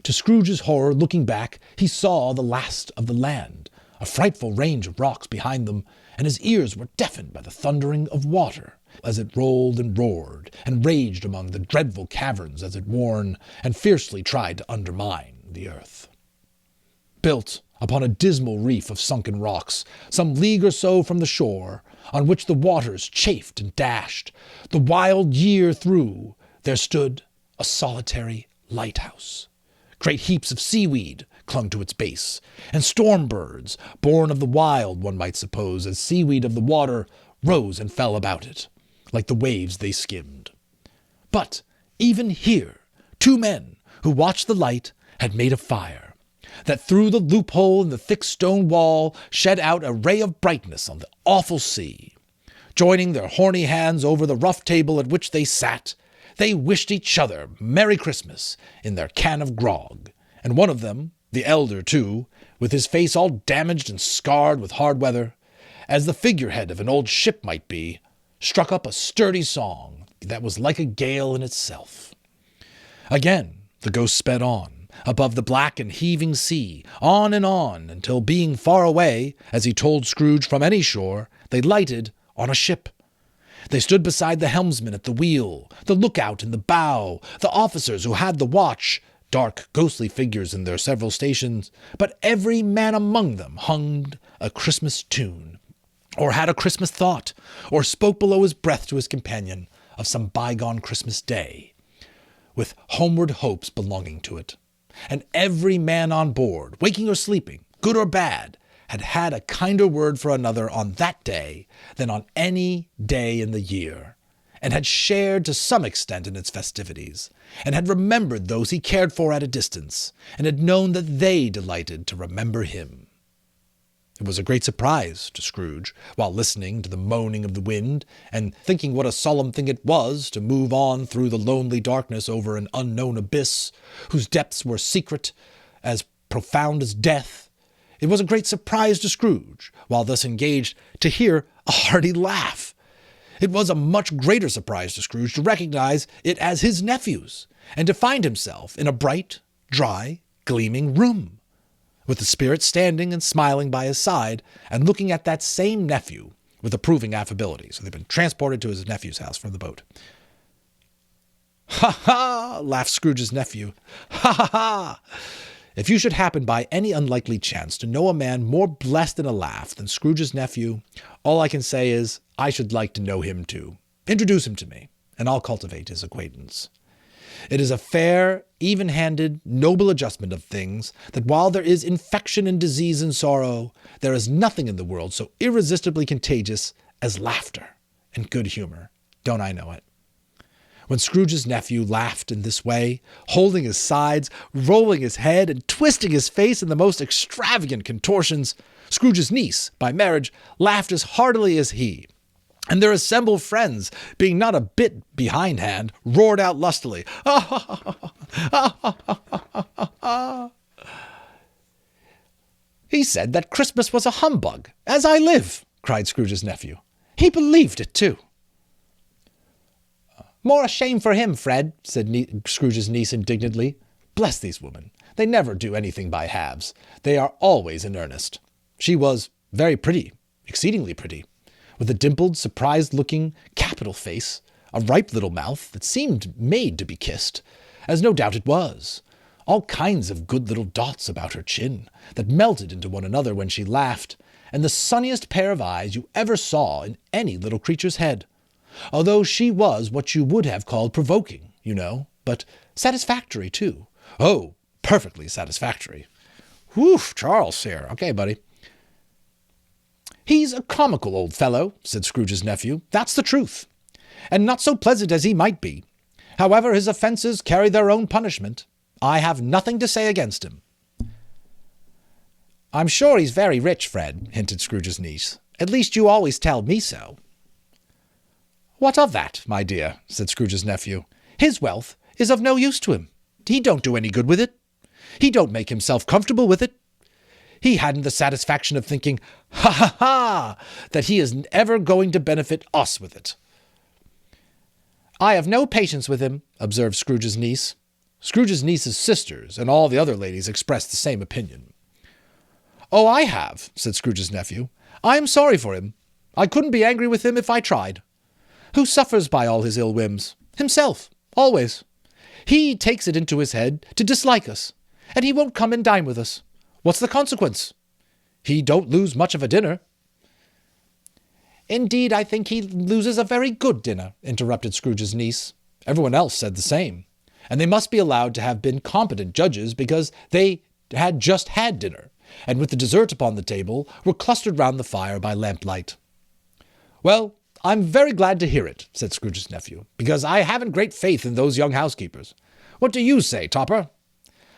To Scrooge's horror, looking back, he saw the last of the land, a frightful range of rocks behind them, and his ears were deafened by the thundering of water, as it rolled and roared, and raged among the dreadful caverns as it warned and fiercely tried to undermine the earth. Built upon a dismal reef of sunken rocks, some league or so from the shore, on which the waters chafed and dashed, the wild year through, there stood a solitary lighthouse. Great heaps of seaweed clung to its base, and storm birds, born of the wild, one might suppose, as seaweed of the water, rose and fell about it, like the waves they skimmed. But even here, two men who watched the light had made a fire, that through the loophole in the thick stone wall shed out a ray of brightness on the awful sea. Joining their horny hands over the rough table at which they sat, they wished each other Merry Christmas in their can of grog, and one of them, the elder too, with his face all damaged and scarred with hard weather, as the figurehead of an old ship might be, struck up a sturdy song that was like a gale in itself. Again the ghost sped on, above the black and heaving sea, on, until being far away, as he told Scrooge from any shore, they lighted on a ship. They stood beside the helmsman at the wheel, the lookout in the bow, the officers who had the watch, dark, ghostly figures in their several stations, but every man among them hummed a Christmas tune, or had a Christmas thought, or spoke below his breath to his companion of some bygone Christmas day, with homeward hopes belonging to it. And every man on board, waking or sleeping, good or bad, had had a kinder word for another on that day than on any day in the year, and had shared to some extent in its festivities, and had remembered those he cared for at a distance, and had known that they delighted to remember him. It was a great surprise to Scrooge, while listening to the moaning of the wind, and thinking what a solemn thing it was to move on through the lonely darkness over an unknown abyss, whose depths were secret, as profound as death. It was a great surprise to Scrooge, while thus engaged, to hear a hearty laugh. It was a much greater surprise to Scrooge to recognize it as his nephew's, and to find himself in a bright, dry, gleaming room, with the spirit standing and smiling by his side, and looking at that same nephew with approving affability. So they've been transported to his nephew's house from the boat. "Ha ha!" laughed Scrooge's nephew. "Ha ha ha! If you should happen by any unlikely chance to know a man more blessed in a laugh than Scrooge's nephew, all I can say is, I should like to know him too. Introduce him to me, and I'll cultivate his acquaintance. It is a fair, even-handed, noble adjustment of things that while there is infection and disease and sorrow, there is nothing in the world so irresistibly contagious as laughter and good humor. Don't I know it? When Scrooge's nephew laughed in this way, holding his sides, rolling his head, and twisting his face in the most extravagant contortions, Scrooge's niece, by marriage, laughed as heartily as he. And their assembled friends, being not a bit behindhand, roared out lustily, "Ha ha ha ha ha ha ha ha!" "He said that Christmas was a humbug, as I live," cried Scrooge's nephew. "He believed it, too." "More a shame for him, Fred," said Scrooge's niece indignantly. "Bless these women. They never do anything by halves. They are always in earnest." She was very pretty, exceedingly pretty, with a dimpled, surprised-looking, capital face, a ripe little mouth that seemed made to be kissed, as no doubt it was, all kinds of good little dots about her chin that melted into one another when she laughed, and the sunniest pair of eyes you ever saw in any little creature's head, although she was what you would have called provoking, you know, but satisfactory, too. Oh, perfectly satisfactory. Whew, Charles here. Okay, buddy. "He's a comical old fellow," said Scrooge's nephew. "That's the truth. And not so pleasant as he might be. However, his offences carry their own punishment. I have nothing to say against him." "I'm sure he's very rich, Fred," hinted Scrooge's niece. "At least you always tell me so." "What of that, my dear?" said Scrooge's nephew. "His wealth is of no use to him. He don't do any good with it. He don't make himself comfortable with it. He hadn't the satisfaction of thinking, ha ha ha, that he is ever going to benefit us with it." "I have no patience with him," observed Scrooge's niece. Scrooge's niece's sisters and all the other ladies expressed the same opinion. "Oh, I have," said Scrooge's nephew. "I am sorry for him. I couldn't be angry with him if I tried. Who suffers by all his ill whims? Himself, always. He takes it into his head to dislike us, and he won't come and dine with us. What's the consequence? He don't lose much of a dinner." "Indeed, I think he loses a very good dinner," interrupted Scrooge's niece. Everyone else said the same, and they must be allowed to have been competent judges because they had just had dinner, and with the dessert upon the table, were clustered round the fire by lamplight. "Well, I'm very glad to hear it," said Scrooge's nephew, "because I haven't great faith in those young housekeepers. What do you say, Topper?"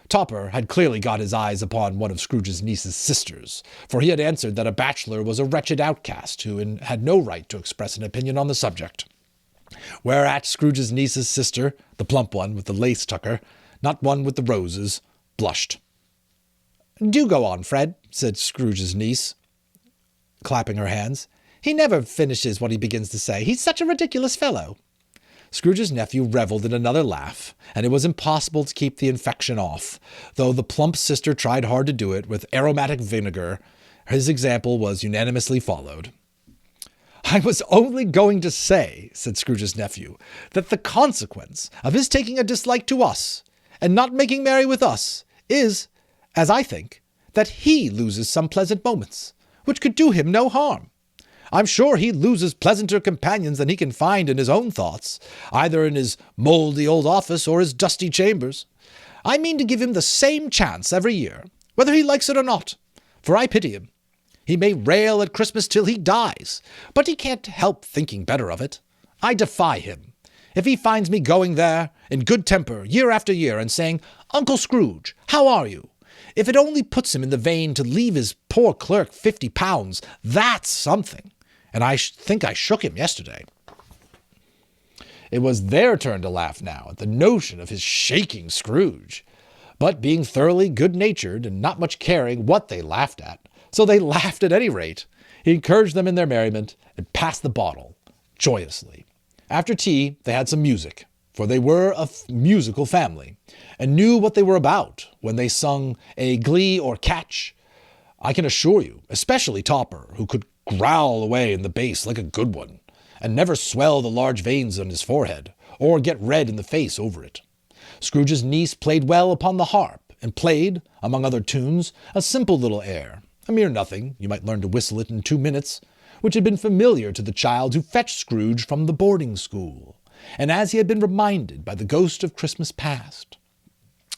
Topper had clearly got his eyes upon one of Scrooge's niece's sisters, for he had answered that a bachelor was a wretched outcast who had no right to express an opinion on the subject. Whereat Scrooge's niece's sister, the plump one with the lace tucker, not one with the roses, blushed. "Do go on, Fred," said Scrooge's niece, clapping her hands. "He never finishes what he begins to say. He's such a ridiculous fellow." Scrooge's nephew revelled in another laugh, and it was impossible to keep the infection off, though the plump sister tried hard to do it with aromatic vinegar. His example was unanimously followed. "I was only going to say," said Scrooge's nephew, "that the consequence of his taking a dislike to us, and not making merry with us, is, as I think, that he loses some pleasant moments, which could do him no harm. I'm sure he loses pleasanter companions than he can find in his own thoughts, either in his mouldy old office or his dusty chambers. I mean to give him the same chance every year, whether he likes it or not, for I pity him. He may rail at Christmas till he dies, but he can't help thinking better of it. I defy him. If he finds me going there, in good temper, year after year, and saying, 'Uncle Scrooge, how are you?' If it only puts him in the vein to leave his poor clerk £50, that's something. And I think I shook him yesterday." It was their turn to laugh now at the notion of his shaking Scrooge. But being thoroughly good-natured and not much caring what they laughed at, so they laughed at any rate, he encouraged them in their merriment and passed the bottle joyously. After tea they had some music, for they were a musical family, and knew what they were about when they sung a glee or catch. I can assure you, especially Topper, who could growl away in the bass like a good one, and never swell the large veins on his forehead, or get red in the face over it. Scrooge's niece played well upon the harp, and played, among other tunes, a simple little air, a mere nothing, you might learn to whistle it in 2 minutes, which had been familiar to the child who fetched Scrooge from the boarding-school, and as he had been reminded by the ghost of Christmas past.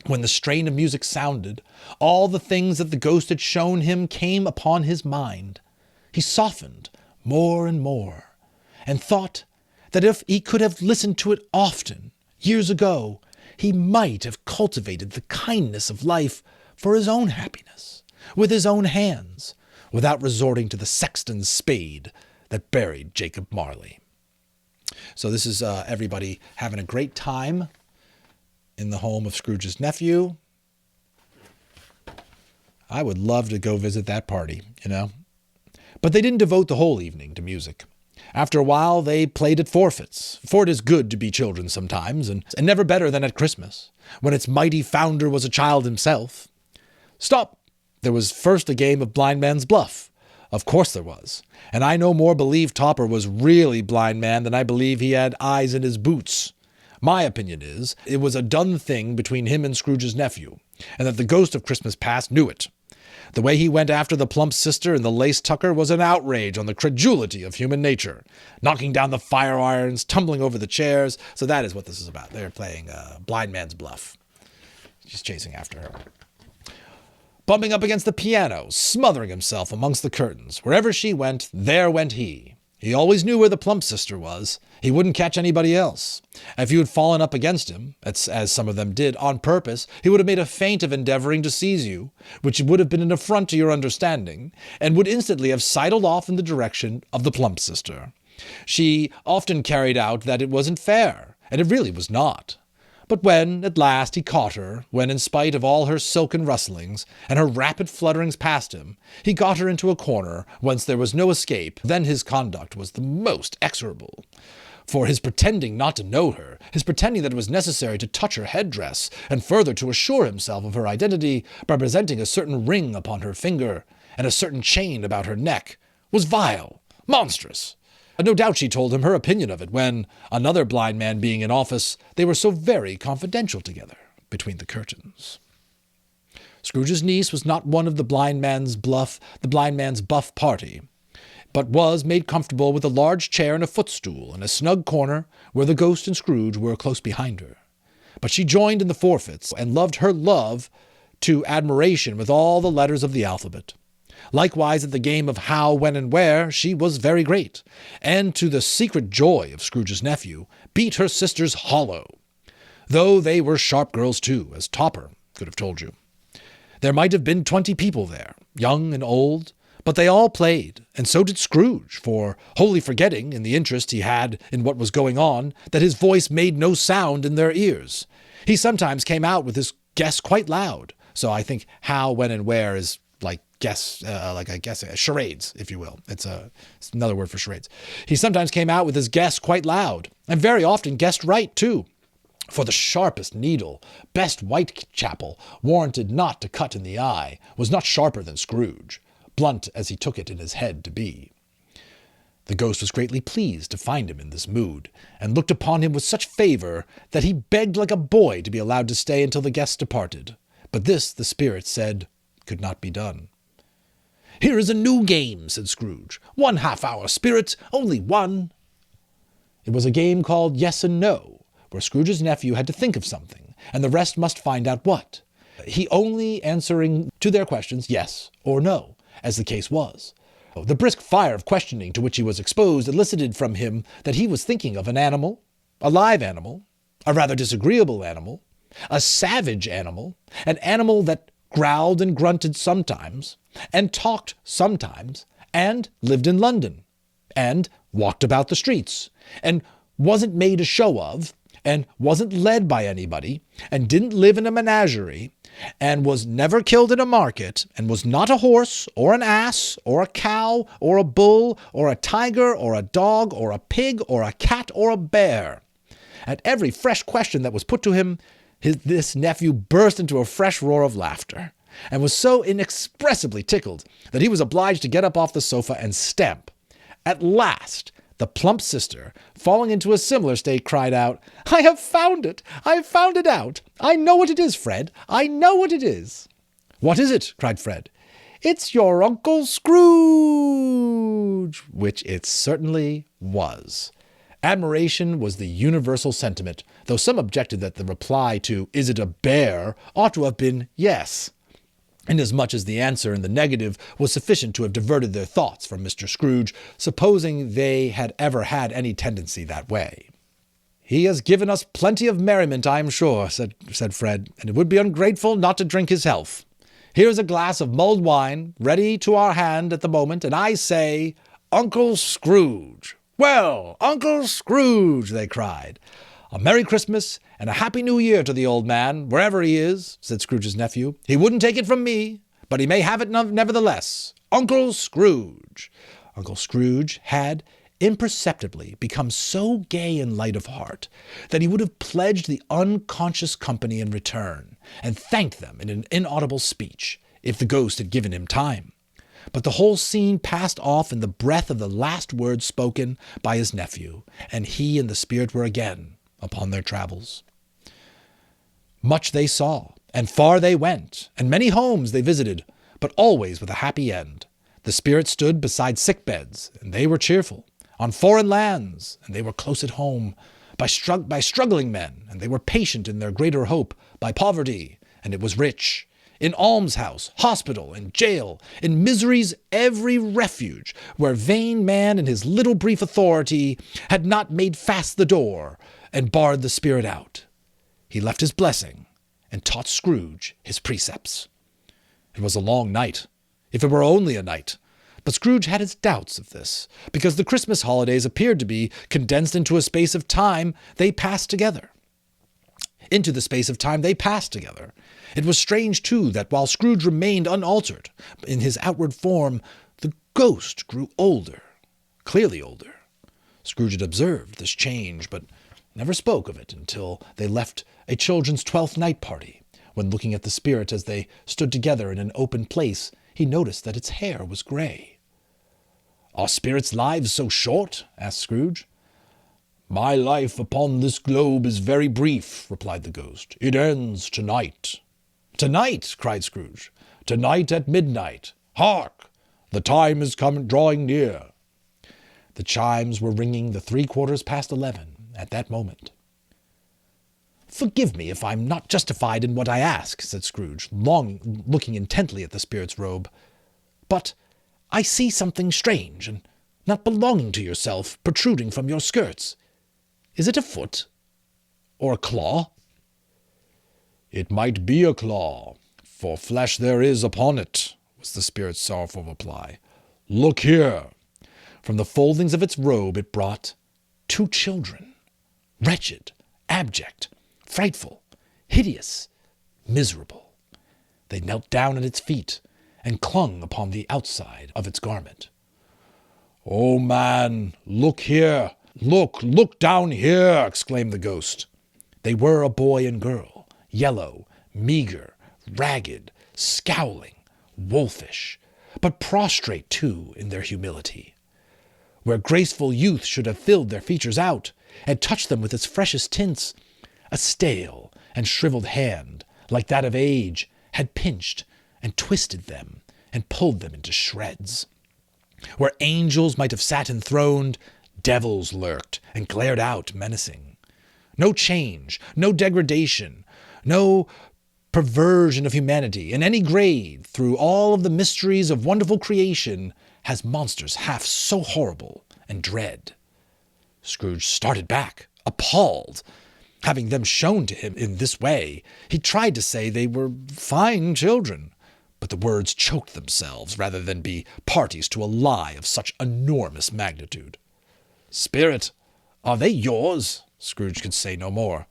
When the strain of music sounded, all the things that the ghost had shown him came upon his mind. He softened more and more, and thought that if he could have listened to it often, years ago, he might have cultivated the kindness of life for his own happiness, with his own hands, without resorting to the sexton's spade that buried Jacob Marley. So this is everybody having a great time in the home of Scrooge's nephew. I would love to go visit that party, you know. But they didn't devote the whole evening to music. After a while, they played at forfeits, for it is good to be children sometimes, and never better than at Christmas, when its mighty founder was a child himself. Stop! There was first a game of blind man's bluff. Of course there was. And I no more believe Topper was really blind man than I believe he had eyes in his boots. My opinion is, it was a done thing between him and Scrooge's nephew, and that the ghost of Christmas past knew it. The way he went after the plump sister and the lace tucker was an outrage on the credulity of human nature, knocking down the fire irons, tumbling over the chairs. So that is what this is about. They're playing blind man's bluff. He's chasing after her. Bumping up against the piano, smothering himself amongst the curtains. Wherever she went, there went he. He always knew where the plump sister was. He wouldn't catch anybody else. If you had fallen up against him, as some of them did, on purpose, he would have made a feint of endeavoring to seize you, which would have been an affront to your understanding, and would instantly have sidled off in the direction of the plump sister. She often carried out that it wasn't fair, and it really was not. But when, at last, he caught her, when, in spite of all her silken rustlings, and her rapid flutterings past him, he got her into a corner whence there was no escape, then his conduct was the most execrable. For his pretending not to know her, his pretending that it was necessary to touch her headdress, and further to assure himself of her identity by presenting a certain ring upon her finger, and a certain chain about her neck, was vile, monstrous. No doubt she told him her opinion of it when, another blind man being in office, they were so very confidential together between the curtains. Scrooge's niece was not one of the blind man's buff party, but was made comfortable with a large chair and a footstool in a snug corner where the ghost and Scrooge were close behind her. But she joined in the forfeits and loved her love to admiration with all the letters of the alphabet. Likewise, at the game of how, when, and where, she was very great, and to the secret joy of Scrooge's nephew, beat her sisters hollow. Though they were sharp girls too, as Topper could have told you. There might have been 20 people there, young and old, but they all played, and so did Scrooge, for, wholly forgetting, in the interest he had in what was going on, that his voice made no sound in their ears. He sometimes came out with his guess quite loud, so I think how, when, and where is charades, if you will. It's another word for charades. He sometimes came out with his guess quite loud, and very often guessed right, too. For the sharpest needle, best Whitechapel, warranted not to cut in the eye, was not sharper than Scrooge, blunt as he took it in his head to be. The ghost was greatly pleased to find him in this mood, and looked upon him with such favour that he begged like a boy to be allowed to stay until the guests departed. But this, the spirit said, could not be done. "Here is a new game," said Scrooge. "1 half-hour, spirit, only one." It was a game called Yes and No, where Scrooge's nephew had to think of something, and the rest must find out what, he only answering to their questions yes or no, as the case was. The brisk fire of questioning to which he was exposed elicited from him that he was thinking of an animal, a live animal, a rather disagreeable animal, a savage animal, an animal that growled and grunted sometimes, and talked sometimes, and lived in London, and walked about the streets, and wasn't made a show of, and wasn't led by anybody, and didn't live in a menagerie, and was never killed in a market, and was not a horse, or an ass, or a cow, or a bull, or a tiger, or a dog, or a pig, or a cat, or a bear. At every fresh question that was put to him, this nephew burst into a fresh roar of laughter, and was so inexpressibly tickled that he was obliged to get up off the sofa and stamp. At last, the plump sister, falling into a similar state, cried out, "I have found it! I have found it out! I know what it is, Fred! I know what it is!" "What is it?" cried Fred. "It's your Uncle Scrooge!" Which it certainly was. Admiration was the universal sentiment, though some objected that the reply to "Is it a bear?" ought to have been yes. inasmuch as the answer in the negative was sufficient to have diverted their thoughts from Mr. Scrooge, supposing they had ever had any tendency that way. "He has given us plenty of merriment, I am sure," said Fred, "and it would be ungrateful not to drink his health. Here's a glass of mulled wine, ready to our hand at the moment, and I say, Uncle Scrooge." "Well, Uncle Scrooge," they cried. "A Merry Christmas and a Happy New Year to the old man, wherever he is," said Scrooge's nephew. "He wouldn't take it from me, but he may have it nevertheless. Uncle Scrooge." Uncle Scrooge had imperceptibly become so gay and light of heart that he would have pledged the unconscious company in return, and thanked them in an inaudible speech, if the ghost had given him time. But the whole scene passed off in the breath of the last words spoken by his nephew, and he and the spirit were again upon their travels. Much they saw, and far they went, and many homes they visited, but always with a happy end. The spirit stood beside sick beds, and they were cheerful. On foreign lands, and they were close at home. By struggling men, and they were patient in their greater hope. By poverty, and it was rich. In almshouse, hospital, and jail, in misery's every refuge, where vain man in his little brief authority had not made fast the door, and barred the spirit out. He left his blessing, and taught Scrooge his precepts. It was a long night, if it were only a night. But Scrooge had his doubts of this, because the Christmas holidays appeared to be condensed into a space of time they passed together. Into the space of time they passed together. It was strange, too, that while Scrooge remained unaltered in his outward form, the ghost grew older, clearly older. Scrooge had observed this change, but never spoke of it until they left a children's 12th night party, when looking at the spirit as they stood together in an open place, he noticed that its hair was gray. "Are spirits' lives so short?" asked Scrooge. "My life upon this globe is very brief," replied the ghost. "It ends tonight." "Tonight!" cried Scrooge. "Tonight at midnight. Hark! The time is drawing near." The chimes were ringing the 11:75 at that moment. "Forgive me if I'm not justified in what I ask," said Scrooge, looking intently at the spirit's robe. "But I see something strange and not belonging to yourself protruding from your skirts. Is it a foot? Or a claw?" "It might be a claw, for flesh there is upon it," was the spirit's sorrowful reply. "Look here." From the foldings of its robe it brought 2 children, wretched, abject, frightful, hideous, miserable. They knelt down at its feet, and clung upon the outside of its garment. "Oh, man, look here! Look down here!" exclaimed the ghost. They were a boy and girl, yellow, meager, ragged, scowling, wolfish, but prostrate, too, in their humility. Where graceful youth should have filled their features out, and touched them with its freshest tints, a stale and shriveled hand, like that of age, had pinched and twisted them, and pulled them into shreds. Where angels might have sat enthroned, devils lurked and glared out menacing. No change, no degradation, no perversion of humanity in any grade through all of the mysteries of wonderful creation has monsters half so horrible and dread. Scrooge started back, appalled. Having them shown to him in this way, he tried to say they were fine children, but the words choked themselves rather than be parties to a lie of such enormous magnitude. "Spirit, are they yours?" Scrooge could say no more.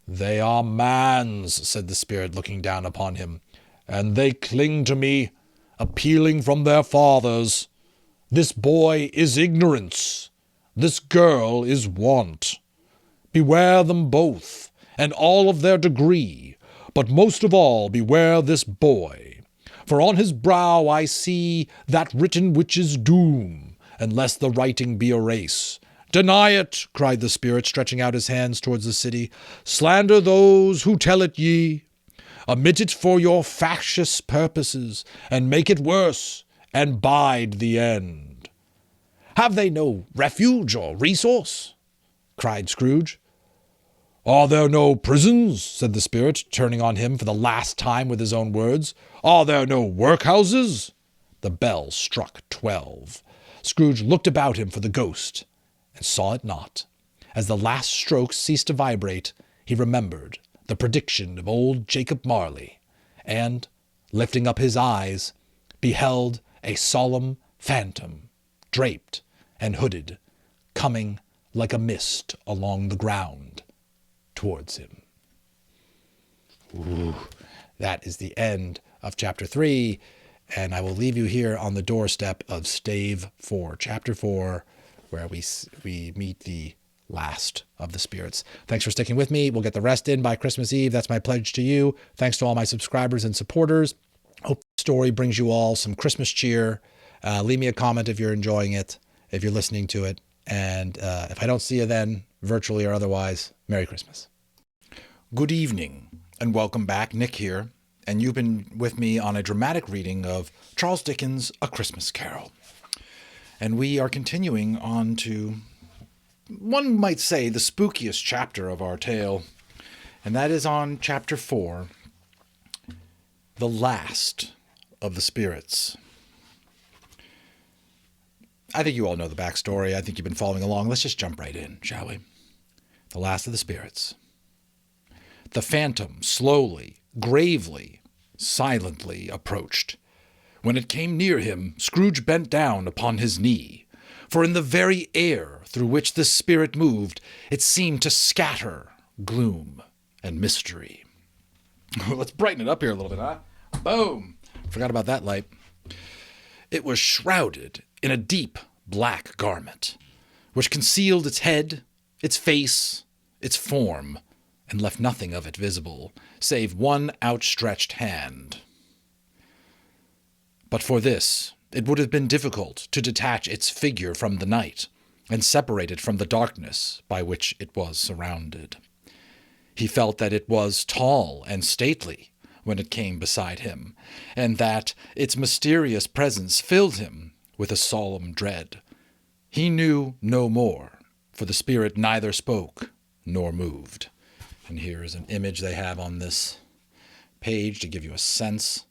"They are man's," said the spirit, looking down upon him, "and they cling to me, appealing from their fathers. This boy is ignorance. This girl is want. Beware them both, and all of their degree, but most of all beware this boy. For on his brow I see that written which is doom, unless the writing be erase. Deny it," cried the spirit, stretching out his hands towards the city. "Slander those who tell it ye. Omit it for your factious purposes, and make it worse, and bide the end." "Have they no refuge or resource?" cried Scrooge. Are there no prisons? Said the spirit, turning on him for the last time with his own words. Are there no workhouses? The bell struck 12. Scrooge looked about him for the ghost, and saw it not. As the last stroke ceased to vibrate, he remembered the prediction of old Jacob Marley, and, lifting up his eyes, beheld a solemn phantom, draped and hooded, coming like a mist along the ground towards him. Ooh, that is the end of chapter 3, and I will leave you here on the doorstep of stave 4, chapter 4, where we meet the last of the spirits. Thanks for sticking with me. We'll get the rest in by Christmas Eve. That's my pledge to you. Thanks to all my subscribers and supporters. Hope the story brings you all some Christmas cheer. Leave me a comment if you're enjoying it, if you're listening to it. And if I don't see you then, virtually or otherwise, Merry Christmas. Good evening, and welcome back. Nick here. And you've been with me on a dramatic reading of Charles Dickens' A Christmas Carol. And we are continuing on to, one might say, the spookiest chapter of our tale. And that is on chapter 4, The Last of the Spirits. I think you all know the backstory. I think you've been following along. Let's just jump right in, shall we? The Last of the Spirits. The phantom slowly, gravely, silently approached. When it came near him, Scrooge bent down upon his knee, for in the very air through which this spirit moved, it seemed to scatter gloom and mystery. Let's brighten it up here a little bit, huh? Boom! Forgot about that light. It was shrouded in a deep black garment, which concealed its head, its face, its form, and left nothing of it visible, save one outstretched hand. But for this, it would have been difficult to detach its figure from the night, and separate it from the darkness by which it was surrounded. He felt that it was tall and stately when it came beside him, and that its mysterious presence filled him with a solemn dread. He knew no more, for the spirit neither spoke nor moved. And here is an image they have on this page to give you a sense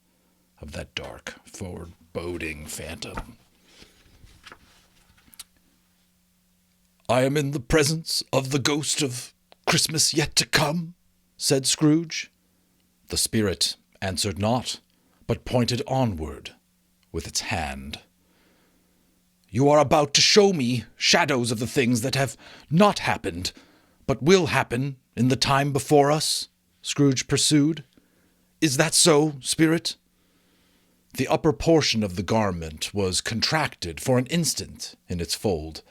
of that dark, foreboding phantom. I am in the presence of the ghost of Christmas yet to come, said Scrooge. The spirit answered not, but pointed onward with its hand. You are about to show me shadows of the things that have not happened, but will happen in the time before us, Scrooge pursued. Is that so, spirit? The upper portion of the garment was contracted for an instant in its fold,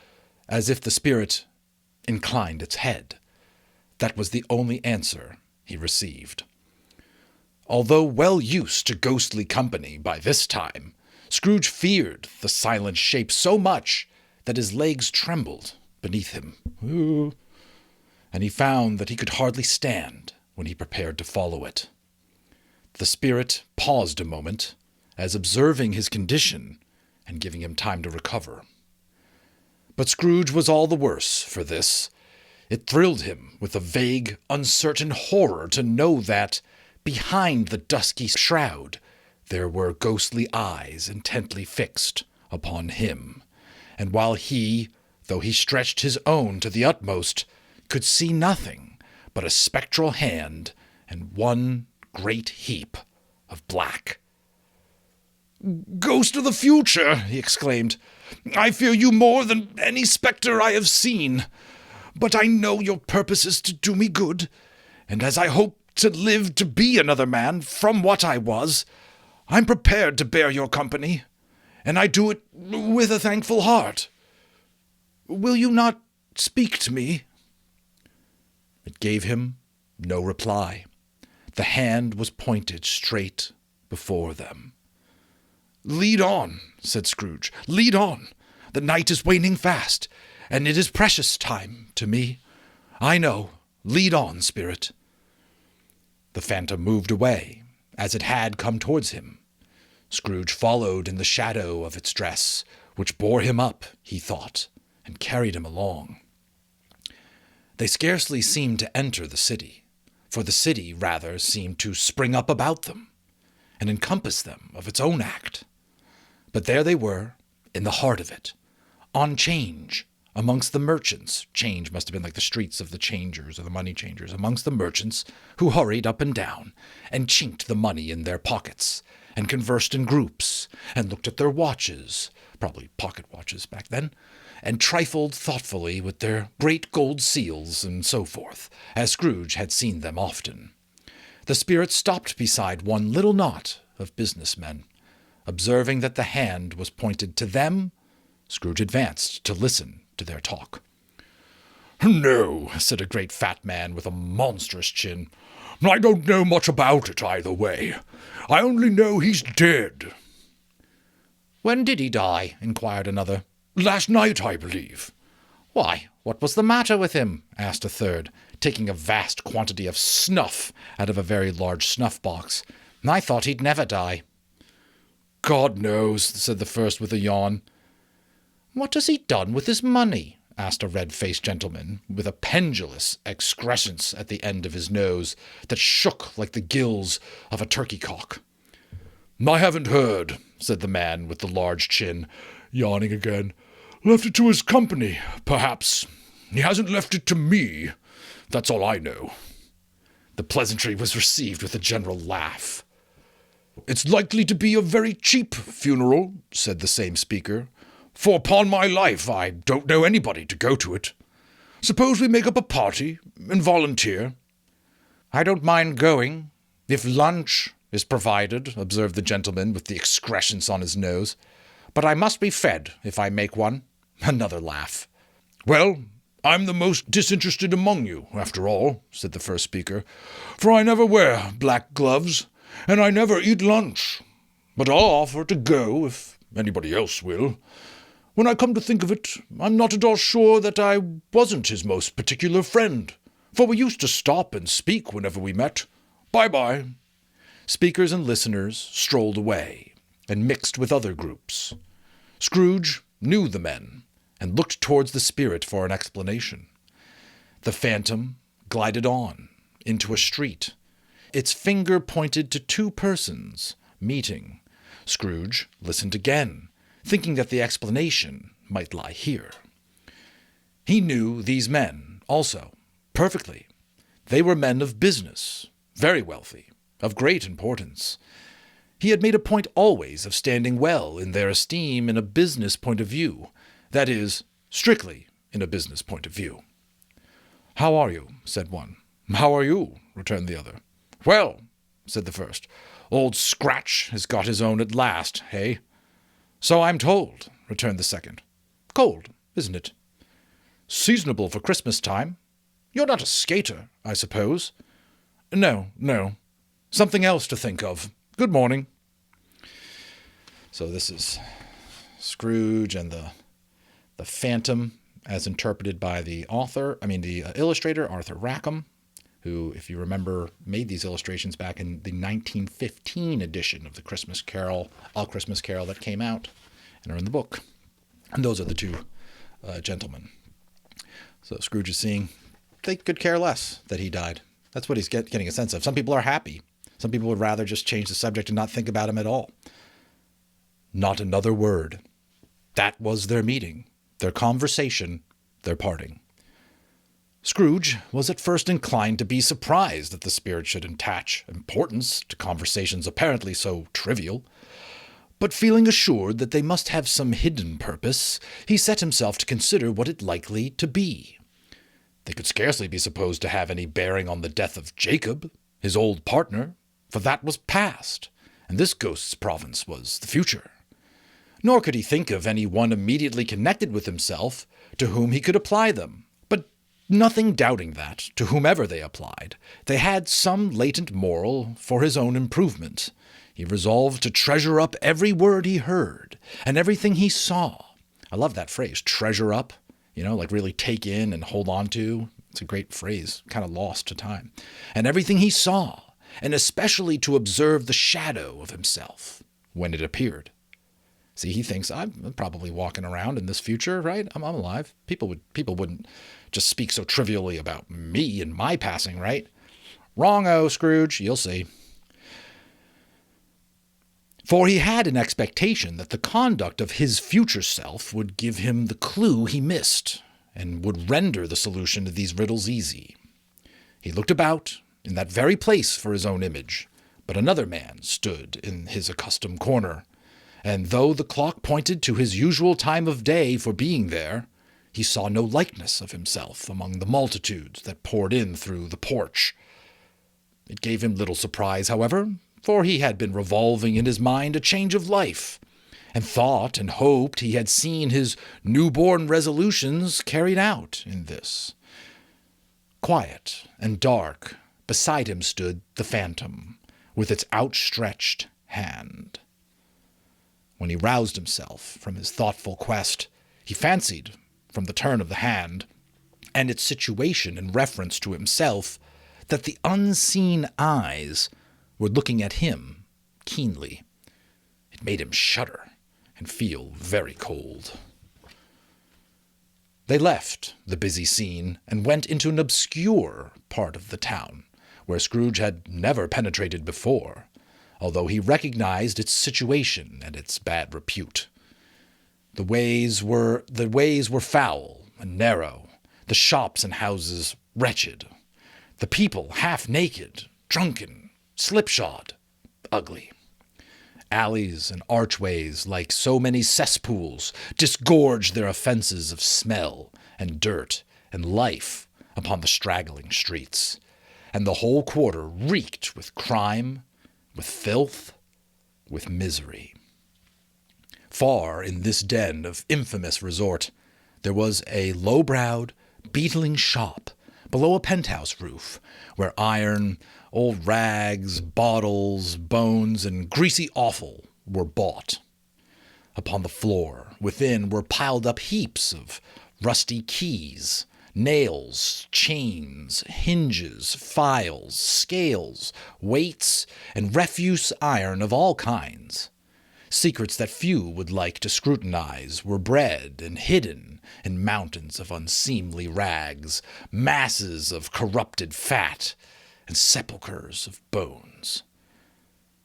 as if the spirit inclined its head. That was the only answer he received. Although well used to ghostly company by this time, Scrooge feared the silent shape so much that his legs trembled beneath him. Ooh. And he found that he could hardly stand when he prepared to follow it. The spirit paused a moment, as observing his condition and giving him time to recover. But Scrooge was all the worse for this. It thrilled him with a vague, uncertain horror to know that, behind the dusky shroud, there were ghostly eyes intently fixed upon him, and while he, though he stretched his own to the utmost, could see nothing but a spectral hand and one great heap of black. "Ghost of the future," he exclaimed, "I fear you more than any spectre I have seen. But I know your purpose is to do me good, and as I hope to live to be another man from what I was, I'm prepared to bear your company, and I do it with a thankful heart. Will you not speak to me?" It gave him no reply. The hand was pointed straight before them. "Lead on," said Scrooge. "Lead on. The night is waning fast, and it is precious time to me. I know. Lead on, spirit." The phantom moved away, as it had come towards him. Scrooge followed in the shadow of its dress, which bore him up, he thought, and carried him along. They scarcely seemed to enter the city, for the city rather seemed to spring up about them and encompass them of its own act. But there they were, in the heart of it, on change, amongst the merchants. Change must have been like the streets of the changers or the money changers, amongst the merchants who hurried up and down and chinked the money in their pockets and conversed in groups and looked at their watches, probably pocket watches back then, and trifled thoughtfully with their great gold seals and so forth, as Scrooge had seen them often. The spirit stopped beside one little knot of businessmen. Observing that the hand was pointed to them, Scrooge advanced to listen to their talk. "No," said a great fat man with a monstrous chin. "I don't know much about it either way. I only know he's dead." "When did he die?" inquired another. "Last night, I believe." "Why, what was the matter with him?" asked a third, taking a vast quantity of snuff out of a very large snuff-box. "I thought he'd never die." "God knows," said the first with a yawn. "What has he done with his money?" asked a red-faced gentleman, with a pendulous excrescence at the end of his nose that shook like the gills of a turkey-cock. "I haven't heard," said the man with the large chin, yawning again. "Left it to his company, perhaps. He hasn't left it to me. That's all I know." The pleasantry was received with a general laugh. "It's likely to be a very cheap funeral," said the same speaker, "for upon my life I don't know anybody to go to it. Suppose we make up a party and volunteer?" "I don't mind going, if lunch is provided," observed the gentleman with the excrescence on his nose. "But I must be fed if I make one." Another laugh. "Well, I'm the most disinterested among you, after all," said the first speaker, "for I never wear black gloves, and I never eat lunch. But I'll offer to go, if anybody else will. When I come to think of it, I'm not at all sure that I wasn't his most particular friend, for we used to stop and speak whenever we met. Bye-bye." Speakers and listeners strolled away and mixed with other groups. Scrooge knew the men and looked towards the spirit for an explanation. The phantom glided on into a street. Its finger pointed to two persons meeting. Scrooge listened again, thinking that the explanation might lie here. He knew these men also perfectly. They were men of business, very wealthy, of great importance. He had made a point always of standing well in their esteem in a business point of view, that is, strictly in a business point of view. "How are you?" said one. "How are you?" returned the other. "Well," said the first, "Old Scratch has got his own at last, hey?" "So I'm told," returned the second. "Cold, isn't it?" "Seasonable for Christmas time. You're not a skater, I suppose?" "No. Something else to think of. Good morning." So this is Scrooge and the Phantom, as interpreted by the illustrator, Arthur Rackham, who, if you remember, made these illustrations back in the 1915 edition of the Christmas Carol, All Christmas Carol, that came out and are in the book. And those are the two gentlemen. So Scrooge is seeing they could care less that he died. That's what he's getting a sense of. Some people are happy. Some people would rather just change the subject and not think about him at all. Not another word. That was their meeting, their conversation, their parting. Scrooge was at first inclined to be surprised that the spirit should attach importance to conversations apparently so trivial. But feeling assured that they must have some hidden purpose, he set himself to consider what it likely to be. They could scarcely be supposed to have any bearing on the death of Jacob, his old partner, for that was past, and this ghost's province was the future. Nor could he think of any one immediately connected with himself to whom he could apply them. But nothing doubting that, to whomever they applied, they had some latent moral for his own improvement. He resolved to treasure up every word he heard and everything he saw. I love that phrase, treasure up, like really take in and hold on to. It's a great phrase, kind of lost to time. And everything he saw, and especially to observe the shadow of himself when it appeared. See, he thinks I'm probably walking around in this future, right? I'm alive. People wouldn't just speak so trivially about me and my passing, right? Wrong-o, Scrooge. You'll see. For he had an expectation that the conduct of his future self would give him the clue he missed, and would render the solution to these riddles easy. He looked about in that very place for his own image, but another man stood in his accustomed corner, and though the clock pointed to his usual time of day for being there, he saw no likeness of himself among the multitudes that poured in through the porch. It gave him little surprise, however, for he had been revolving in his mind a change of life, and thought and hoped he had seen his newborn resolutions carried out in this. Quiet and dark, beside him stood the phantom, with its outstretched hand. When he roused himself from his thoughtful quest, he fancied, from the turn of the hand, and its situation in reference to himself, that the unseen eyes were looking at him keenly. It made him shudder and feel very cold. They left the busy scene and went into an obscure part of the town, where Scrooge had never penetrated before, although he recognized its situation and its bad repute. The ways were foul and narrow, the shops and houses wretched, the people half naked, drunken, slipshod, ugly. Alleys and archways, like so many cesspools, disgorged their offenses of smell and dirt and life upon the straggling streets, and the whole quarter reeked with crime, with filth, with misery. Far in this den of infamous resort, there was a low-browed, beetling shop below a penthouse roof, where iron, old rags, bottles, bones, and greasy offal were bought. Upon the floor within were piled up heaps of rusty keys, nails, chains, hinges, files, scales, weights, and refuse iron of all kinds. Secrets that few would like to scrutinize were bred and hidden in mountains of unseemly rags, masses of corrupted fat, and sepulchres of bones.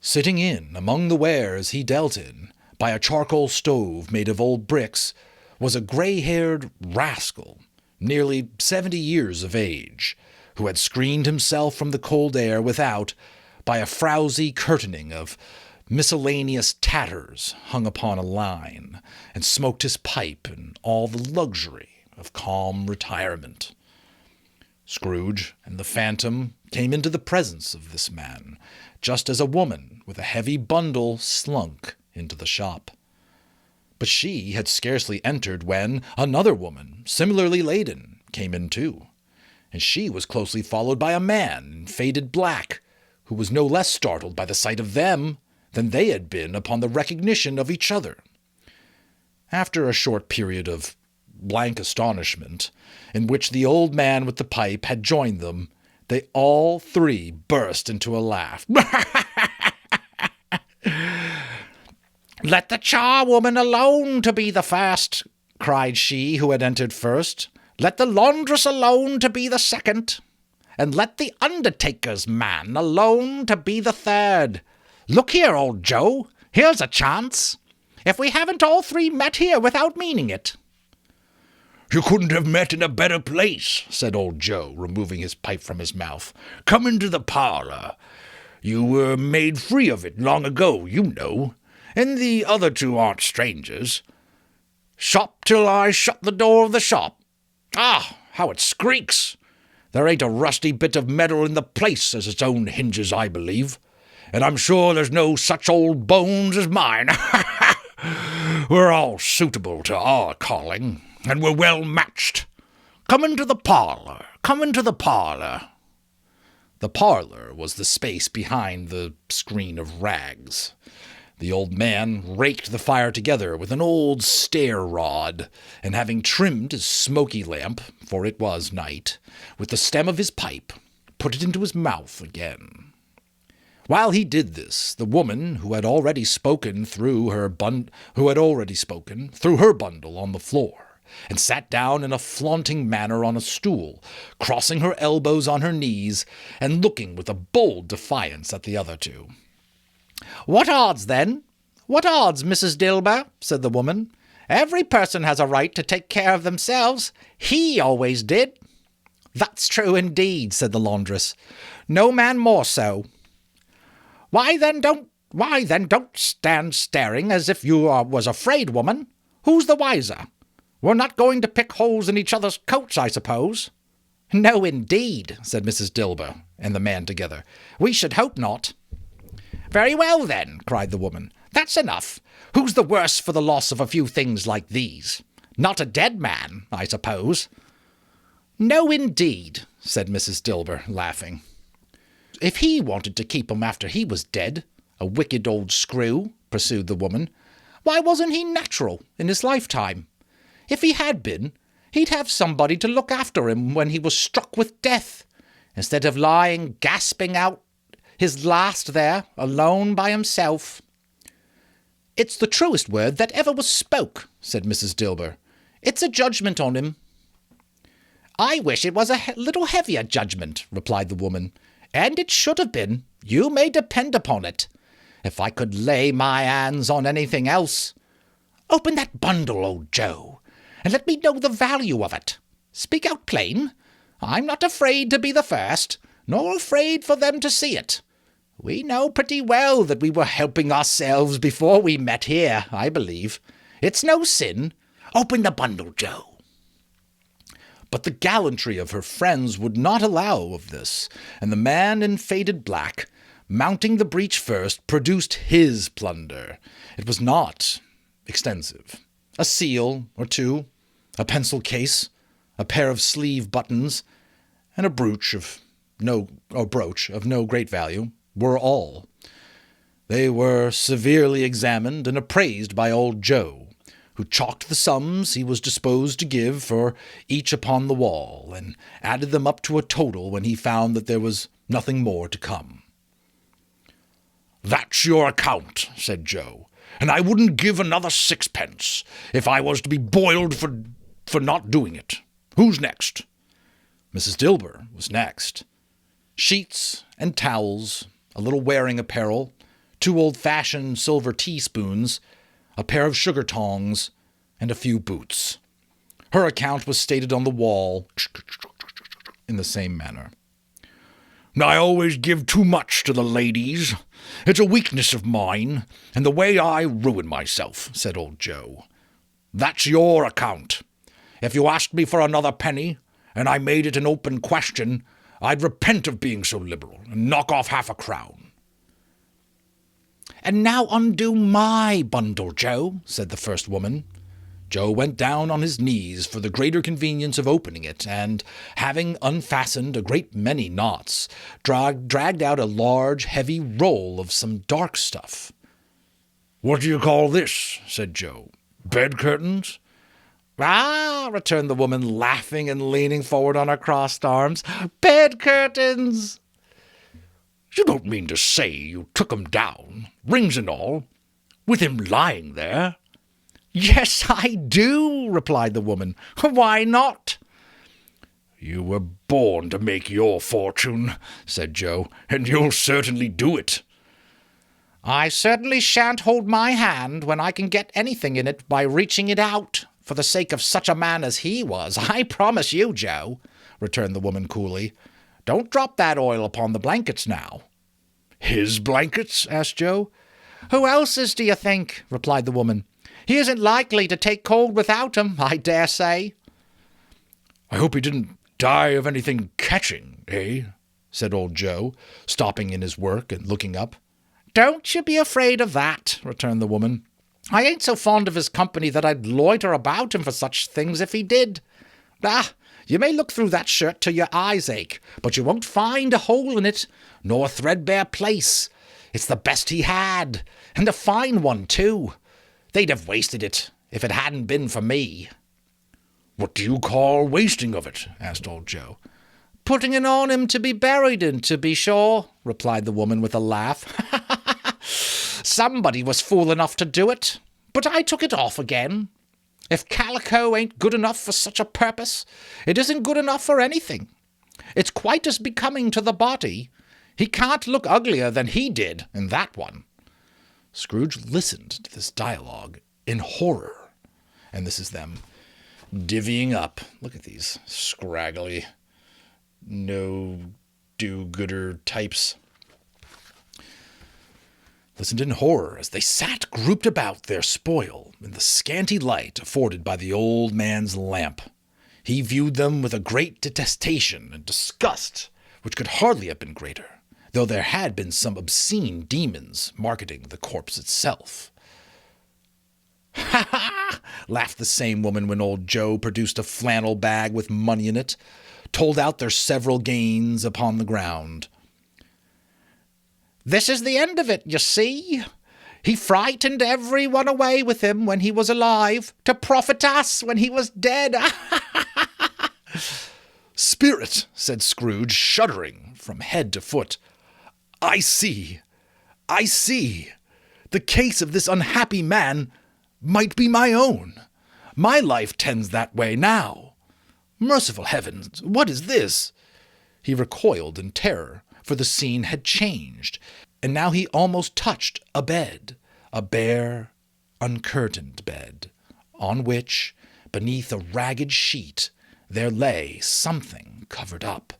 Sitting in among the wares he dealt in, by a charcoal stove made of old bricks, was a gray-haired rascal, nearly 70 years of age, who had screened himself from the cold air without by a frowsy curtaining of miscellaneous tatters hung upon a line, and smoked his pipe in all the luxury of calm retirement. Scrooge and the phantom came into the presence of this man, just as a woman with a heavy bundle slunk into the shop. But she had scarcely entered when another woman, similarly laden, came in too, and she was closely followed by a man in faded black, who was no less startled by the sight of them than they had been upon the recognition of each other. After a short period of blank astonishment, in which the old man with the pipe had joined them, they all three burst into a laugh. "Let the charwoman alone to be the first," cried she who had entered first. "Let the laundress alone to be the second, and let the undertaker's man alone to be the third. Look here, old Joe, here's a chance. If we haven't all three met here without meaning it." "You couldn't have met in a better place," said old Joe, removing his pipe from his mouth. "Come into the parlor. You were made free of it long ago, you know, and the other two aren't strangers. Shop till I shut the door of the shop. Ah, how it squeaks! There ain't a rusty bit of metal in the place as its own hinges, I believe, and I'm sure there's no such old bones as mine. We're all suitable to our calling, and we're well matched. Come into the parlor, come into the parlor." The parlor was the space behind the screen of rags. The old man raked the fire together with an old stair-rod, and having trimmed his smoky lamp, for it was night, with the stem of his pipe, put it into his mouth again. While he did this, the woman, who had already spoken, threw her bundle on the floor, and sat down in a flaunting manner on a stool, crossing her elbows on her knees, and looking with a bold defiance at the other two. "What odds, then? What odds, Mrs. Dilber?" said the woman. "Every person has a right to take care of themselves. He always did." "That's true indeed," said the laundress. "No man more so." Why then don't stand staring as if you was afraid, woman. Who's the wiser? We're not going to pick holes in each other's coats, I suppose." "No, indeed," said Mrs. Dilber and the man together. "We should hope not." "Very well, then," cried the woman. "That's enough. Who's the worse for the loss of a few things like these? Not a dead man, I suppose." "No, indeed," said Mrs. Dilber, laughing. "If he wanted to keep 'em after he was dead, a wicked old screw," pursued the woman, "why wasn't he natural in his lifetime? If he had been, he'd have somebody to look after him when he was struck with death, instead of lying gasping out his last there, alone by himself." "It's the truest word that ever was spoke," said Mrs. Dilber. "It's a judgment on him." "I wish it was a little heavier judgment," replied the woman. "And it should have been, you may depend upon it. If I could lay my hands on anything else. Open that bundle, old Joe, and let me know the value of it. Speak out plain. I'm not afraid to be the first, nor afraid for them to see it. We know pretty well that we were helping ourselves before we met here, I believe. It's no sin. Open the bundle, Joe." But the gallantry of her friends would not allow of this, and the man in faded black, mounting the breach first, produced his plunder. It was not extensive. A seal or two, a pencil case, a pair of sleeve buttons, and a brooch of no great value were all. They were severely examined and appraised by old Joe, who chalked the sums he was disposed to give for each upon the wall, and added them up to a total when he found that there was nothing more to come. "That's your account," said Joe, "and I wouldn't give another sixpence if I was to be boiled for not doing it. Who's next?" Mrs. Dilber was next. Sheets and towels, a little wearing apparel, 2 old-fashioned silver teaspoons, a pair of sugar tongs, and a few boots. Her account was stated on the wall in the same manner. "I always give too much to the ladies. It's a weakness of mine, and the way I ruin myself," said old Joe. "That's your account. If you asked me for another penny, and I made it an open question, I'd repent of being so liberal, and knock off half a crown." "And now undo my bundle, Joe," said the first woman. Joe went down on his knees for the greater convenience of opening it, and, having unfastened a great many knots, dragged out a large, heavy roll of some dark stuff. "What do you call this?" said Joe. "Bed curtains?" "Ah," returned the woman, laughing and leaning forward on her crossed arms, "bed curtains!" "You don't mean to say you took 'em down, rings and all, with him lying there?" "Yes, I do," replied the woman. "Why not?" "You were born to make your fortune," said Joe, "and you'll certainly do it." "I certainly shan't hold my hand when I can get anything in it by reaching it out, for the sake of such a man as he was, I promise you, Joe," returned the woman coolly. "Don't drop that oil upon the blankets now." "His blankets?" asked Joe. "Who else's, do you think?" replied the woman. "He isn't likely to take cold without 'em, I dare say." "I hope he didn't die of anything catching, eh?" said old Joe, stopping in his work and looking up. "Don't you be afraid of that," returned the woman. "I ain't so fond of his company that I'd loiter about him for such things if he did. Ah, you may look through that shirt till your eyes ache, but you won't find a hole in it, nor a threadbare place. It's the best he had, and a fine one, too. They'd have wasted it if it hadn't been for me." "What do you call wasting of it?" asked old Joe. Putting it on him to be buried in, to be sure, replied the woman with a laugh. Somebody was fool enough to do it, but I took it off again. If calico ain't good enough for such a purpose, it isn't good enough for anything. It's quite as becoming to the body. He can't look uglier than he did in that one. Scrooge listened to this dialogue in horror. And this is them divvying up. Look at these scraggly, no-do-gooder types. Listened in horror as they sat grouped about their spoil in the scanty light afforded by the old man's lamp. He viewed them with a great detestation and disgust, which could hardly have been greater, though there had been some obscene demons marketing the corpse itself. "Ha ha!" laughed the same woman when old Joe produced a flannel bag with money in it, told out their several gains upon the ground. "This is the end of it, you see. He frightened every one away with him when he was alive, to profit us when he was dead." "Spirit," said Scrooge, shuddering from head to foot. I see. The case of this unhappy man might be my own. My life tends that way now. Merciful heavens, what is this?" He recoiled in terror, for the scene had changed, and now he almost touched a bed, a bare, uncurtained bed, on which, beneath a ragged sheet, there lay something covered up,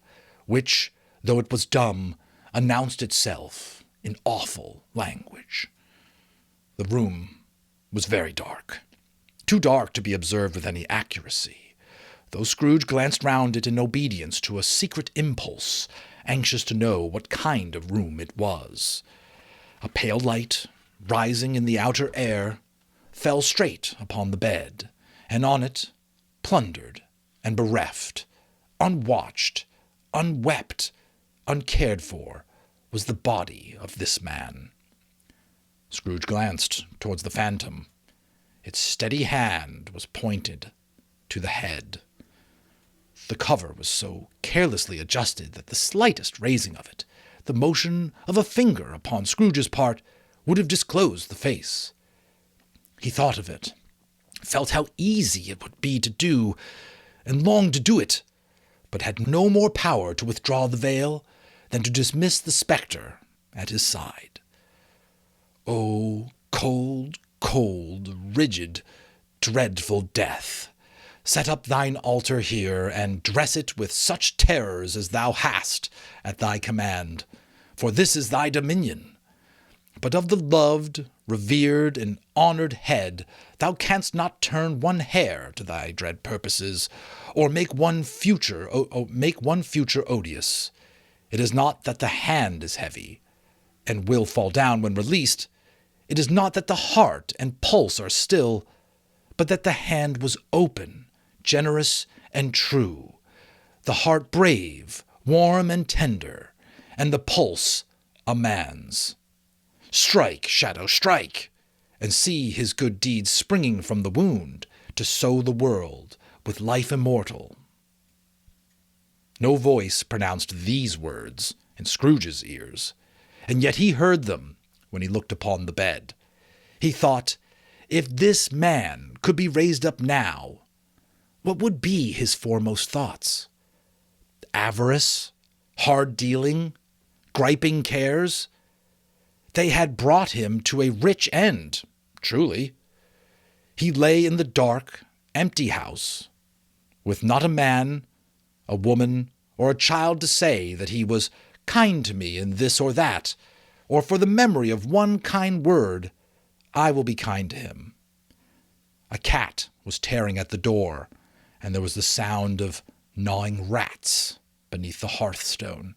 which, though it was dumb, announced itself in awful language. The room was very dark, too dark to be observed with any accuracy, though Scrooge glanced round it in obedience to a secret impulse, anxious to know what kind of room it was. A pale light, rising in the outer air, fell straight upon the bed, and on it, plundered and bereft, unwatched, unwept, uncared for, was the body of this man. Scrooge glanced towards the phantom. Its steady hand was pointed to the head. The cover was so carelessly adjusted that the slightest raising of it, the motion of a finger upon Scrooge's part, would have disclosed the face. He thought of it, felt how easy it would be to do, and longed to do it, but had no more power to withdraw the veil than to dismiss the spectre at his side. Oh, cold, cold, rigid, dreadful death, set up thine altar here, and dress it with such terrors as thou hast at thy command, for this is thy dominion. But of the loved, revered, and honored head thou canst not turn one hair to thy dread purposes, or make one future odious. It is not that the hand is heavy, and will fall down when released. It is not that the heart and pulse are still, but that the hand was open, generous, and true, the heart brave, warm, and tender, and the pulse a man's. Strike, shadow, strike, and see his good deeds springing from the wound to sow the world with life immortal. No voice pronounced these words in Scrooge's ears, and yet he heard them when he looked upon the bed. He thought, if this man could be raised up now, what would be his foremost thoughts? Avarice, hard dealing, griping cares? They had brought him to a rich end, truly. He lay in the dark, empty house, with not a man, a woman, or a child to say that he was kind to me in this or that, or for the memory of one kind word, I will be kind to him. A cat was tearing at the door, and there was the sound of gnawing rats beneath the hearthstone.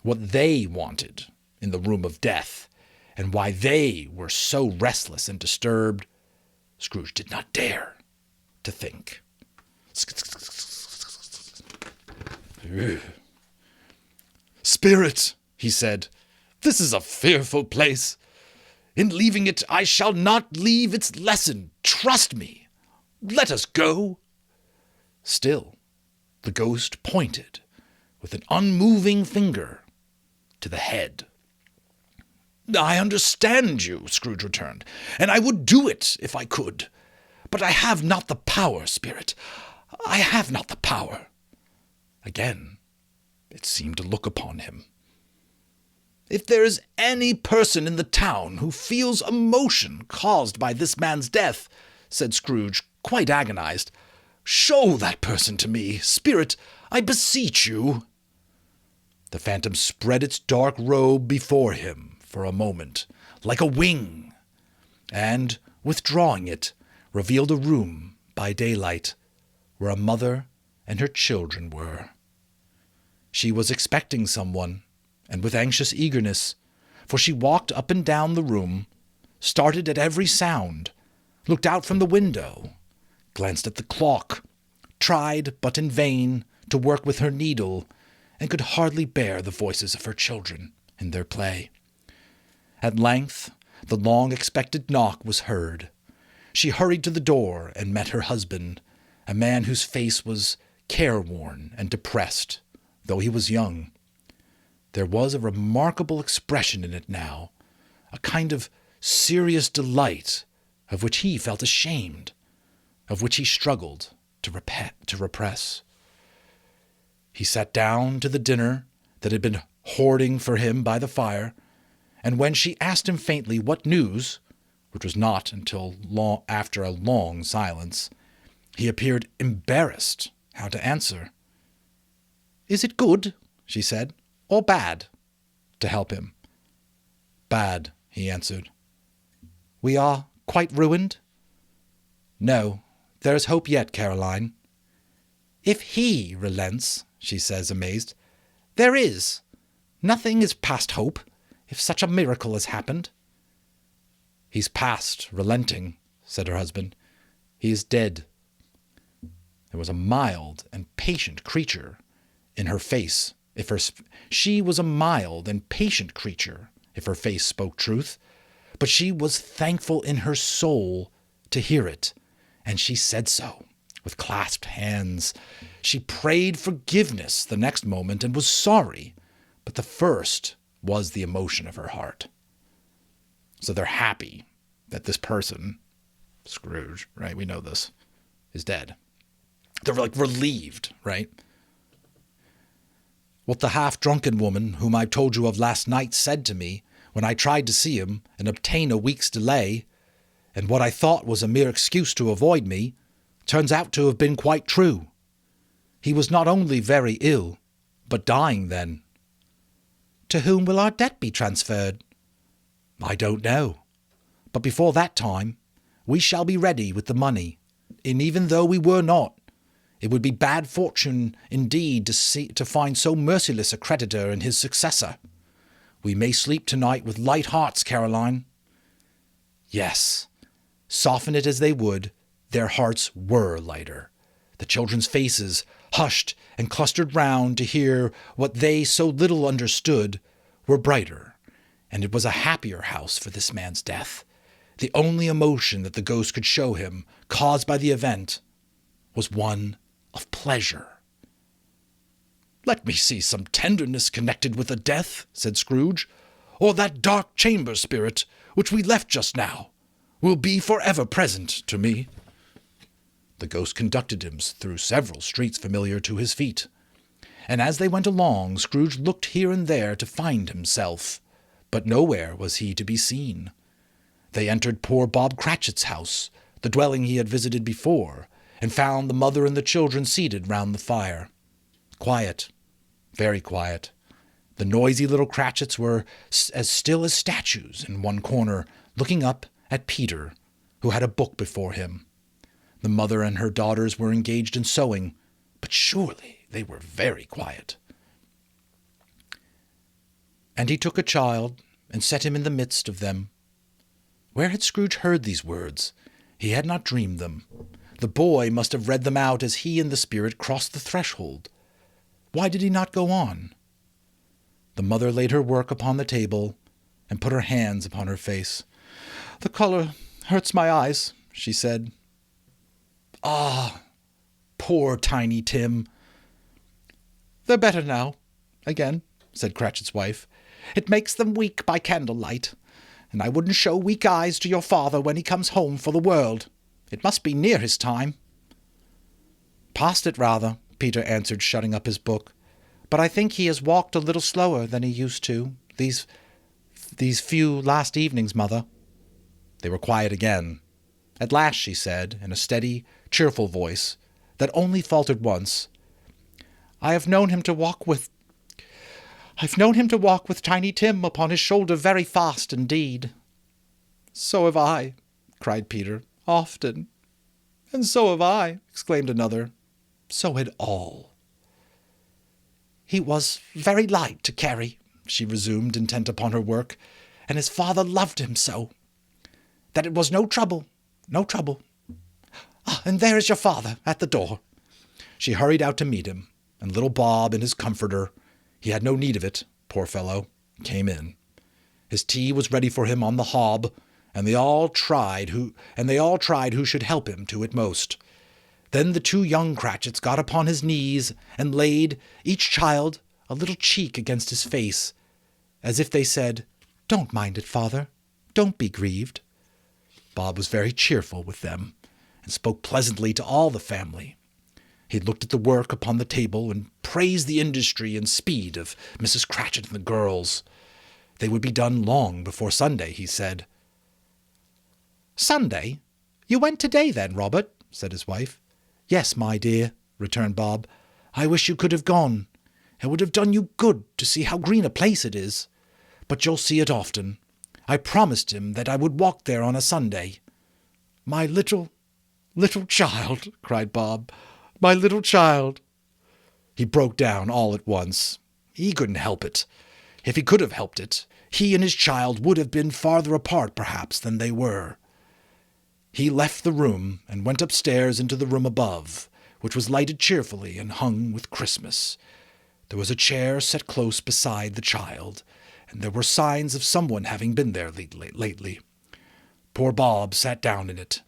What they wanted in the room of death, and why they were so restless and disturbed, Scrooge did not dare to think. "Spirit," he said, "this is a fearful place. In leaving it, I shall not leave its lesson. Trust me. Let us go." Still, the ghost pointed with an unmoving finger to the head. "I understand you," Scrooge returned, "and I would do it if I could. But I have not the power, Spirit. I have not the power." Again, it seemed to look upon him. "If there is any person in the town who feels emotion caused by this man's death," said Scrooge, quite agonized, "show that person to me, Spirit, I beseech you." The phantom spread its dark robe before him for a moment, like a wing, and, withdrawing it, revealed a room by daylight where a mother and her children were. She was expecting someone, and with anxious eagerness, for she walked up and down the room, started at every sound, looked out from the window, glanced at the clock, tried, but in vain, to work with her needle, and could hardly bear the voices of her children in their play. At length, the long-expected knock was heard. She hurried to the door and met her husband, a man whose face was careworn and depressed, though he was young. There was a remarkable expression in it now, a kind of serious delight of which he felt ashamed, of which he struggled to repress. He sat down to the dinner that had been hoarding for him by the fire, and when she asked him faintly what news, which was not until after a long silence, he appeared embarrassed how to answer. "Is it good," she said, "or bad?" to help him. "Bad," he answered. "We are quite ruined?" "No, there is hope yet, Caroline." "If he relents," she says, amazed. "There is. Nothing is past hope, if such a miracle has happened." "He's past relenting," said her husband. "He is dead." There was a mild and patient creature in her face. She was a mild and patient creature, if her face spoke truth, but she was thankful in her soul to hear it, and she said so, with clasped hands. She prayed forgiveness the next moment and was sorry, but the first was the emotion of her heart. So they're happy that this person, Scrooge, right, we know this, is dead. They're like relieved, right? "What the half-drunken woman whom I told you of last night said to me when I tried to see him and obtain a week's delay, and what I thought was a mere excuse to avoid me, turns out to have been quite true. He was not only very ill, but dying then." "To whom will our debt be transferred?" "I don't know. But before that time, we shall be ready with the money, and even though we were not, it would be bad fortune indeed to find so merciless a creditor in his successor. We may sleep tonight with light hearts, Caroline." Yes, soften it as they would, their hearts were lighter. The children's faces, hushed and clustered round to hear what they so little understood, were brighter, and it was a happier house for this man's death. The only emotion that the ghost could show him, caused by the event, was one of pleasure. "Let me see some tenderness connected with the death," said Scrooge, "or that dark chamber, Spirit, which we left just now, will be forever present to me." The ghost conducted him through several streets familiar to his feet, and as they went along, Scrooge looked here and there to find himself, but nowhere was he to be seen. They entered poor Bob Cratchit's house, the dwelling he had visited before, and found the mother and the children seated round the fire. Quiet, very quiet. The noisy little Cratchits were as still as statues in one corner, looking up at Peter, who had a book before him. The mother and her daughters were engaged in sewing, but surely they were very quiet. "And he took a child, and set him in the midst of them." Where had Scrooge heard these words? He had not dreamed them. The boy must have read them out as he and the spirit crossed the threshold. Why did he not go on? The mother laid her work upon the table and put her hands upon her face. "The color hurts my eyes," she said. "Ah, poor Tiny Tim." "They're better now, again," said Cratchit's wife. "It makes them weak by candlelight, and I wouldn't show weak eyes to your father when he comes home for the world. It must be near his time." "Past it, rather," Peter answered, shutting up his book. "But I think he has walked a little slower than he used to, these few last evenings, Mother." They were quiet again. At last she said, in a steady, cheerful voice that only faltered once, I've known him to walk with Tiny Tim upon his shoulder very fast indeed." "So have I," cried Peter. "Often." "And so have I," exclaimed another. So had all. "He was very light to carry," she resumed, intent upon her work, "and his father loved him so, that it was no trouble. And there is your father at the door." She hurried out to meet him, and little Bob and his comforter, he had no need of it, poor fellow, came in. His tea was ready for him on the hob, and they all tried who should help him to it most. Then the two young Cratchits got upon his knees and laid, each child, a little cheek against his face, as if they said, "Don't mind it, father. Don't be grieved." Bob was very cheerful with them, and spoke pleasantly to all the family. He looked at the work upon the table and praised the industry and speed of Mrs. Cratchit and the girls. They would be done long before Sunday, he said. "Sunday? You went today, then, Robert?" said his wife. "Yes, my dear," returned Bob. "I wish you could have gone. It would have done you good to see how green a place it is. But you'll see it often. I promised him that I would walk there on a Sunday." "My little child," cried Bob. "My little child." He broke down all at once. He couldn't help it. If he could have helped it, he and his child would have been farther apart, perhaps, than they were. He left the room and went upstairs into the room above, which was lighted cheerfully and hung with Christmas. There was a chair set close beside the child, and there were signs of someone having been there lately. Poor Bob sat down in it,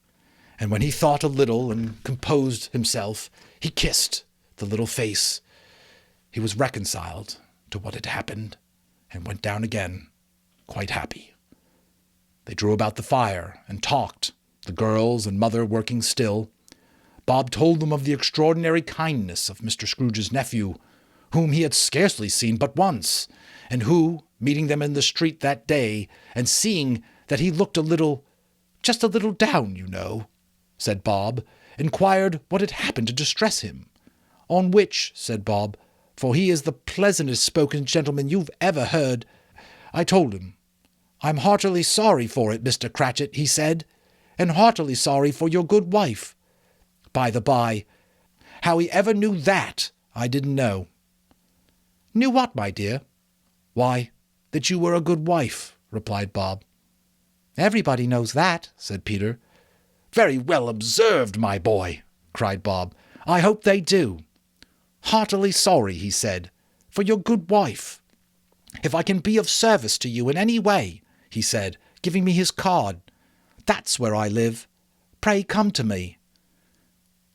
and when he thought a little and composed himself, he kissed the little face. He was reconciled to what had happened, and went down again, quite happy. They drew about the fire and talked, the girls and mother working still. Bob told them of the extraordinary kindness of Mr. Scrooge's nephew, whom he had scarcely seen but once, and who, meeting them in the street that day, and seeing that he looked just a little down, you know, said Bob, inquired what had happened to distress him. On which, said Bob, for he is the pleasantest spoken gentleman you've ever heard, I told him, "I'm heartily sorry for it, Mr. Cratchit," he said, "and heartily sorry for your good wife." By the by, how he ever knew that, I didn't know. "Knew what, my dear?" "Why, that you were a good wife," replied Bob. "Everybody knows that," said Peter. "Very well observed, my boy," cried Bob. "I hope they do." "Heartily sorry," he said, "for your good wife. If I can be of service to you in any way," he said, giving me his card, "that's where I live. Pray come to me."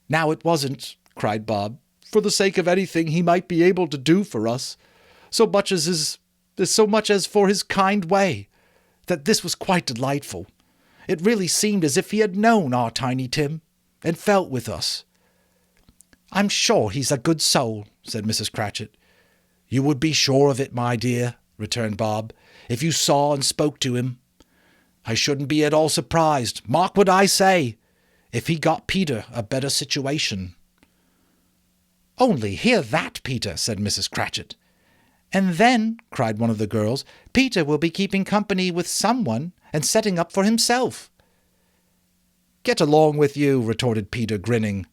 "Now it wasn't," cried Bob, "for the sake of anything he might be able to do for us, so much as for his kind way, that this was quite delightful. It really seemed as if he had known our Tiny Tim, and felt with us." "I'm sure he's a good soul," said Mrs. Cratchit. "You would be sure of it, my dear," returned Bob, "if you saw and spoke to him. I shouldn't be at all surprised, mark what I say, if he got Peter a better situation." "Only hear that, Peter," said Mrs. Cratchit. "And then," cried one of the girls, "Peter will be keeping company with someone and setting up for himself." "Get along with you," retorted Peter, grinning.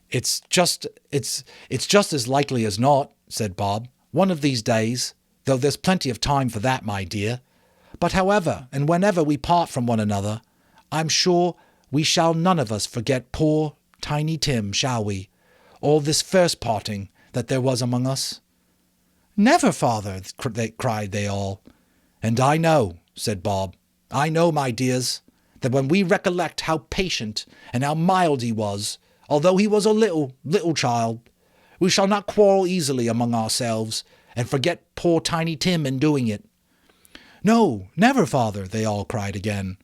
It's just as likely as not," said Bob. "One of these days, though there's plenty of time for that, my dear. But however and whenever we part from one another, I'm sure we shall none of us forget poor Tiny Tim, shall we? Or this first parting that there was among us?" "Never, father!" cried they all. "And I know," said Bob, "I know, my dears, that when we recollect how patient and how mild he was, although he was a little child, We shall not quarrel easily among ourselves, and forget poor Tiny Tim in doing it." "No, never, father," they all cried again.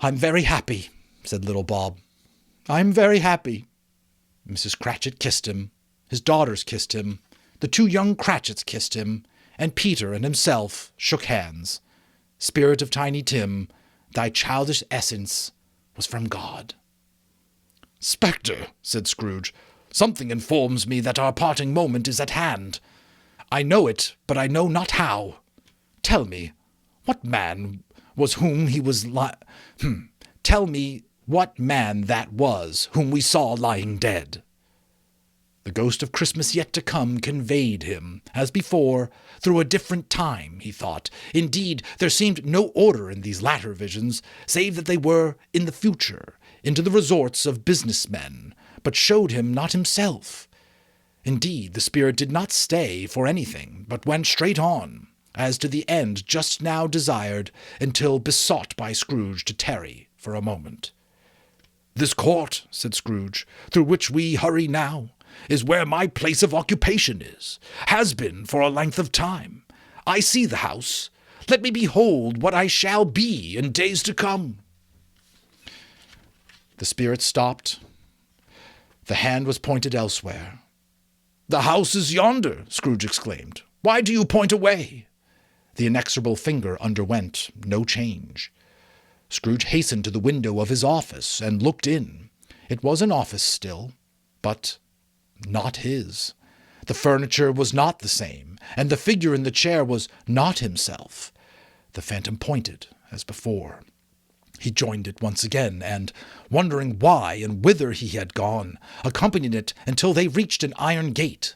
"I'm very happy," said little Bob. "I'm very happy." Mrs. Cratchit kissed him. His daughters kissed him. The 2 young Cratchits kissed him, and Peter and himself shook hands. Spirit of Tiny Tim, thy childish essence was from God. "Spectre," said Scrooge, "something informs me that our parting moment is at hand. I know it, but I know not how. Tell me, what man was whom he was Tell me what man that was whom we saw lying dead." The ghost of Christmas yet to come conveyed him, as before, through a different time, he thought. Indeed, there seemed no order in these latter visions, save that they were in the future, into the resorts of business men, but showed him not himself. Indeed, the spirit did not stay for anything, but went straight on, as to the end just now desired, until besought by Scrooge to tarry for a moment. "This court," said Scrooge, "through which we hurry now, is where my place of occupation is, has been for a length of time. I see the house. Let me behold what I shall be in days to come." The spirit stopped. The hand was pointed elsewhere. "The house is yonder," Scrooge exclaimed. "Why do you point away?" The inexorable finger underwent no change. Scrooge hastened to the window of his office and looked in. It was an office still, but not his. The furniture was not the same, and the figure in the chair was not himself. The phantom pointed, as before. He joined it once again, and, wondering why and whither he had gone, accompanied it until they reached an iron gate.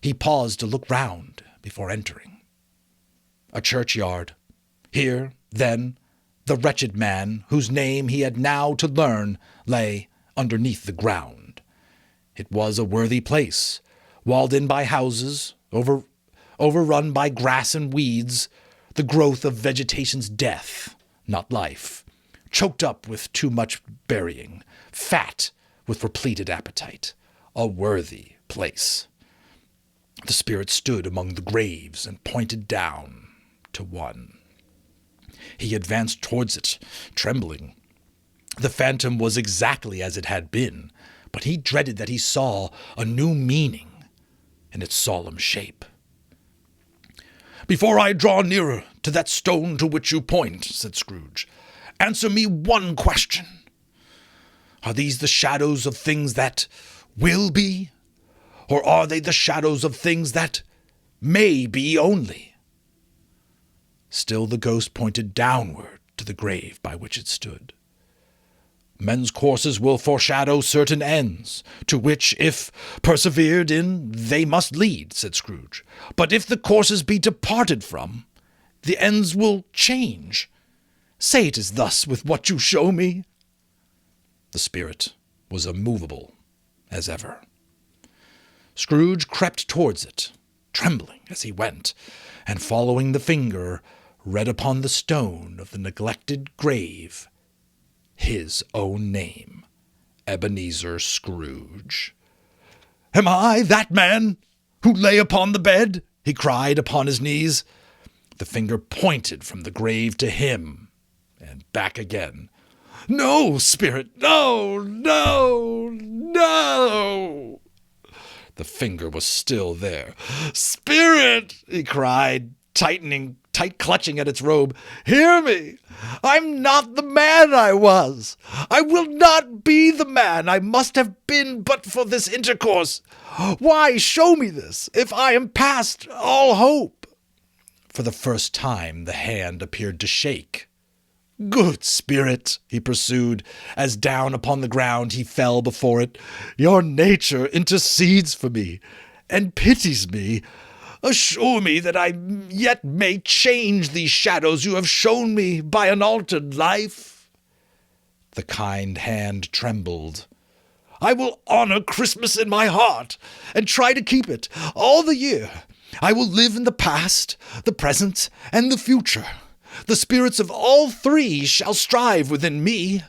He paused to look round before entering. A churchyard. Here, then, the wretched man, whose name he had now to learn, lay underneath the ground. It was a worthy place, walled in by houses, overrun by grass and weeds, the growth of vegetation's death, not life, choked up with too much burying, fat with repleted appetite. A worthy place. The spirit stood among the graves and pointed down to one. He advanced towards it, trembling. The phantom was exactly as it had been, but he dreaded that he saw a new meaning in its solemn shape. "Before I draw nearer to that stone to which you point," said Scrooge, "answer me one question. Are these the shadows of things that will be, or are they the shadows of things that may be only?" Still the ghost pointed downward to the grave by which it stood. "Men's courses will foreshadow certain ends, to which, if persevered in, they must lead," said Scrooge. "But if the courses be departed from, the ends will change. Say it is thus with what you show me." The spirit was immovable as ever. Scrooge crept towards it, trembling as he went, and following the finger, read upon the stone of the neglected grave his own name, Ebenezer Scrooge. "Am I that man who lay upon the bed?" he cried upon his knees. The finger pointed from the grave to him, and back again. "No, spirit, no, no, no!" The finger was still there. "Spirit," he cried, tight clutching at its robe, "hear me! I'm not the man I was. I will not be the man I must have been but for this intercourse. Why show me this, if I am past all hope?" For the first time the hand appeared to shake. "Good spirit," he pursued, as down upon the ground he fell before it, "your nature intercedes for me, and pities me. Assure me that I yet may change these shadows you have shown me by an altered life." The kind hand trembled. "I will honor Christmas in my heart, and try to keep it all the year. I will live in the past, the present, and the future. The spirits of all three shall strive within me.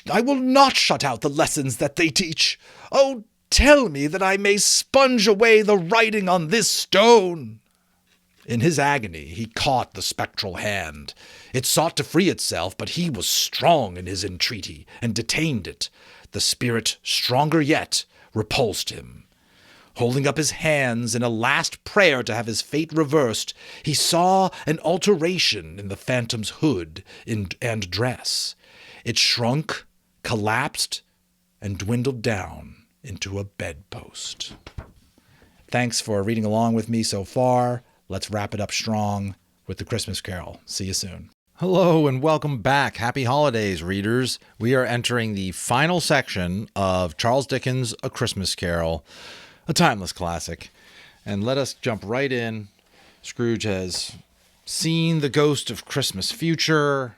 I will not shut out the lessons that they teach. Oh, tell me that I may sponge away the writing on this stone." In his agony, he caught the spectral hand. It sought to free itself, but he was strong in his entreaty and detained it. The spirit, stronger yet, repulsed him. Holding up his hands in a last prayer to have his fate reversed, he saw an alteration in the phantom's hood and dress. It shrunk, collapsed, and dwindled down into a bedpost. Thanks for reading along with me so far. Let's wrap it up strong with the Christmas Carol. See you soon. Hello and welcome back. Happy holidays, readers. We are entering the final section of Charles Dickens' A Christmas Carol, a timeless classic. And let us jump right in. Scrooge has seen the ghost of Christmas future.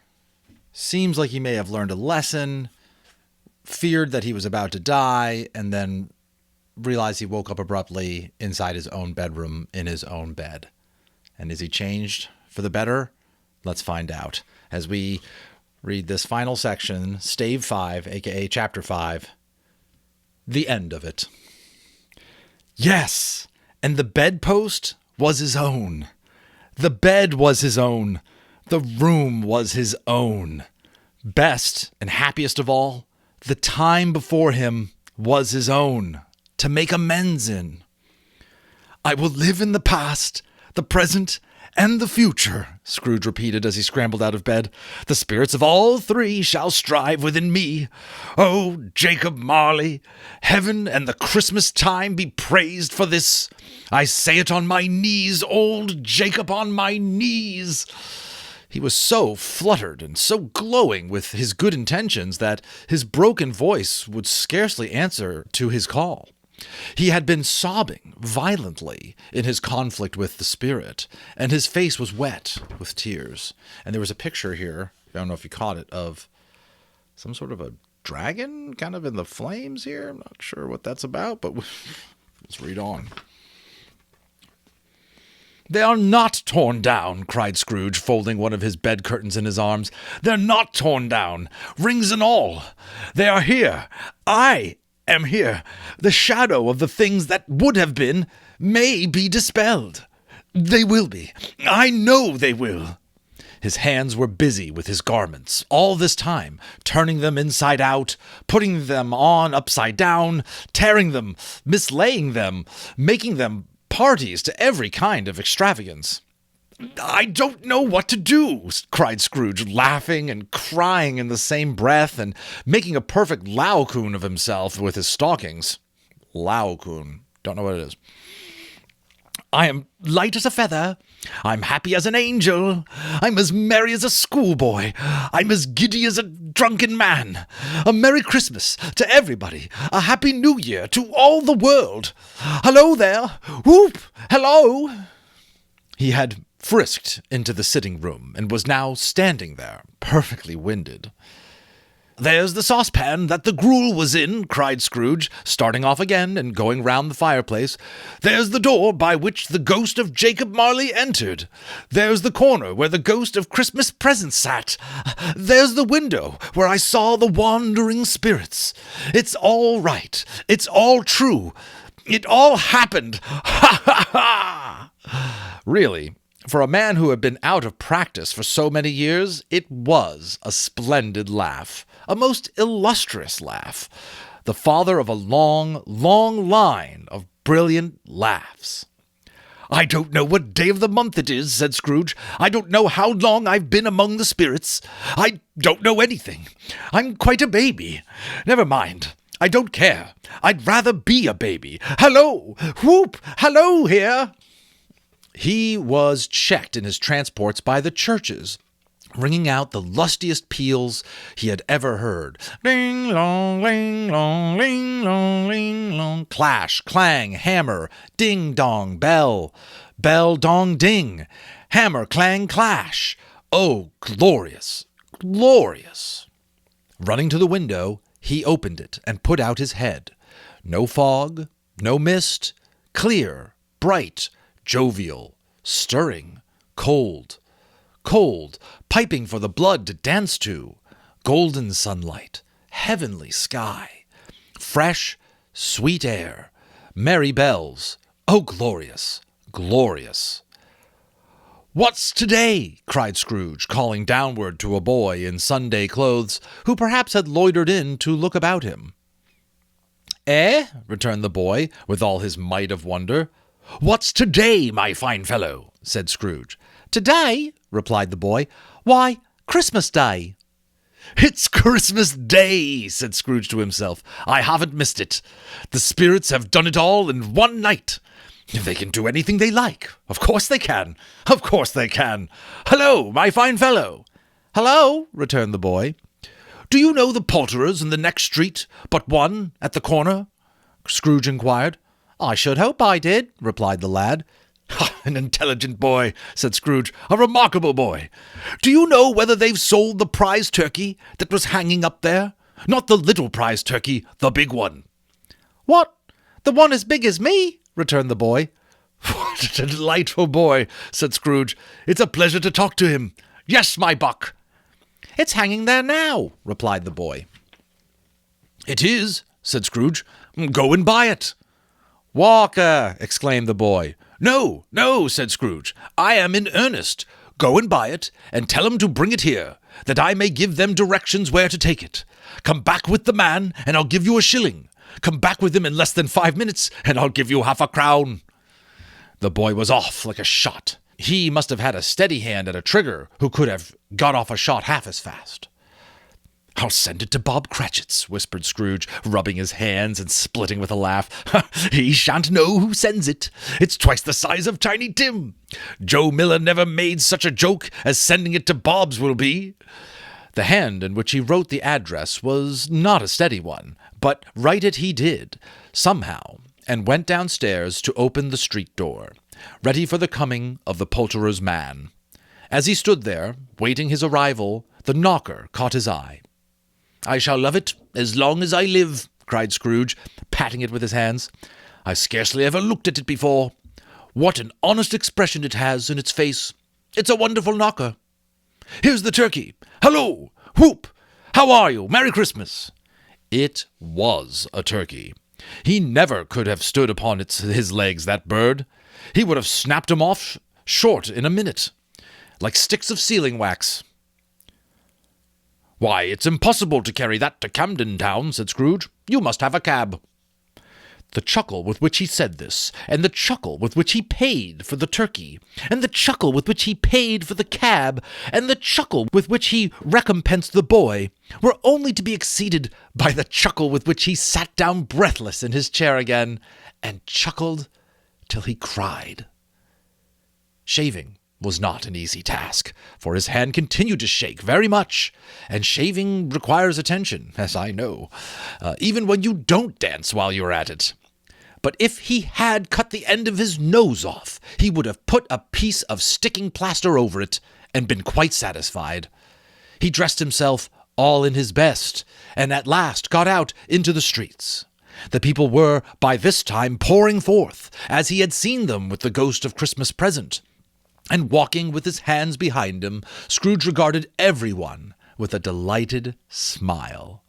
Seems like he may have learned a lesson, feared that he was about to die, and then realized he woke up abruptly inside his own bedroom in his own bed. And is he changed for the better? Let's find out as we read this final section, Stave 5, aka Chapter 5, the end of it. Yes, and the bedpost was his own. The bed was his own. The room was his own. Best and happiest of all, the time before him was his own, to make amends in. "I will live in the past, the present, and the future," Scrooge repeated as he scrambled out of bed. "The spirits of all three shall strive within me. Oh, Jacob Marley, heaven and the Christmas time be praised for this. I say it on my knees, old Jacob, on my knees." He was so fluttered and so glowing with his good intentions that his broken voice would scarcely answer to his call. He had been sobbing violently in his conflict with the spirit, and his face was wet with tears. And there was a picture here, I don't know if you caught it, of some sort of a dragon kind of in the flames here. I'm not sure what that's about, but let's read on. "They are not torn down," cried Scrooge, folding one of his bed curtains in his arms. "They're not torn down, rings and all. They are here. I am here. The shadow of the things that would have been may be dispelled. They will be. I know they will." His hands were busy with his garments all this time, turning them inside out, putting them on upside down, tearing them, mislaying them, making them parties to every kind of extravagance. "I don't know what to do," cried Scrooge, laughing and crying in the same breath and making a perfect Laocoon of himself with his stockings. Laocoon. Don't know what it is. "I am light as a feather. I'm happy as an angel. I'm as merry as a schoolboy. I'm as giddy as a drunken man. A Merry Christmas to everybody. A Happy New Year to all the world. Hello there. Whoop! Hello!" He had frisked into the sitting room and was now standing there, perfectly winded. "There's the saucepan that the gruel was in," cried Scrooge, starting off again and going round the fireplace. "There's the door by which the ghost of Jacob Marley entered. There's the corner where the ghost of Christmas present sat. There's the window where I saw the wandering spirits. It's all right. It's all true. It all happened. Ha ha ha!" Really, for a man who had been out of practice for so many years, it was a splendid laugh, a most illustrious laugh, the father of a long, long line of brilliant laughs. "I don't know what day of the month it is," said Scrooge. "I don't know how long I've been among the spirits. I don't know anything. I'm quite a baby. Never mind. I don't care. I'd rather be a baby. Hello! Whoop! Hello here!" He was checked in his transports by the churches, ringing out the lustiest peals he had ever heard. Ding long, ling long, ling long, ling long. Clash, clang, hammer, ding dong, bell, bell dong ding, hammer, clang, clash. Oh, glorious, glorious! Running to the window, he opened it and put out his head. No fog, no mist, clear, bright, jovial, stirring, cold, cold, piping for the blood to dance to, golden sunlight, heavenly sky, fresh, sweet air, merry bells. Oh, glorious, glorious. "What's today?" cried Scrooge, calling downward to a boy in Sunday clothes, who perhaps had loitered in to look about him. "Eh?" returned the boy, with all his might of wonder. "What's today, my fine fellow?" said Scrooge. "Today?" replied the boy. "Why, Christmas Day." "It's Christmas Day," said Scrooge to himself. "I haven't missed it. The spirits have done it all in one night. They can do anything they like. Of course they can. Of course they can. Hello, my fine fellow." "Hello," returned the boy. "Do you know the poulterers in the next street but one at the corner?" Scrooge inquired. "I should hope I did," replied the lad. "An intelligent boy," said Scrooge. "A remarkable boy. Do you know whether they've sold the prize turkey that was hanging up there? Not the little prize turkey, the big one." "What? The one as big as me?" returned the boy. "What a delightful boy," said Scrooge. "It's a pleasure to talk to him. Yes, my buck." "It's hanging there now," replied the boy. "It is," said Scrooge. "Go and buy it." "Walker!" exclaimed the boy. "No, no," said Scrooge. "I am in earnest. Go and buy it, and tell him to bring it here, that I may give them directions where to take it. Come back with the man, and I'll give you a shilling. Come back with him in less than 5 minutes, and I'll give you half a crown." The boy was off like a shot. He must have had a steady hand at a trigger who could have got off a shot half as fast. "I'll send it to Bob Cratchit's," whispered Scrooge, rubbing his hands and splitting with a laugh. "He shan't know who sends it. It's twice the size of Tiny Tim. Joe Miller never made such a joke as sending it to Bob's will be." The hand in which he wrote the address was not a steady one, but write it he did, somehow, and went downstairs to open the street door, ready for the coming of the poulterer's man. As he stood there, waiting his arrival, the knocker caught his eye. "I shall love it as long as I live," cried Scrooge, patting it with his hands. "I scarcely ever looked at it before. What an honest expression it has in its face. It's a wonderful knocker. Here's the turkey. Hello! Whoop! How are you? Merry Christmas!" It was a turkey. He never could have stood upon his legs, that bird. He would have snapped 'em off short in a minute, like sticks of sealing wax. "Why, it's impossible to carry that to Camden Town," said Scrooge. "You must have a cab." The chuckle with which he said this, and the chuckle with which he paid for the turkey, and the chuckle with which he paid for the cab, and the chuckle with which he recompensed the boy, were only to be exceeded by the chuckle with which he sat down breathless in his chair again, and chuckled till he cried. Shaving was not an easy task, for his hand continued to shake very much, and shaving requires attention, as I know, even when you don't dance while you're at it. But if he had cut the end of his nose off, he would have put a piece of sticking plaster over it, and been quite satisfied. He dressed himself all in his best, and at last got out into the streets. The people were by this time pouring forth, as he had seen them with the ghost of Christmas present, and walking with his hands behind him, Scrooge regarded everyone with a delighted smile.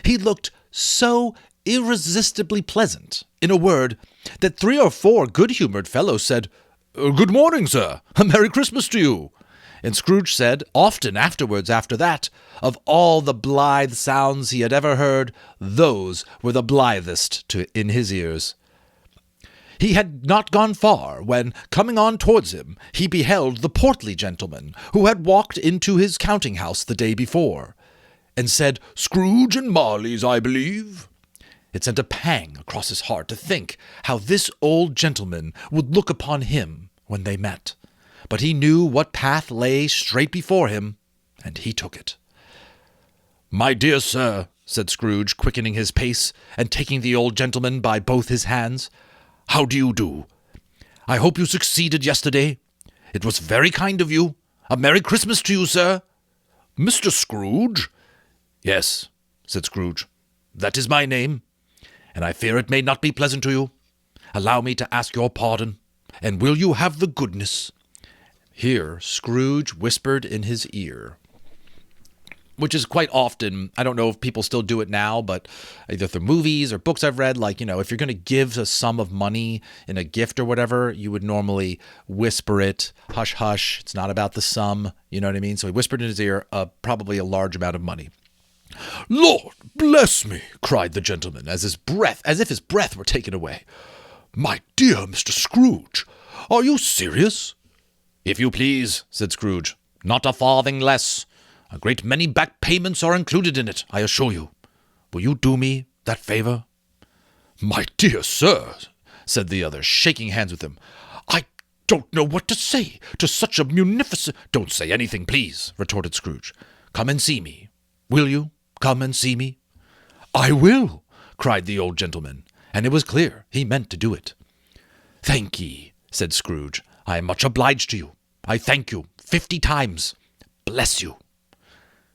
He looked so irresistibly pleasant, in a word, that 3 or 4 good-humored fellows said, "Good morning, sir. A Merry Christmas to you." And Scrooge said, often afterwards after that, of all the blithe sounds he had ever heard, those were the blithest in his ears. He had not gone far when, coming on towards him, he beheld the portly gentleman who had walked into his counting-house the day before, and said, "Scrooge and Marley's, I believe." It sent a pang across his heart to think how this old gentleman would look upon him when they met. But he knew what path lay straight before him, and he took it. "My dear sir," said Scrooge, quickening his pace, and taking the old gentleman by both his hands, "how do you do? I hope you succeeded yesterday. It was very kind of you. A Merry Christmas to you, sir." "Mr. Scrooge?" "Yes," said Scrooge. "That is my name, and I fear it may not be pleasant to you. Allow me to ask your pardon, and will you have the goodness—" Here Scrooge whispered in his ear, which is quite often, I don't know if people still do it now, but either through movies or books I've read, like, if you're going to give a sum of money in a gift or whatever, you would normally whisper it, hush, hush. It's not about the sum. You know what I mean? So he whispered in his ear probably a large amount of money. "Lord bless me," cried the gentleman, as if his breath were taken away. "My dear Mr. Scrooge, are you serious?" "If you please," said Scrooge. "Not a farthing less. A great many back payments are included in it, I assure you. Will you do me that favor?" "My dear sir," said the other, shaking hands with him, "I don't know what to say to such a munificent—" "Don't say anything, please," retorted Scrooge. "Come and see me. Will you come and see me?" "I will," cried the old gentleman, and it was clear he meant to do it. "Thank ye," said Scrooge. "I am much obliged to you. I thank you 50 times. Bless you."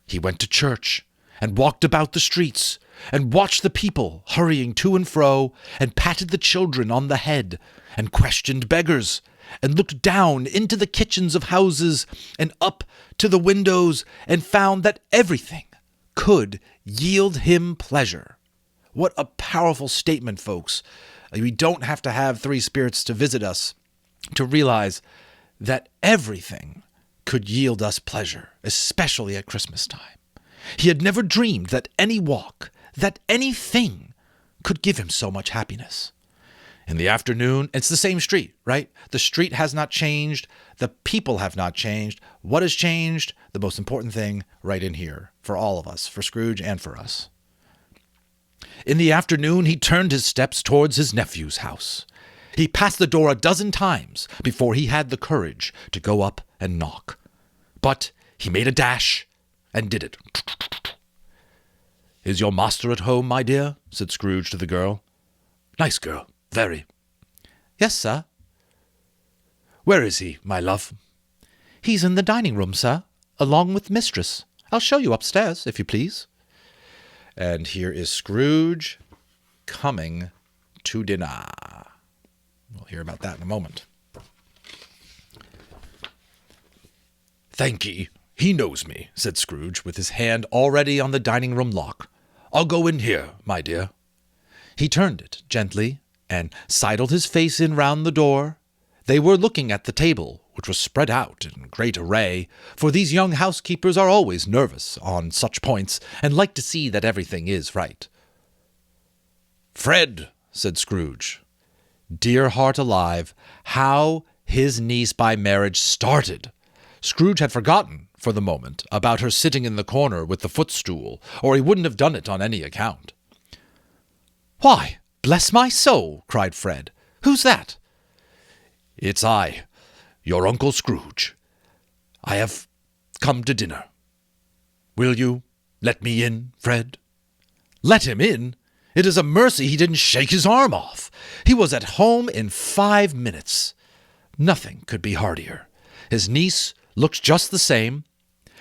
He went to church, and walked about the streets, and watched the people hurrying to and fro, and patted the children on the head, and questioned beggars, and looked down into the kitchens of houses, and up to the windows, and found that everything could yield him pleasure. What a powerful statement, folks. We don't have to have three spirits to visit us to realize that everything could yield us pleasure, especially at Christmas time. He had never dreamed that any walk, that anything could give him so much happiness. In the afternoon, it's the same street, right? The street has not changed. The people have not changed. What has changed? The most important thing right in here for all of us, for Scrooge and for us. In the afternoon, he turned his steps towards his nephew's house. He passed the door 12 times before he had the courage to go up and knock. But he made a dash and did it. "Is your master at home, my dear?" said Scrooge to the girl. "Nice girl, very." "Yes, sir." "Where is he, my love?" "He's in the dining room, sir, along with mistress. I'll show you upstairs, if you please." And here is Scrooge coming to dinner. We'll hear about that in a moment. "Thank ye. He knows me," said Scrooge, with his hand already on the dining room lock. "I'll go in here, my dear." He turned it gently and sidled his face in round the door. They were looking at the table, which was spread out in great array, for these young housekeepers are always nervous on such points and like to see that everything is right. "Fred," said Scrooge. Dear heart alive, how his niece by marriage started! Scrooge had forgotten, for the moment, about her sitting in the corner with the footstool, or he wouldn't have done it on any account. "Why, bless my soul!" cried Fred. "Who's that?" "It's I, your Uncle Scrooge. I have come to dinner. Will you let me in, Fred?" "Let him in? It is a mercy he didn't shake his arm off. He was at home in 5 minutes. Nothing could be heartier. His niece looked just the same.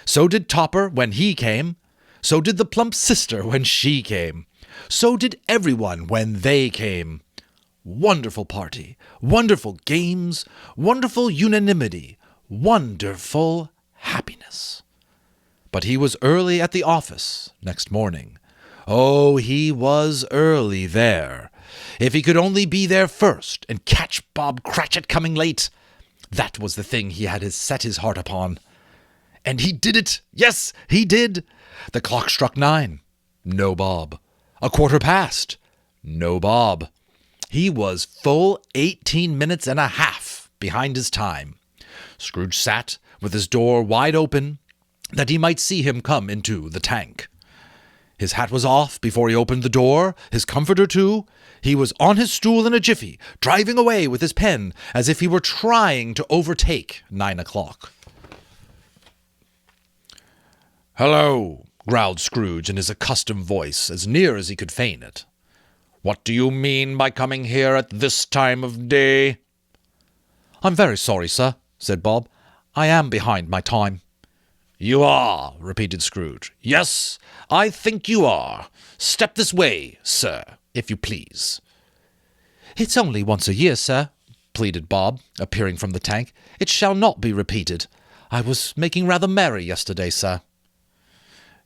So did Topper when he came. So did the plump sister when she came. So did everyone when they came. Wonderful party, wonderful games, wonderful unanimity, wonderful happiness. But he was early at the office next morning. Oh, he was early there. If he could only be there first and catch Bob Cratchit coming late, that was the thing he had set his heart upon. And he did it. Yes, he did. The clock struck 9. No Bob. 1/4 past. No Bob. He was full 18 minutes and a half behind his time. Scrooge sat with his door wide open, that he might see him come into the tank. His hat was off before he opened the door, his comforter too. He was on his stool in a jiffy, driving away with his pen, as if he were trying to overtake 9 o'clock. "Hello," growled Scrooge in his accustomed voice, as near as he could feign it. "What do you mean by coming here at this time of day?" "I'm very sorry, sir," said Bob. "I am behind my time." "You are," repeated Scrooge. "Yes, I think you are. Step this way, sir, if you please." "It's only once a year, sir," pleaded Bob, appearing from the tank. "It shall not be repeated. I was making rather merry yesterday, sir."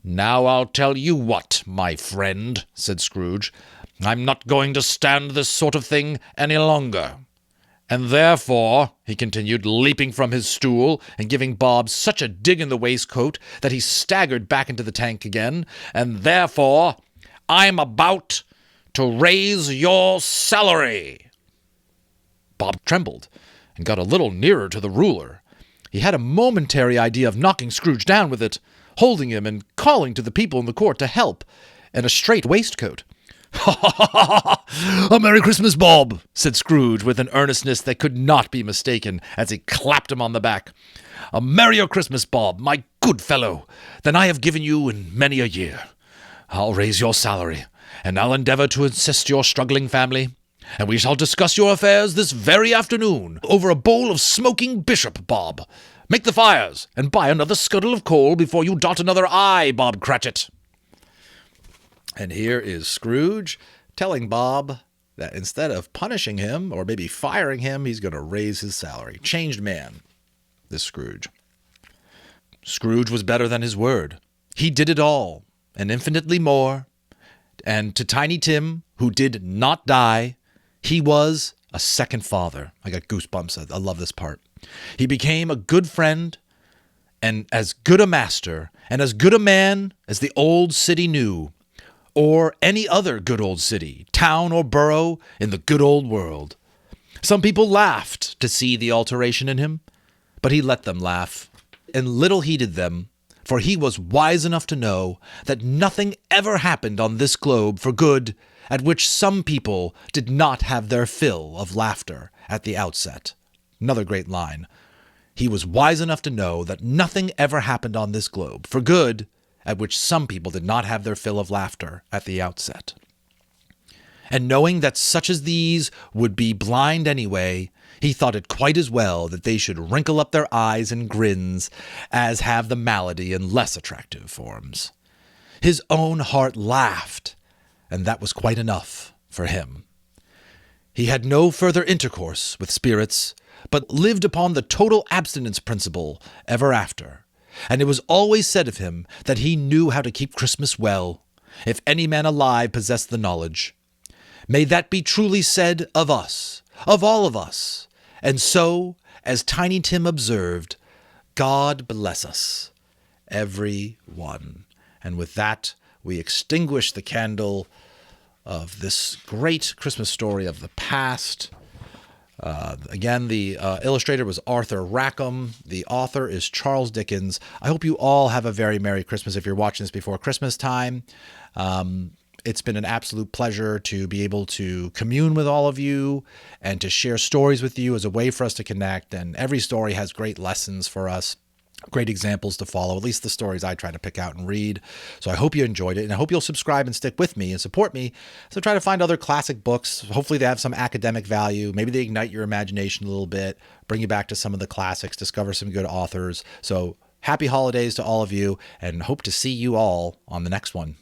"Now I'll tell you what, my friend," said Scrooge. "I'm not going to stand this sort of thing any longer. And therefore," he continued, leaping from his stool and giving Bob such a dig in the waistcoat that he staggered back into the tank again, "and therefore I'm about to raise your salary." Bob trembled and got a little nearer to the ruler. He had a momentary idea of knocking Scrooge down with it, holding him and calling to the people in the court to help, and a straight waistcoat. "Ha ha ha ha ha! A Merry Christmas, Bob," said Scrooge with an earnestness that could not be mistaken as he clapped him on the back. "A merrier Christmas, Bob, my good fellow, than I have given you in many a year. I'll raise your salary, and I'll endeavor to assist your struggling family, and we shall discuss your affairs this very afternoon over a bowl of smoking bishop, Bob. Make the fires, and buy another scuttle of coal before you dot another I, Bob Cratchit." And here is Scrooge telling Bob that instead of punishing him or maybe firing him, he's going to raise his salary. Changed man, this Scrooge. Scrooge was better than his word. He did it all, and infinitely more. And to Tiny Tim, who did not die, he was a second father. I got goosebumps. I love this part. He became a good friend, and as good a master, and as good a man as the old city knew, or any other good old city, town, or borough in the good old world. Some people laughed to see the alteration in him, but he let them laugh, and little heeded them, for he was wise enough to know that nothing ever happened on this globe for good at which some people did not have their fill of laughter at the outset. Another great line. He was wise enough to know that nothing ever happened on this globe for good at which some people did not have their fill of laughter at the outset. And knowing that such as these would be blind anyway, he thought it quite as well that they should wrinkle up their eyes and grins as have the malady in less attractive forms. His own heart laughed, and that was quite enough for him. He had no further intercourse with spirits, but lived upon the total abstinence principle ever after. And it was always said of him that he knew how to keep Christmas well, if any man alive possessed the knowledge. May that be truly said of us, of all of us. And so, as Tiny Tim observed, God bless us, every one. And with that, we extinguish the candle of this great Christmas story of the past. Again, the illustrator was Arthur Rackham. The author is Charles Dickens. I hope you all have a very Merry Christmas if you're watching this before Christmas time. It's been an absolute pleasure to be able to commune with all of you and to share stories with you as a way for us to connect. And every story has great lessons for us, great examples to follow, at least the stories I try to pick out and read. So I hope you enjoyed it, and I hope you'll subscribe and stick with me and support me. So try to find other classic books. Hopefully they have some academic value. Maybe they ignite your imagination a little bit, bring you back to some of the classics, discover some good authors. So happy holidays to all of you, and hope to see you all on the next one.